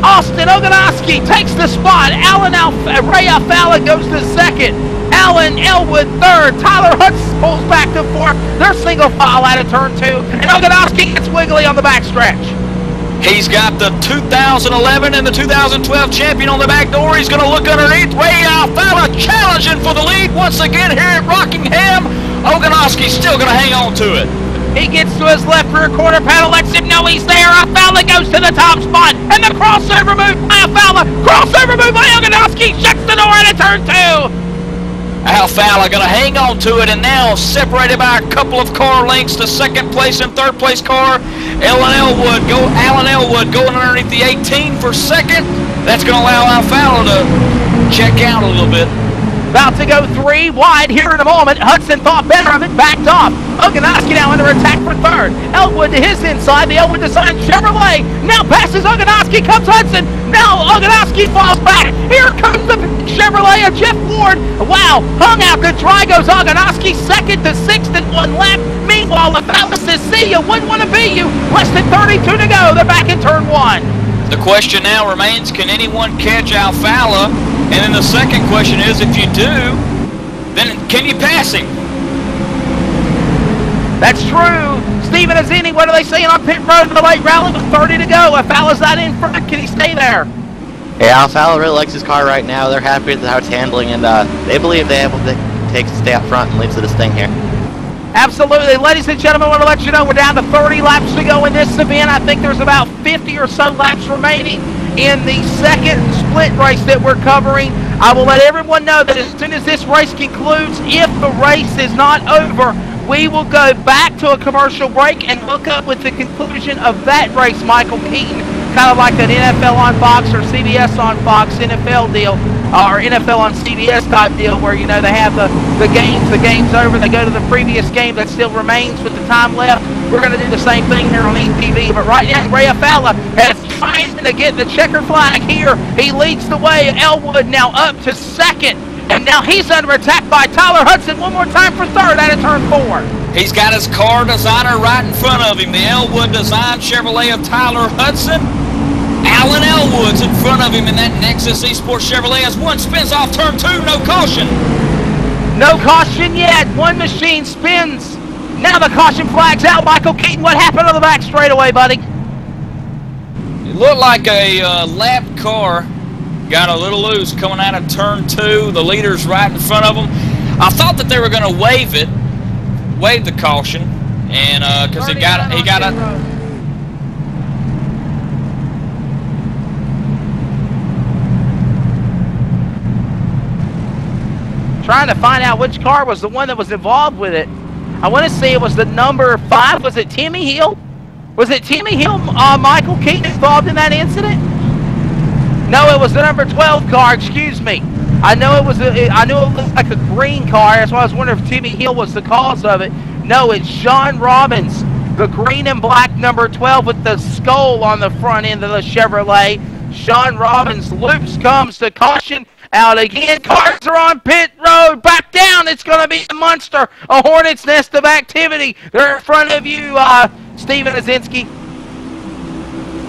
Speaker 2: Austin Oganoski takes the spot. Ray Alfala goes to second. Alan Elwood third. Tyler Hudson pulls back to fourth. They're single file out of turn 2. And Oganoski gets wiggly on the backstretch.
Speaker 3: He's got the 2011 and the 2012 champion on the back door. He's going to look underneath. Ray Alfala challenging for the lead once again here at Rockingham. Oganoski's still going to hang on to it.
Speaker 2: He gets to his left rear quarter panel, lets him know he's there. Alfala goes to the top spot, and the crossover move by Alfala. Crossover move by Oganoski, shuts the door into turn 2.
Speaker 3: Alfala going to hang on to it, and now separated by a couple of car lengths to second place and third place car. Alan Elwood going underneath the 18 for second. That's going to allow Alfala to check out a little bit.
Speaker 2: About to go 3 wide here in a moment. Hudson thought better of it, backed off. Oganoski now under attack for third. Elwood to his inside. The Elwood design Chevrolet now passes Oganoski. Comes Hudson. Now Oganoski falls back. Here comes the Chevrolet of Jeff Ward. Wow, hung out good try goes Oganoski. Second to sixth in 1 lap. Meanwhile, Alfala says, see you, wouldn't want to be you. Less than 32 to go. They're back in turn 1.
Speaker 3: The question now remains, can anyone catch Alfala? And then the second question is, if you do, then can you pass him?
Speaker 2: That's true. Stephen Azini, what are they saying on pit road in the late rally with 30 to go? Alfala's not in front. Can he stay there?
Speaker 7: Yeah, Alfala really likes his car right now. They're happy with how it's handling, and they believe they have what it takes to stay out front and lead to this thing here.
Speaker 2: Absolutely. Ladies and gentlemen, I want to let you know we're down to 30 laps to go in this event. I think there's about 50 or so laps remaining in the second split race that we're covering. I will let everyone know that as soon as this race concludes, if the race is not over, we will go back to a commercial break and look up with the conclusion of that race, Michael Keaton, kind of like an NFL on Fox or CBS on Fox NFL deal, or NFL on CBS type deal where, you know, they have the game's over, they go to the previous game that still remains with the time left. We're going to do the same thing here on ETV, but right now Ray Alfala has trying to get the checker flag here. He leads the way. Elwood now up to second. And now he's under attack by Tyler Hudson. One more time for third out of turn 4.
Speaker 3: He's got his car designer right in front of him. The Elwood design Chevrolet of Tyler Hudson. Alan Elwood's in front of him in that Nexus Esports Chevrolet as one spins off turn 2. No caution.
Speaker 2: No caution yet. One machine spins. Now the caution flag's out. Michael Keaton, what happened on the back straightaway, buddy?
Speaker 3: It looked like a lapped car got a little loose coming out of turn 2. The leader's right in front of them. I thought that they were going to wave the caution, and because he got a.
Speaker 2: Trying to find out which car was the one that was involved with it. I want to say it was the number 5. Was it Timmy Hill? Was it Timmy Hill, Michael Keaton involved in that incident? No, it was the number 12 car. Excuse me. I knew it was like a green car. That's why I was wondering if Timmy Hill was the cause of it. No, it's Sean Robbins, the green and black number 12 with the skull on the front end of the Chevrolet. Sean Robbins loops, comes to caution. Out again. Cars are on pit road. Back down. It's going to be a monster. A hornet's nest of activity. They're in front of you, Steven Azinski.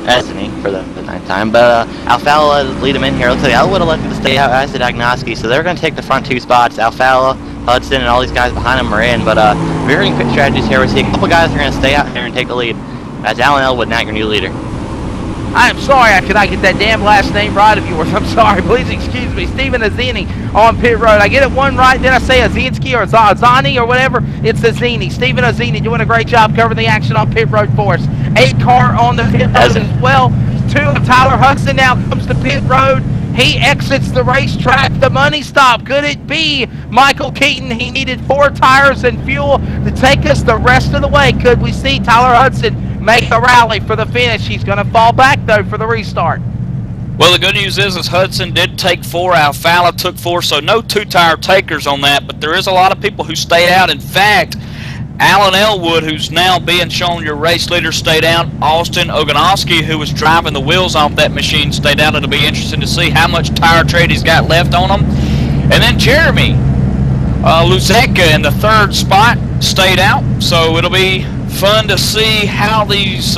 Speaker 7: Essening for the 9th time, but Alfala lead him in here. Looks like Elwood elected to stay out as did Oganoski, so they're going to take the front 2 spots. Alfala, Hudson, and all these guys behind him are in, but we're hearing quick strategies here. We're seeing a couple guys are going to stay out here and take the lead. That's Alan Elwood, now your new leader.
Speaker 2: I'm sorry, I could not get that damn last name right of yours. I'm sorry. Please excuse me. Stephen Azini on pit road. I get it one right. Did I say Azinski or Zani or whatever? It's Azini. Stephen Azini doing a great job covering the action on pit road for us. 8 car on the pit road as well. 2 of Tyler Hudson now comes to pit road. He exits the racetrack. The money stop. Could it be Michael Keaton? He needed 4 tires and fuel to take us the rest of the way. Could we see Tyler Hudson make a rally for the finish? He's going to fall back, though, for the restart.
Speaker 3: Well, the good news is Hudson did take 4, Alfala took 4, so no 2-tire takers on that, but there is a lot of people who stayed out. In fact, Alan Elwood, who's now being shown your race leader, stayed out. Austin Oganowski, who was driving the wheels off that machine, stayed out. It'll be interesting to see how much tire tread he's got left on him. And then Jeremy Luzeka in the 3rd spot stayed out, so it'll be fun to see how these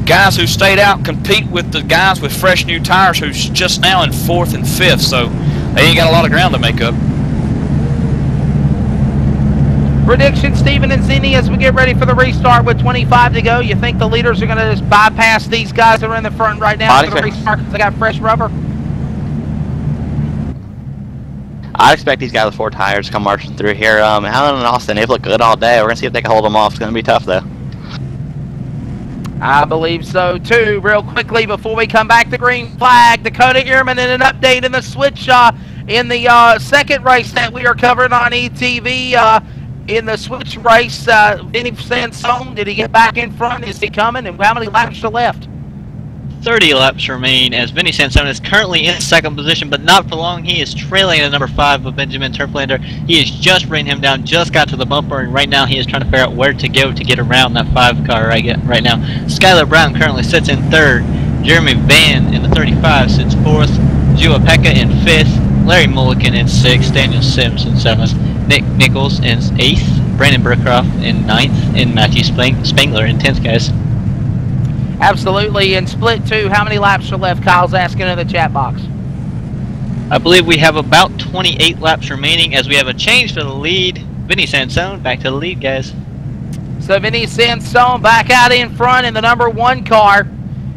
Speaker 3: guys who stayed out compete with the guys with fresh new tires who's just now in 4th and 5th, so they ain't got a lot of ground to make up.
Speaker 2: Prediction, Stephen and Zinni, as we get ready for the restart with 25 to go. You think the leaders are going to just bypass these guys that are in the front right now for the restart because they got fresh rubber?
Speaker 7: I expect these guys with 4 tires to come marching through here. Alan and Austin, they've looked good all day. We're going to see if they can hold them off. It's going to be tough, though.
Speaker 2: I believe so, too. Real quickly, before we come back to green flag, Dakota Ehrman and an update in the switch in the 2nd race that we are covering on ETV. In the switch race, Vinny Sansone, did he get back in front? Is he coming? And how many laps are left?
Speaker 4: 30 laps remain as Vinny Sansone is currently in 2nd position, but not for long. He is trailing at number 5 of Benjamin Turflander. He has just bringing him down, just got to the bumper, and right now he is trying to figure out where to go to get around that 5 car right now. Skylar Brown currently sits in 3rd. Jeremy Van in the 35 sits 4th. Jua Pekka in 5th. Larry Mulligan in 6th. Daniel Sims in 7th. Nick Nichols in 8th. Brandon Burcroft in 9th. And Matthew Spangler in 10th, guys.
Speaker 2: Absolutely. In split 2, how many laps are left? Kyle's asking in the chat box.
Speaker 4: I believe we have about 28 laps remaining as we have a change for the lead. Vinny Sansone back to the lead, guys.
Speaker 2: So Vinny Sansone back out in front in the number 1 car.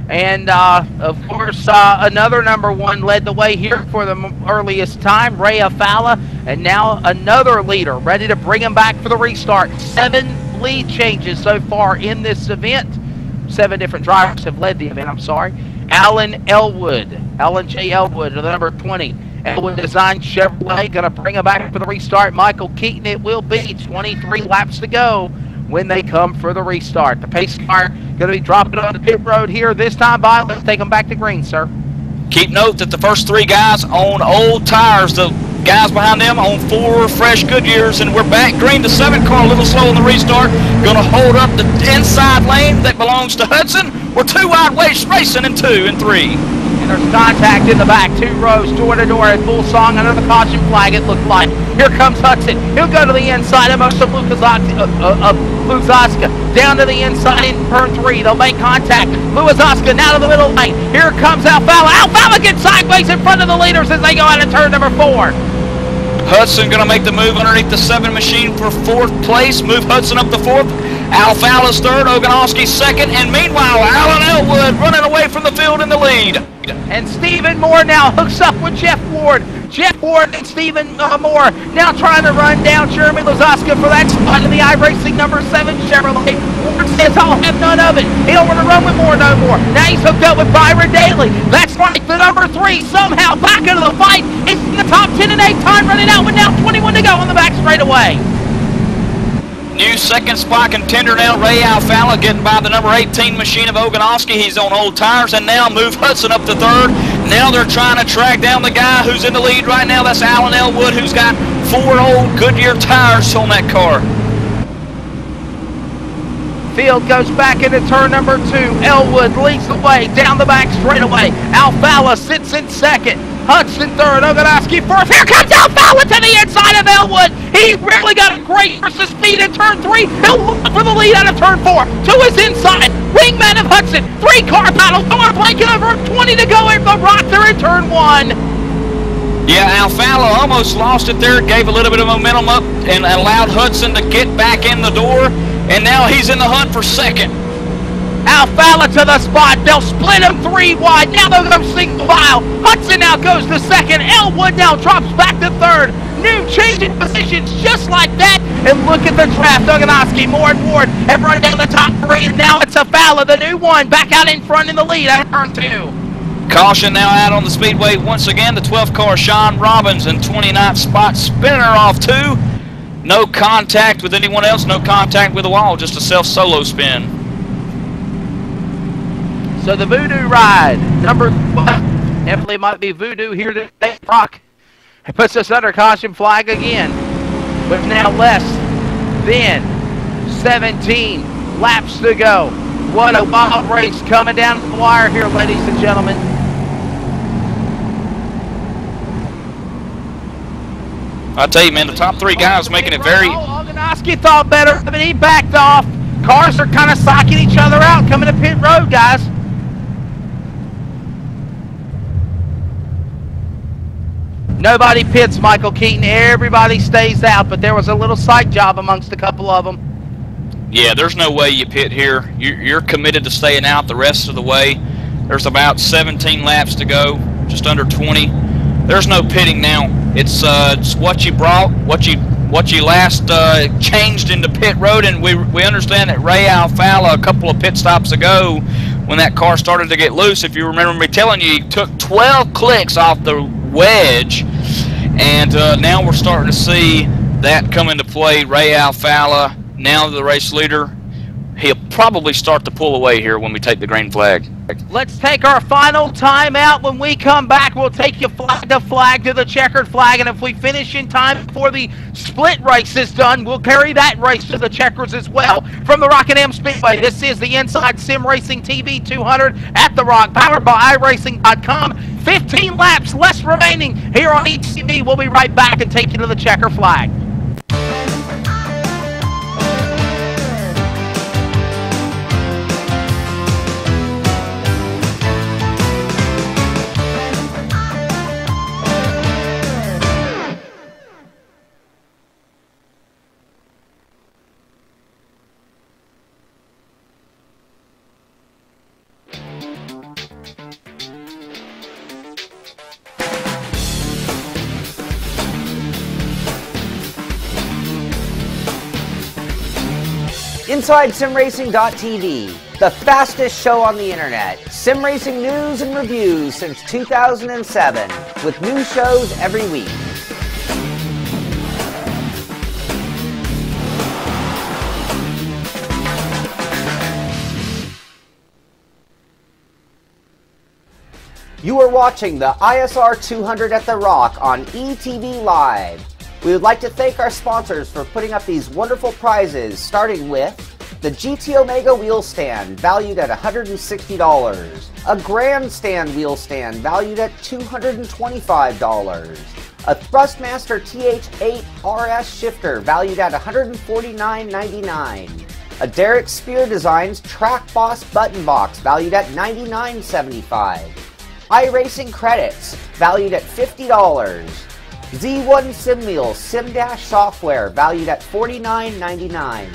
Speaker 2: And, of course, another number 1 led the way here for the earliest time, Ray Afala. And now another leader ready to bring him back for the restart. 7 lead changes so far in this event. 7 different drivers have led the event, I'm sorry. Alan Elwood, Alan J. Elwood, the number 20. Elwood Design Chevrolet, going to bring him back for the restart. Michael Keaton, it will be 23 laps to go when they come for the restart. The pace car going to be dropping on the pit road here this time by. Let's take them back to green, sir.
Speaker 3: Keep note that the first 3 guys own old tires. The guys behind them own 4 fresh Goodyears, and we're back green. The 7th car a little slow in the restart. Going to hold up the inside lane that belongs to Hudson. We're 2 wide ways racing in 2 and 3.
Speaker 2: And there's contact in the back, 2 rows, door to door at full song under the caution flag, it looked like. Here comes Hudson. He'll go to the inside of most of Luzaska. Down to the inside in turn 3. They'll make contact. Luzaska now to the middle lane. Here comes Alfala. Alfala gets sideways in front of the leaders as they go out of turn number 4.
Speaker 3: Hudson going to make the move underneath the 7 machine for 4th place. Move Hudson up to 4th. Alfala's 3rd, Oganowski 2nd, and meanwhile, Alan Elwood running away from the field in the lead.
Speaker 2: And Stephen Moore now hooks up with Jeff Ward. Jeff Ward and Stephen Moore now trying to run down Jeremy Luzaska for that spot in the iRacing number 7 Chevrolet. Ward says, I'll have none of it. He don't want to run with Moore no more. Now he's hooked up with Byron Daly. That's right, the number 3 somehow back into the fight. It's in the top 10 and 8 time running out with now 21 to go on the back straightaway.
Speaker 3: New 2nd spot contender now, Ray Alfala getting by the number 18 machine of Oganowski. He's on old tires, and now move Hudson up to 3rd. Now they're trying to track down the guy who's in the lead right now. That's Alan Elwood, who's got 4 old Goodyear tires on that car.
Speaker 2: Field goes back into turn number 2. Elwood leads the way down the back straightaway. Alfala sits in 2nd. Hudson 3rd, Oganowski 4th. Here comes Alfala to the inside of Elwood. He really got a great burst of speed in turn 3. He'll look for the lead out of turn 4. To his inside, wingman of Hudson. 3-car battle, going blanket over 20 to go in the rock. They're in turn 1.
Speaker 3: Yeah, Alfala almost lost it there. Gave a little bit of momentum up and allowed Hudson to get back in the door. And now he's in the hunt for 2nd.
Speaker 2: Alfala to the spot. They'll split him 3 wide. Now they'll go single file. Hudson now goes to second. Elwood now drops back to third. New changing positions just like that. And look at the draft. Duganoski, Moore and Ward have run down the top 3. And now it's Alfala, the new one, back out in front in the lead at turn 2.
Speaker 3: Caution now out on the speedway once again. The 12th car, Sean Robbins, in 29th spot, spinning her off 2. No contact with anyone else, no contact with the wall, just a self-solo spin.
Speaker 2: So the Voodoo ride, number 1, definitely might be Voodoo here today. Rock. It puts us under caution flag again, with now less than 17 laps to go. What a wild race coming down the wire here, ladies and gentlemen.
Speaker 3: I tell you, man, the top 3 guys making it very...
Speaker 2: Oganoski thought better, but he backed off. Cars are kind of psyching each other out coming to pit road, guys. Nobody pits, Michael Keaton. Everybody stays out, but there was a little sight job amongst a couple of them.
Speaker 3: Yeah, there's no way you pit here. You're committed to staying out the rest of the way. There's about 17 laps to go, just under 20. There's no pitting now. It's what you brought, what you last changed into pit road, and we understand that Ray Alfala a couple of pit stops ago, when that car started to get loose, if you remember me telling you, he took 12 clicks off the wedge, and now we're starting to see that come into play. Ray Alfala, now the race leader, he'll probably start to pull away here when we take the green flag.
Speaker 2: Let's take our final timeout. When we come back, we'll take you flag to the checkered flag, and if we finish in time before the split race is done, we'll carry that race to the checkers as well. From the Rockingham Speedway, this is the Inside Sim Racing TV 200 at The Rock, powered by iRacing.com. 15 laps less remaining here on ETV. We'll be right back and take you to the checker flag.
Speaker 1: InsideSimRacing.tv, the fastest show on the internet. Sim racing news and reviews since 2007, with new shows every week. You are watching the ISR 200 at The Rock on ETV Live. We would like to thank our sponsors for putting up these wonderful prizes, starting with the GT Omega wheel stand, valued at $160, a grandstand wheel stand, valued at $225, a Thrustmaster TH8 RS shifter, valued at $149.99, a Derek Spear Designs Track Boss button box, valued at $99.75, iRacing credits, valued at $50, Z1 Sim Wheel Sim Dash software, valued at $49.99.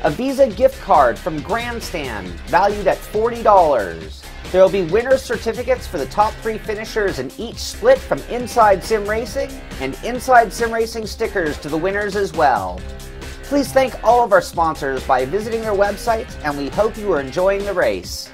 Speaker 1: A Visa gift card from Grandstand, valued at $40. There will be winner's certificates for the top 3 finishers in each split from Inside Sim Racing, and Inside Sim Racing stickers to the winners as well. Please thank all of our sponsors by visiting their websites, and we hope you are enjoying the race.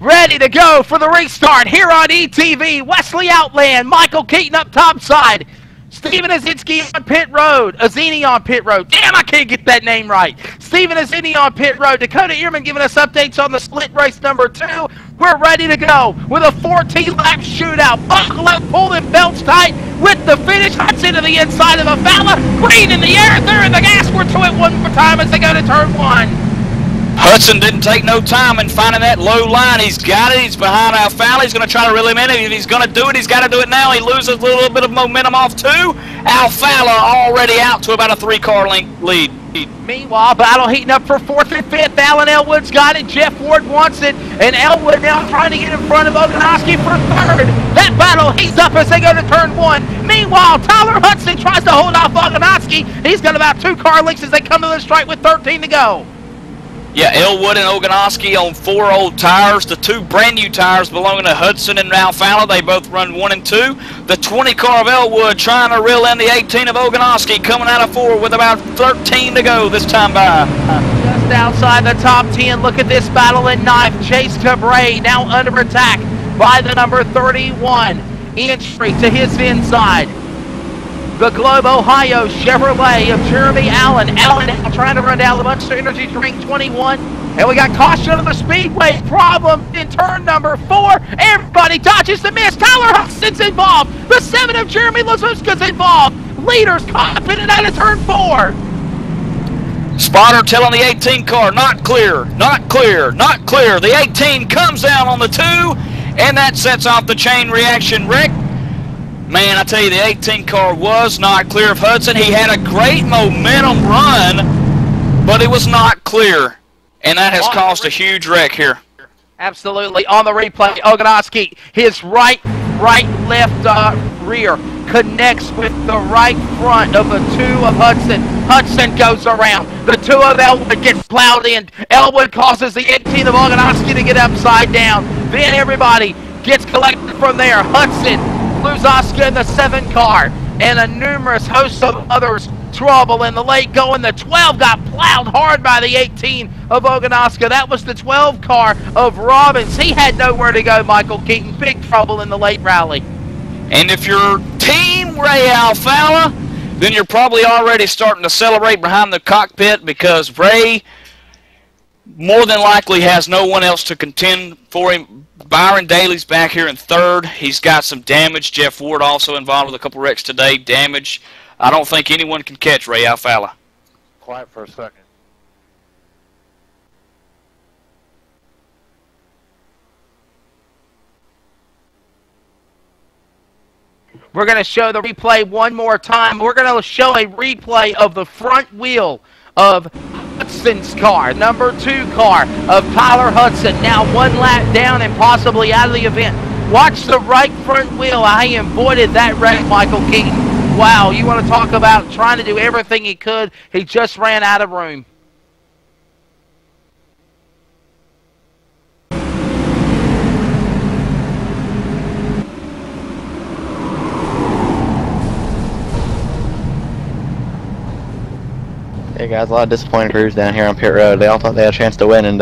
Speaker 2: Ready to go for the restart here on ETV. Wesley Outland, Michael Keaton up top side. Steven Azinski on pit road. Azini on pit road. Damn, I can't get that name right. Steven Azini on pit road. Dakota Ehrman giving us updates on the split race number 2. We're ready to go with a 14-lap shootout. Buckle up, pull them belts tight with the finish. Hudson to the inside of Alfala. Green in the air. They're in the gas. We're to it one more time as they go to turn 1.
Speaker 3: Hudson didn't take no time in finding that low line. He's got it. He's behind Alfala. He's going to try to reel him in. If he's going to do it, he's got to do it now. He loses a little bit of momentum off too. Alfala already out to about a 3-car length lead.
Speaker 2: Meanwhile, battle heating up for 4th and 5th. Alan Elwood's got it. Jeff Ward wants it. And Elwood now trying to get in front of Ogonoski for 3rd. That battle heats up as they go to turn 1. Meanwhile, Tyler Hudson tries to hold off Ogonoski. He's got about 2 car lengths as they come to the strike with 13 to go.
Speaker 3: Yeah, Elwood and Ogonoski on 4 old tires. The 2 brand new tires belonging to Hudson and Alfala. They both run 1 and 2. The 20 car of Elwood trying to reel in the 18 of Ogonoski, coming out of 4 with about 13 to go this time by.
Speaker 2: Just outside the top 10, look at this battle in 9th. Chase Cabray now under attack by the number 31. Entry to his inside. The Globe Ohio Chevrolet of Jeremy Allen. Allen now trying to run down the Monster Energy Drink 21. And we got caution on the speedway problem in turn number 4. Everybody dodges the miss. Tyler Hudson's involved. The 7 of Jeremy Lazuska's involved. Leaders caught up in and out of turn 4.
Speaker 3: Spotter telling the 18 car, not clear, not clear, not clear. The 18 comes down on the 2, and that sets off the chain reaction wreck. Man, I tell you, the 18 car was not clear of Hudson. He had a great momentum run, but it was not clear. And that has caused a huge wreck here.
Speaker 2: Absolutely. On the replay, Ogonoski, his right, left, rear connects with the right front of the 2 of Hudson. Hudson goes around. The 2 of Elwood gets plowed in. Elwood causes the 18 of Ogonoski to get upside down. Then everybody gets collected from there. Hudson, Luzoska in the 7 car, and a numerous host of others trouble in the late going. The 12 got plowed hard by the 18 of Ogonoska. That was the 12 car of Robbins. He had nowhere to go, Michael Keaton. Big trouble in the late rally.
Speaker 3: And if you're Team Ray Alfala, then you're probably already starting to celebrate behind the cockpit, because Ray more than likely has no one else to contend for him. Byron Daly's back here in 3rd. He's got some damage. Jeff Ward also involved with a couple wrecks today. Damage. I don't think anyone can catch Ray Alfala.
Speaker 8: Quiet for a second.
Speaker 2: We're going to show the replay one more time. We're going to show a replay of the front wheel of Hudson's car, number 2 car of Tyler Hudson, now 1 lap down and possibly out of the event. Watch the right front wheel. I avoided that wreck, Michael Keaton. Wow, you want to talk about trying to do everything he could. He just ran out of room.
Speaker 7: Hey guys, a lot of disappointed crews down here on pit road. They all thought they had a chance to win, and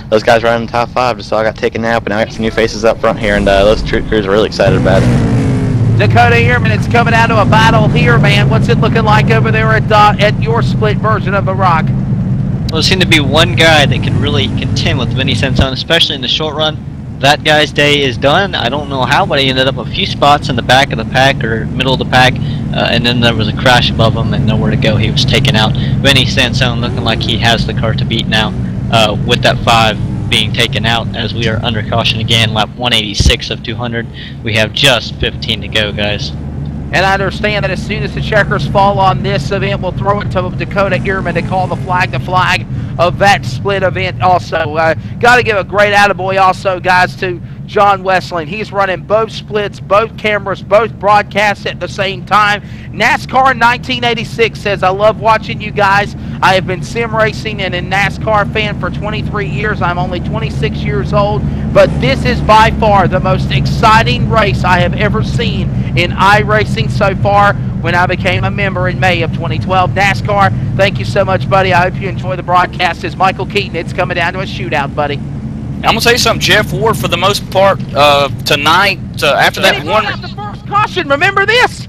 Speaker 7: those guys running top 5 just all got taken out, but now I got some new faces up front here, and those crews are really excited about it.
Speaker 2: Dakota Ehrman, it's coming down to a battle here, man. What's it looking like over there at your split version of the Rock?
Speaker 4: Well, there seemed to be one guy that could really contend with Vinny Sansone, especially in the short run. That guy's day is done. I don't know how, but he ended up a few spots in the back of the pack or middle of the pack, and then there was a crash above him and nowhere to go. He was taken out. Vinny Sansone looking like he has the car to beat now, with that 5 being taken out as we are under caution again. Lap 186 of 200. We have just 15 to go, guys.
Speaker 2: And I understand that as soon as the checkers fall on this event, we'll throw it to Dakota Ehrman to call the flag of that split event also. Got to give a great attaboy also, guys, to John Westling. He's running both splits, both cameras, both broadcasts at the same time. NASCAR 1986 says, I love watching you guys. I have been sim racing and a NASCAR fan for 23 years. I'm only 26 years old, but this is by far the most exciting race I have ever seen in iRacing so far when I became a member in May of 2012. NASCAR, thank you so much, buddy. I hope you enjoy the broadcast. As Michael Keaton, it's coming down to a shootout, buddy.
Speaker 3: I'm going to tell you something, Jeff Ward, for the most part, tonight, after that one...
Speaker 2: the first caution, remember this?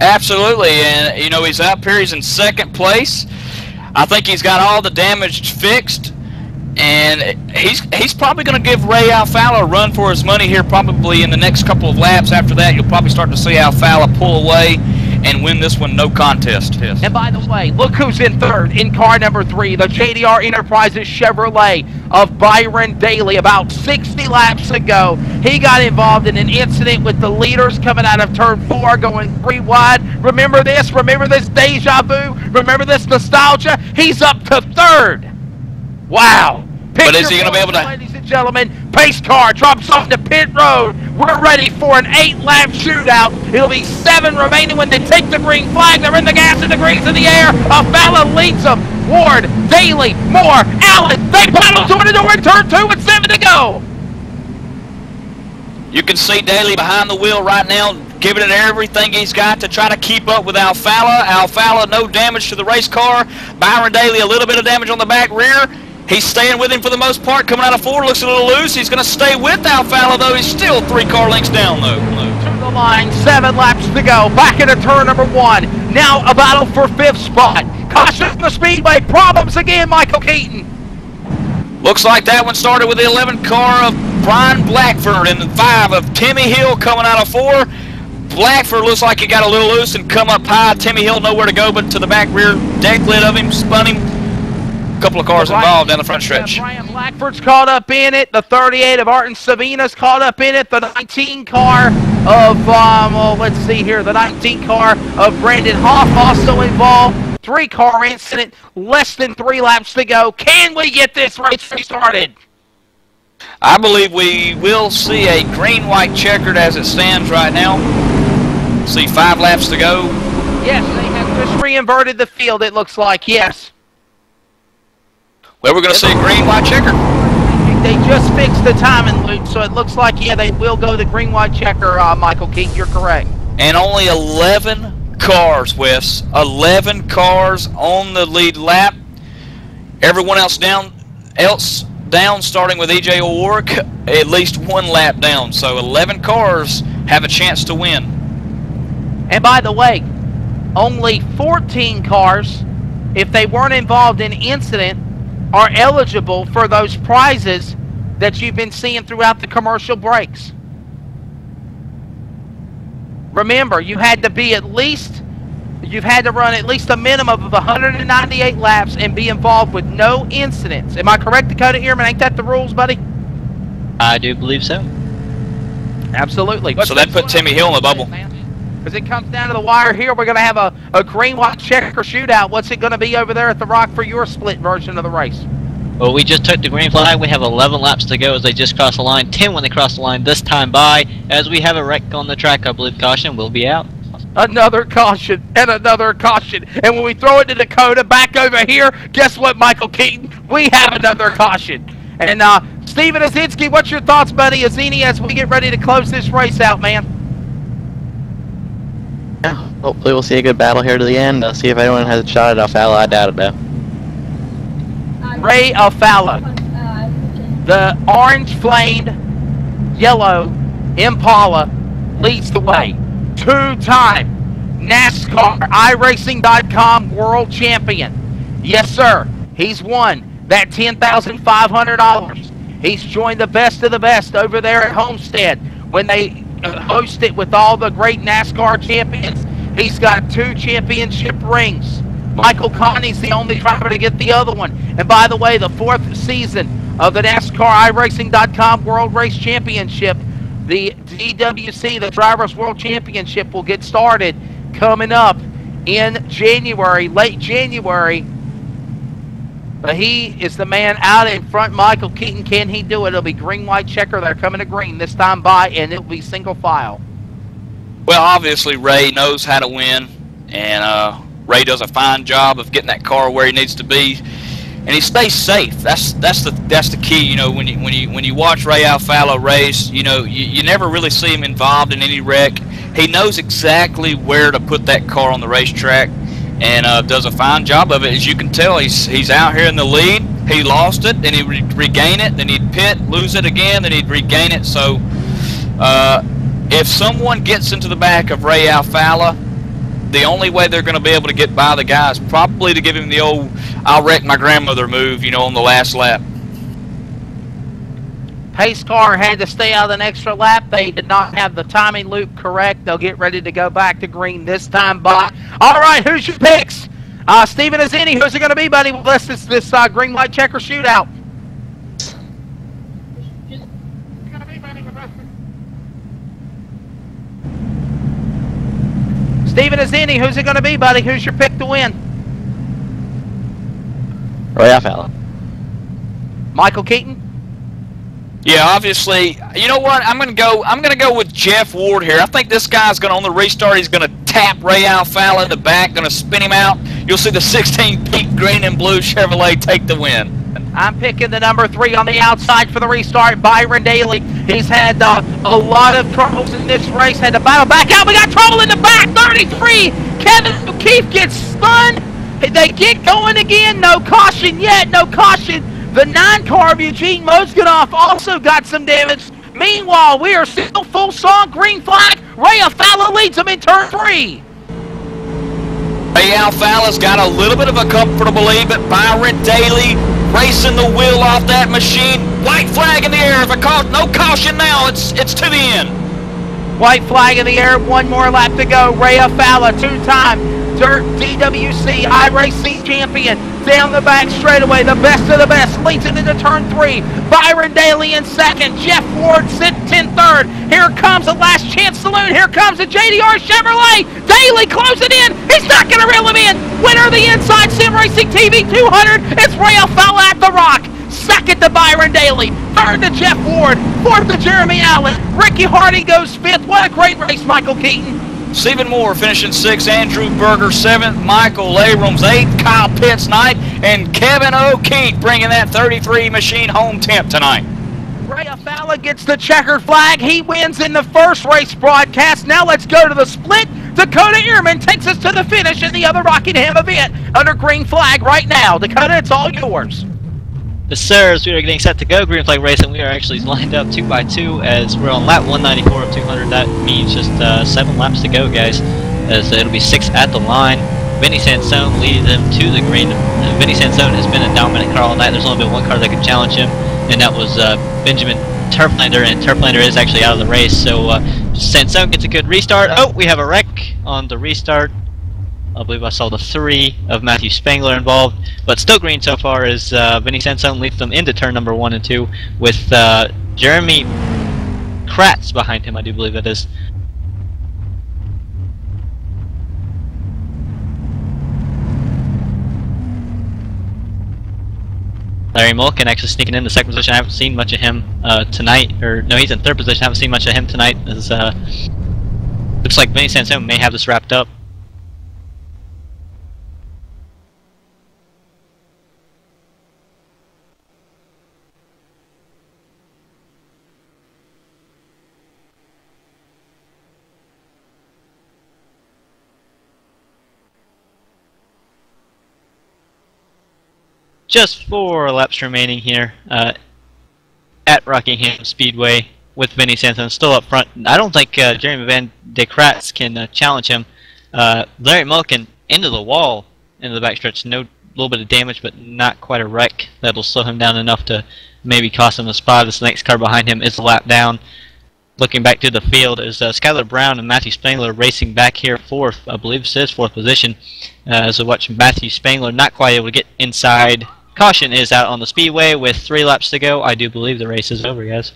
Speaker 3: Absolutely, and, you know, he's up here, he's in 2nd place. I think he's got all the damage fixed, and he's probably going to give Ray Alfala a run for his money here probably in the next couple of laps. After that, you'll probably start to see Alfala pull away, and win this one no contest.
Speaker 2: And by the way, look who's in third in car number 3, the JDR Enterprises Chevrolet of Byron Daly. About 60 laps ago, he got involved in an incident with the leaders coming out of turn 4, going 3 wide. Remember this? Remember this deja vu? Remember this nostalgia? He's up to third. Wow.
Speaker 3: But is he going to be able to...
Speaker 2: Ladies and gentlemen, pace car drops off the pit road. We're ready for an 8-lap shootout. It'll be 7 remaining when they take the green flag. They're in the gas and the green's in the air. A fella leads them. Ward, Daly, Moore, Allen. They battle door to door in turn 2 with 7 to go.
Speaker 3: You can see Daly behind the wheel right now, giving it everything he's got to try to keep up with Alfalla. Alfalla, no damage to the race car. Byron Daly, a little bit of damage on the back rear. He's staying with him for the most part. Coming out of 4, looks a little loose. He's going to stay with Alfalla, though. He's still 3 car lengths down, though.
Speaker 2: To the line, 7 laps to go. Back into turn number 1. Now a battle for 5th spot. Caution from the speedway. Problems again, Michael Keaton.
Speaker 3: Looks like that one started with the 11 car of Brian Blackford and the 5 of Timmy Hill coming out of 4. Blackford looks like he got a little loose and come up high. Timmy Hill nowhere to go but to the back rear deck lid of him, spun him. A couple of cars involved down the front stretch.
Speaker 2: Brian Blackford's caught up in it. The 38 of Arton Savina's caught up in it. The 19 car of, let's see here, the 19 car of Brandon Hoff also involved. 3-car incident, less than 3 laps to go. Can we get this race restarted?
Speaker 3: I believe we will see a green-white checkered as it stands right now. See 5 laps to go.
Speaker 2: Yes, they have just re-inverted the field, it looks like, yes.
Speaker 3: Well, we're going to see a green-white checker.
Speaker 2: They just fixed the timing loop, so it looks like, yeah, they will go the green-white checker, Michael Keaton, you're correct.
Speaker 3: And only 11 cars, Wes. 11 cars on the lead lap. Everyone else down, starting with EJ O'Rourke, at least 1 lap down. So 11 cars have a chance to win.
Speaker 2: And by the way, only 14 cars, if they weren't involved in incident, are eligible for those prizes that you've been seeing throughout the commercial breaks. Remember, you had to be you've had to run at least a minimum of 198 laps and be involved with no incidents. Am I correct, Dakota Ehrman? Ain't that the rules, buddy?
Speaker 4: I do believe so.
Speaker 2: Absolutely.
Speaker 3: So that put Timmy Hill in the bubble.
Speaker 2: As it comes down to the wire here, we're going to have a green-white checker shootout. What's it going to be over there at the Rock for your split version of the race?
Speaker 4: Well, we just took the green flag. We have 11 laps to go as they just crossed the line. 10 when they cross the line this time by. As we have a wreck on the track, I believe caution will be out.
Speaker 2: Another caution and another caution. And when we throw it to Dakota back over here, guess what, Michael Keaton? We have another caution. And Steven Azinski, what's your thoughts, buddy, as we get ready to close this race out, man?
Speaker 7: Yeah, hopefully we'll see a good battle here to the end. I'll see if anyone has a shot at Alfalla. I doubt it, though.
Speaker 2: Ray Alfalla, the orange-flamed yellow Impala, leads the way. 2-time NASCAR iRacing.com world champion. Yes, sir. He's won that $10,500. He's joined the best of the best over there at Homestead when they host it with all the great NASCAR champions. He's got 2 championship rings. Michael Coney's the only driver to get the other one. And by the way, the 4th season of the NASCAR iRacing.com World Race Championship, the DWC, the Drivers' World Championship, will get started coming up in January, late January. But he is the man out in front. Michael Keaton, can he do it? It'll be green-white checker. They're coming to green this time by, and it'll be single file.
Speaker 3: Well, obviously Ray knows how to win, and Ray does a fine job of getting that car where he needs to be, and he stays safe. That's the key. You know, when you watch Ray Alfalla race, you know you never really see him involved in any wreck. He knows exactly where to put that car on the racetrack, and does a fine job of it. As you can tell, he's out here in the lead. He lost it, then he'd regain it, then he'd pit, lose it again, then he'd regain it. So if someone gets into the back of Ray Alfalla, the only way they're going to be able to get by the guy is probably to give him the old "I'll wreck my grandmother" move, you know, on the last lap.
Speaker 2: Pace car had to stay out an extra lap. They did not have the timing loop correct. They'll get ready to go back to green this time by. All right, who's your picks? Steven Azini, who's it going to be, buddy? Well, this green light checker shootout. Steven Azini, who's it going to be, buddy? Who's your pick to win?
Speaker 7: Roy Alfalla.
Speaker 2: Michael Keaton?
Speaker 3: Yeah, obviously. You know what? I'm gonna go with Jeff Ward here. I think this guy's gonna, on the restart, he's gonna tap Ray Alfalla in the back, gonna spin him out. You'll see the 16 Peak Green and Blue Chevrolet take the win.
Speaker 2: I'm picking the number 3 on the outside for the restart, Byron Daly. He's had a lot of troubles in this race. Had to battle back out. We got trouble in the back. 33. Kevin O'Keefe gets spun. They get going again. No caution yet. No caution. The 9 car of Eugene Mozganoff also got some damage. Meanwhile, we are still full song, green flag. Ray Alfalla leads them in turn 3.
Speaker 3: Ray Alfalla's got a little bit of a comfortable lead, but Byron Daly racing the wheel off that machine. White flag in the air. If no caution now, it's to the end.
Speaker 2: White flag in the air. 1 more lap to go. Ray Alfalla, 2-time Dirt DWC iRacing champion. Down the back straightaway, the best of the best leads it into turn 3. Byron Daly in 2nd. Jeff Ward sits in 3rd. Here comes the last chance saloon. Here comes the JDR Chevrolet. Daly closing in. He's not going to reel him in. Winner of the Inside Sim Racing TV 200. It's Ray Alfalla at the Rock. 2nd to Byron Daly. 3rd to Jeff Ward. 4th to Jeremy Allen. Ricky Hardy goes 5th. What a great race, Michael Keaton.
Speaker 3: Stephen Moore finishing 6th, Andrew Berger 7th, Michael Abrams 8th, Kyle Pitts 9th, and Kevin O'Keefe bringing that 33 machine home 10th tonight.
Speaker 2: Ray Alfalla gets the checkered flag. He wins in the first race broadcast. Now let's go to the split. Dakota Ehrman takes us to the finish in the other Rockingham event under green flag right now. Dakota, it's all yours.
Speaker 4: The sirs, we are getting set to go green flag racing. We are actually lined up 2 by 2 as we're on lap 194 of 200. That means just 7 laps to go, guys, as it'll be 6 at the line. Vinny Sansone leads them to the green. Vinny Sansone has been a dominant car all night. There's only been 1 car that could challenge him, and that was Benjamin Turflander, and Turflander is actually out of the race. So Sansone gets a good restart. Oh, we have a wreck on the restart. I believe I saw the 3 of Matthew Spangler involved, but still green so far as Vinny Sansone leads them into turn number 1 and 2 with Jeremy Kratz behind him, I do believe that is. Larry Mulkin actually sneaking into 2nd position. I haven't seen much of him tonight, or no, he's in 3rd position. I haven't seen much of him tonight. As looks like Vinny Sansone may have this wrapped up. Just 4 laps remaining here at Rockingham Speedway with Vinny Sansone still up front. I don't think Jeremy Van de Kratz can challenge him. Larry Mulkin into the wall into the backstretch. No, little bit of damage, but not quite a wreck. That'll slow him down enough to maybe cost him a spot. This next car behind him is a lap down. Looking back to the field is Skylar Brown and Matthew Spangler racing back here 4th. I believe this is 4th position. As we watch Matthew Spangler not quite able to get inside. Caution is out on the speedway with 3 laps to go. I do believe the race is over, guys.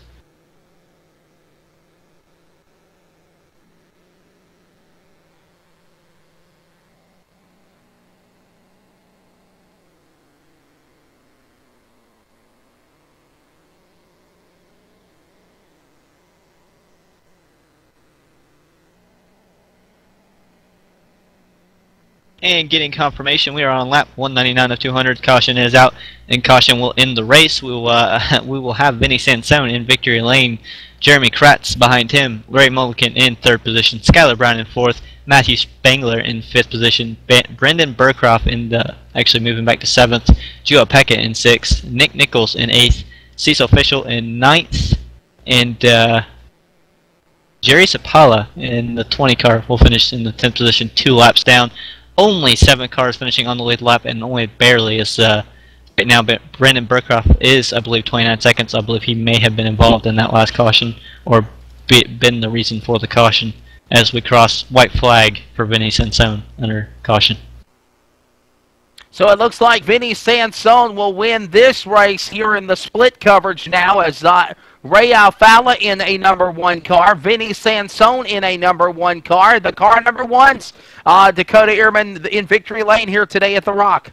Speaker 4: And getting confirmation, we are on lap 199 of 200. Caution is out, and caution will end the race. We will have Vinny Sansone in victory lane, Jeremy Kratz behind him, Ray Mulligan in 3rd position, Skylar Brown in 4th, Matthew Spangler in 5th position, Brendan Burcroft in the actually moving back to 7th, Joe Pekka in 6th, Nick Nichols in 8th, Cecil Fischel in 9th, and Jerry Sapala in the 20 car will finish in the 10th position, 2 laps down. Only 7 cars finishing on the lead lap, and only barely as right now, but Brandon Burcroft is, I believe, 29 seconds. I believe he may have been involved in that last caution, or been the reason for the caution, as we cross white flag for Vinny Sansone under caution.
Speaker 2: So it looks like Vinny Sansone will win this race here in the split coverage now, as Ray Alfala in a number 1 car, Vinny Sansone in a number 1 car. The car number 1's Dakota Ehrman in victory lane here today at The Rock.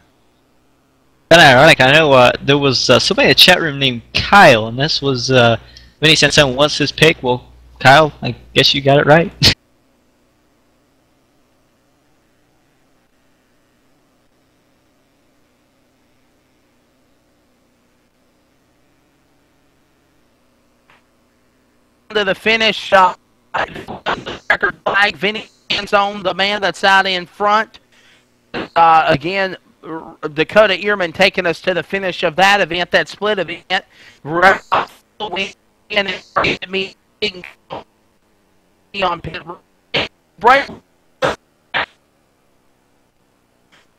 Speaker 4: Kind of ironic. I know there was somebody in the chat room named Kyle, and this was Vinny Sansone wants his pick. Well, Kyle, I guess you got it right.
Speaker 2: To the finish, checkered flag, Vinny Sansone, the man that's out in front. Again, Dakota Ehrman taking us to the finish of that event, that split event. Meeting on pit break.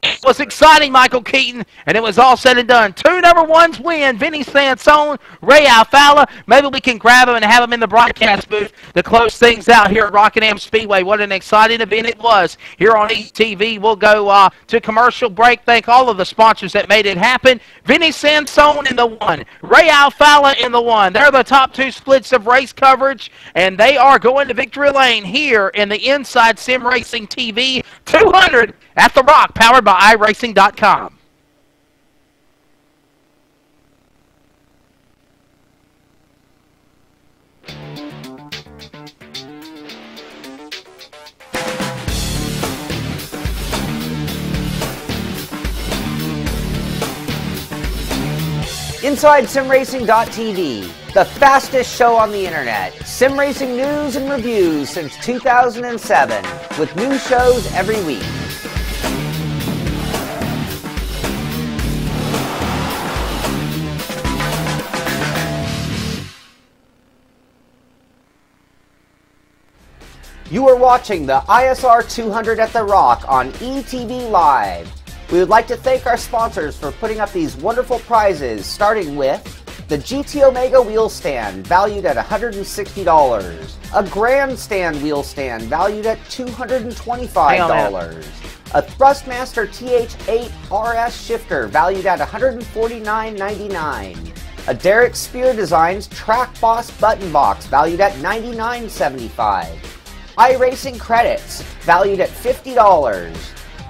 Speaker 2: It was exciting, Michael Keaton, and it was all said and done. 2 number 1s win. Vinny Sansone, Ray Alfala. Maybe we can grab him and have him in the broadcast booth to close things out here at Rockingham Speedway. What an exciting event it was here on ETV. We'll go to commercial break. Thank all of the sponsors that made it happen. Vinny Sansone in the 1, Ray Alfala in the 1. They're the top 2 splits of race coverage, and they are going to victory lane here in the Inside Sim Racing TV 200 at The Rock, powered by iRacing.com.
Speaker 1: InsideSimRacing.tv, the fastest show on the internet. Sim racing news and reviews since 2007, with new shows every week. You are watching the ISR 200 at The Rock on ETV Live. We would like to thank our sponsors for putting up these wonderful prizes, starting with the GT Omega wheel stand, valued at $160, a grandstand wheel stand, valued at $225, a Thrustmaster TH8 RS shifter, valued at $149.99, a Derek Spear Designs Track Boss button box, valued at $99.75, iRacing credits, valued at $50,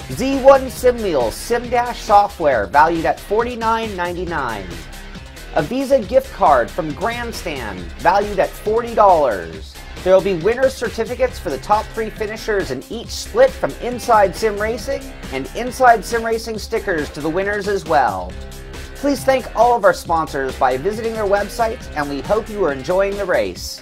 Speaker 1: Z1 Sim Wheels Sim Dash software, valued at $49.99. A Visa gift card from Grandstand, valued at $40. There will be winner's certificates for the top 3 finishers in each split from Inside Sim Racing, and Inside Sim Racing stickers to the winners as well. Please thank all of our sponsors by visiting their websites, and we hope you are enjoying the race.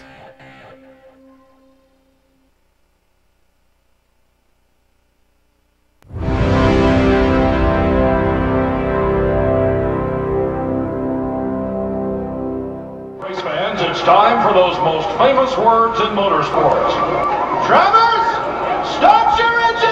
Speaker 6: It's time for those most famous words in motorsports. Drivers, start your engines!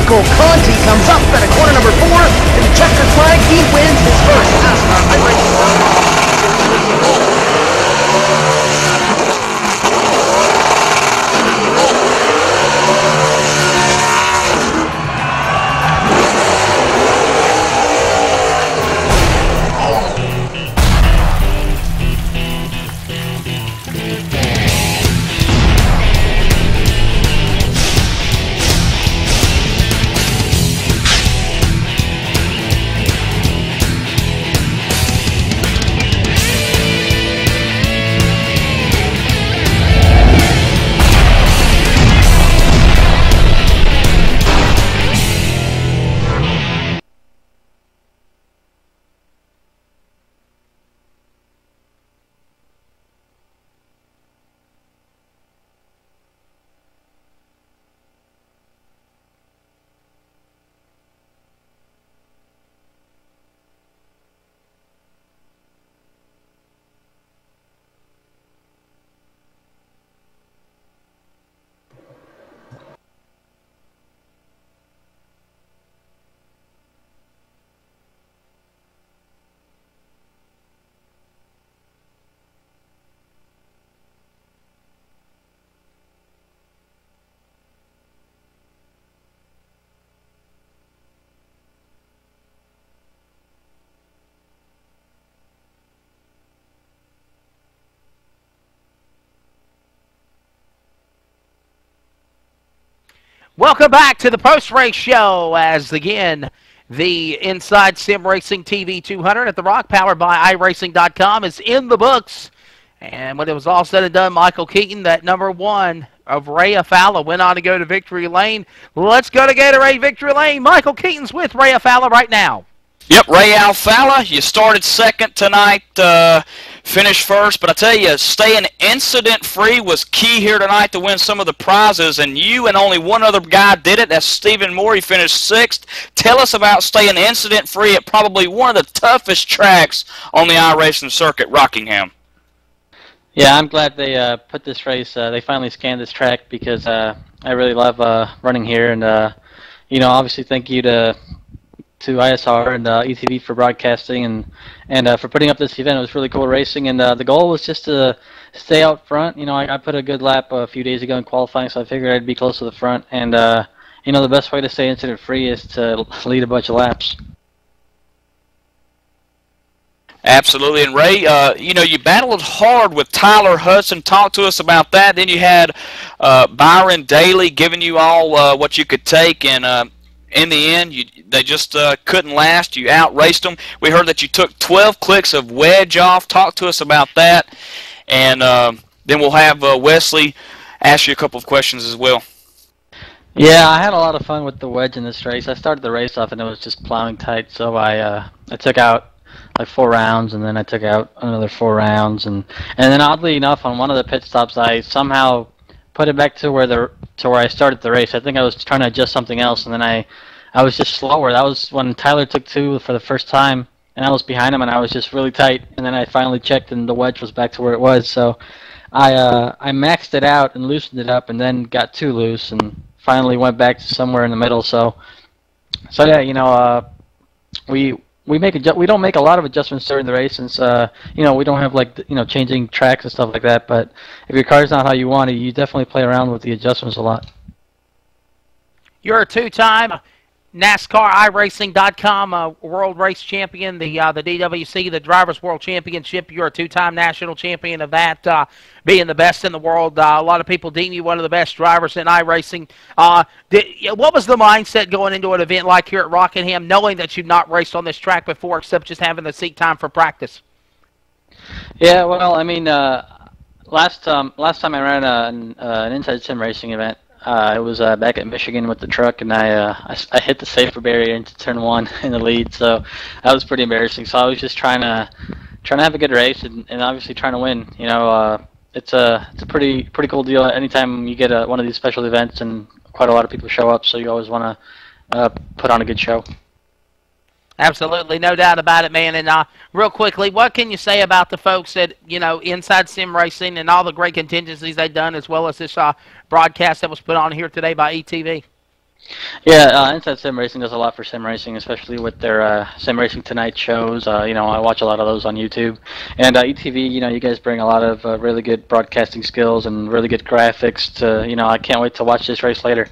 Speaker 1: Michael Conti comes up at a corner number 4, and the checkered flag, he wins his first NASCAR iRacing.
Speaker 2: Welcome back to the post-race show as, again, the Inside Sim Racing TV 200 at The Rock, powered by iRacing.com, is in the books. And when it was all said and done, Michael Keaton, that number 1 of Ray Afala, went on to go to victory lane. Let's go to Gatorade Victory Lane. Michael Keaton's with Ray Afala right now.
Speaker 3: Yep, Ray Alfala, you started second tonight, finished first, but I tell you, staying incident-free was key here tonight to win some of the prizes, and you and only one other guy did it. That's Stephen Moore. He finished 6th. Tell us about staying incident-free at probably one of the toughest tracks on the iRacing circuit, Rockingham.
Speaker 9: Yeah, I'm glad they put this race. They finally scanned this track because I really love running here, and you know, obviously thank you to ISR and ETV for broadcasting and for putting up this event. It was really cool racing, and the goal was just to stay out front. You know, I put a good lap a few days ago in qualifying, so I figured I'd be close to the front. And you know, the best way to stay incident free is to lead a bunch of laps.
Speaker 3: Absolutely, and Ray, you know, you battled hard with Tyler Hudson. Talk to us about that. Then you had Byron Daly giving you all what you could take, and in the end, they just couldn't last. You outraced them. We heard that you took 12 clicks of wedge off. Talk to us about that, and then we'll have Wesley ask you a couple of questions as well.
Speaker 9: Yeah, I had a lot of fun with the wedge in this race. I started the race off and it was just plowing tight, so I took out like 4 rounds, and then I took out another 4 rounds, and then oddly enough, on one of the pit stops, I somehow put it back to where I started the race. I think I was trying to adjust something else, and then I was just slower. That was when Tyler took 2 for the first time, and I was behind him, and I was just really tight. And then I finally checked, and the wedge was back to where it was. So I maxed it out and loosened it up, and then got too loose, and finally went back to somewhere in the middle. So yeah, you know, we don't make a lot of adjustments during the race, since you know, we don't have like, you know, changing tracks and stuff like that. But if your car's not how you want it, you definitely play around with the adjustments a lot.
Speaker 2: You're a 2-time NASCAR iRacing.com World Race Champion, the DWC, the Drivers' World Championship. You're a 2-time national champion of that, being the best in the world. A lot of people deem you one of the best drivers in iRacing. What was the mindset going into an event like here at Rockingham, knowing that you've not raced on this track before, except just having the seat time for practice?
Speaker 9: Yeah, well, I mean, last time I ran an Inside Sim Racing event, it was back at Michigan with the truck, and I hit the safer barrier into turn 1 in the lead, so that was pretty embarrassing. So I was just trying to have a good race, and obviously trying to win. You know, it's a pretty cool deal. Anytime you get one of these special events, and quite a lot of people show up, so you always want to put on a good show.
Speaker 2: Absolutely, no doubt about it, man. And real quickly, what can you say about the folks at, you know, Inside Sim Racing and all the great contingencies they've done, as well as this broadcast that was put on here today by ETV?
Speaker 9: Yeah, Inside Sim Racing does a lot for sim racing, especially with their Sim Racing Tonight shows. You know, I watch a lot of those on YouTube. And ETV, you know, you guys bring a lot of really good broadcasting skills and really good graphics to, you know, I can't wait to watch this race later.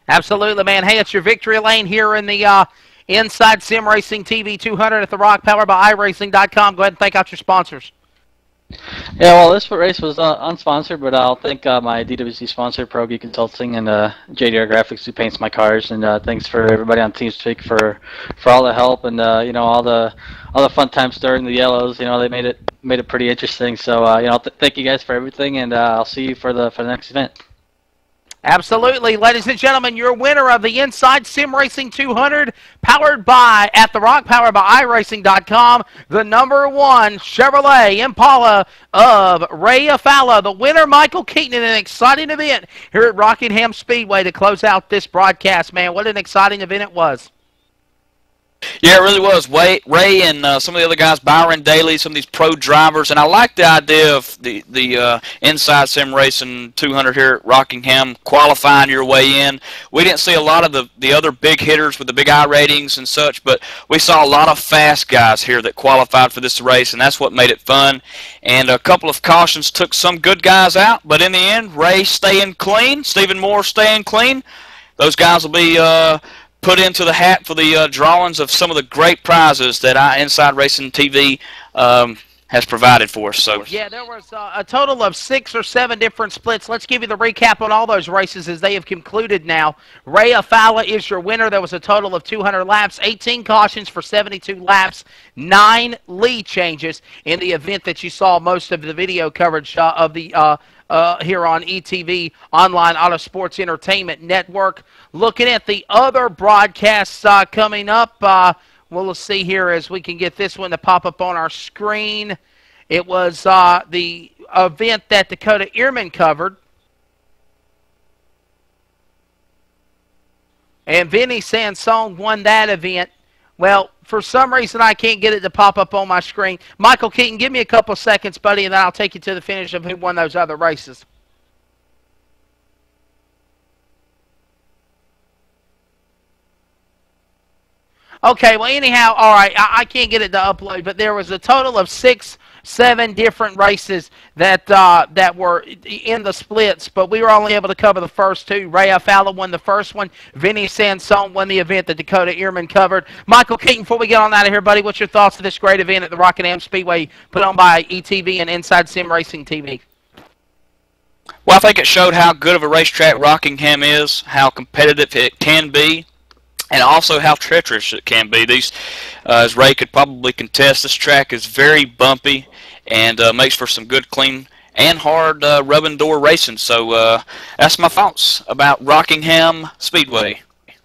Speaker 2: Absolutely, man. Hey, it's your victory lane here in the Inside Sim Racing TV 200 at The Rock, powered by iRacing.com. Go ahead and thank out your sponsors.
Speaker 9: Yeah, well, this race was unsponsored, but I'll thank my DWC sponsor, Pro Geek Consulting, and JDR Graphics, who paints my cars. And thanks for everybody on TeamSpeak for all the help, and you know, all the fun times during the yellows. You know, they made it pretty interesting. So you know, thank you guys for everything, and I'll see you for the next event.
Speaker 2: Absolutely. Ladies and gentlemen, your winner of the Inside Sim Racing 200, powered by At The Rock, powered by iRacing.com, the #1 Chevrolet Impala of Ray Afala. The winner, Michael Keaton, in an exciting event here at Rockingham Speedway to close out this broadcast, man. What an exciting event it was.
Speaker 3: Yeah, it really was. Ray and some of the other guys, Byron Daly, some of these pro drivers, and I like the idea of the Inside Sim Racing 200 here at Rockingham, qualifying your way in. We didn't see a lot of the other big hitters with the big I ratings and such, but we saw a lot of fast guys here that qualified for this race, and that's what made it fun. And a couple of cautions took some good guys out, but in the end, Ray staying clean, Stephen Moore staying clean. Those guys will be put into the hat for the drawings of some of the great prizes that Inside Racing TV has provided for us. So
Speaker 2: yeah, there was a total of 6 or 7 different splits. Let's give you the recap on all those races as they have concluded now. Ray Afala is your winner. There was a total of 200 laps, 18 cautions for 72 laps, 9 lead changes in the event that you saw most of the video coverage of the here on ETV, Online Auto Sports Entertainment Network. Looking at the other broadcasts coming up, well, let's see here as we can get this one to pop up on our screen. It was the event that Dakota Ehrman covered. And Vinny Sansone won that event. Well, for some reason, I can't get it to pop up on my screen. Michael Keaton, give me a couple seconds, buddy, and then I'll take you to the finish of who won those other races. Okay, well, anyhow, all right, I can't get it to upload, but there was a total of 6, 7 different races that that were in the splits, but we were only able to cover the first 2. Ray Afala won the first one. Vinny Sansone won the event that Dakota Ehrman covered. Michael Keaton, before we get on out of here, buddy, what's your thoughts of this great event at the Rockingham Speedway put on by ETV and Inside Sim Racing TV?
Speaker 3: well, I think it showed how good of a racetrack Rockingham is, how competitive it can be, and also how treacherous it can be. These, as Ray could probably contest, this track is very bumpy and makes for some good, clean, and hard rubbing door racing. So that's my thoughts about Rockingham Speedway.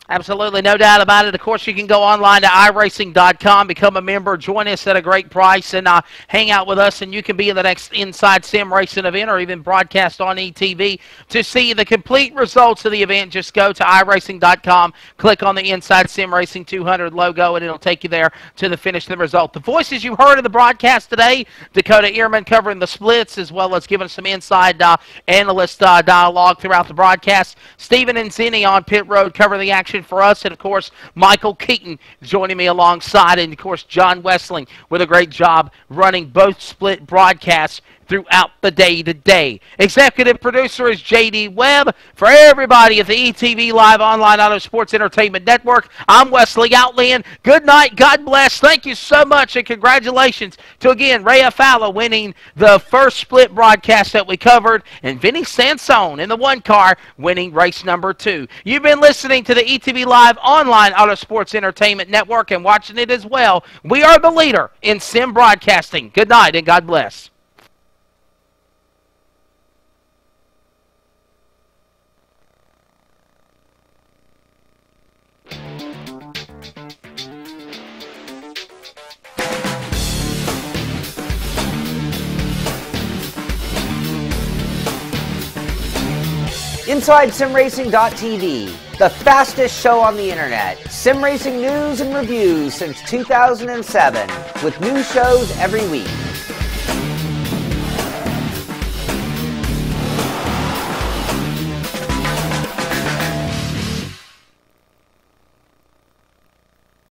Speaker 2: Absolutely, no doubt about it. Of course, you can go online to iRacing.com, become a member, join us at a great price, and hang out with us, and you can be in the next Inside Sim Racing event or even broadcast on ETV. To see the complete results of the event, just go to iRacing.com, click on the Inside Sim Racing 200 logo, and it'll take you there to the finish of the result. The voices you heard in the broadcast today, Dakota Ehrman covering the splits, as well as giving some inside analyst dialogue throughout the broadcast. Stephen and Zinni on pit road covering the action for us, and of course Michael Keaton joining me alongside, and of course John Wessling with a great job running both split broadcasts throughout the day-to-day. Executive producer is J.D. Webb. For everybody at the ETV Live Online Auto Sports Entertainment Network, I'm Wesley Outland. Good night, God bless, thank you so much, and congratulations to, again, Ray Afala winning the first split broadcast that we covered, and Vinny Sansone in the 1 car winning race number 2. You've been listening to the ETV Live Online Auto Sports Entertainment Network and watching it as well. We are the leader in sim broadcasting. Good night, and God bless.
Speaker 1: InsideSimRacing.tv, the fastest show on the internet. Sim racing news and reviews since 2007, with new shows every week.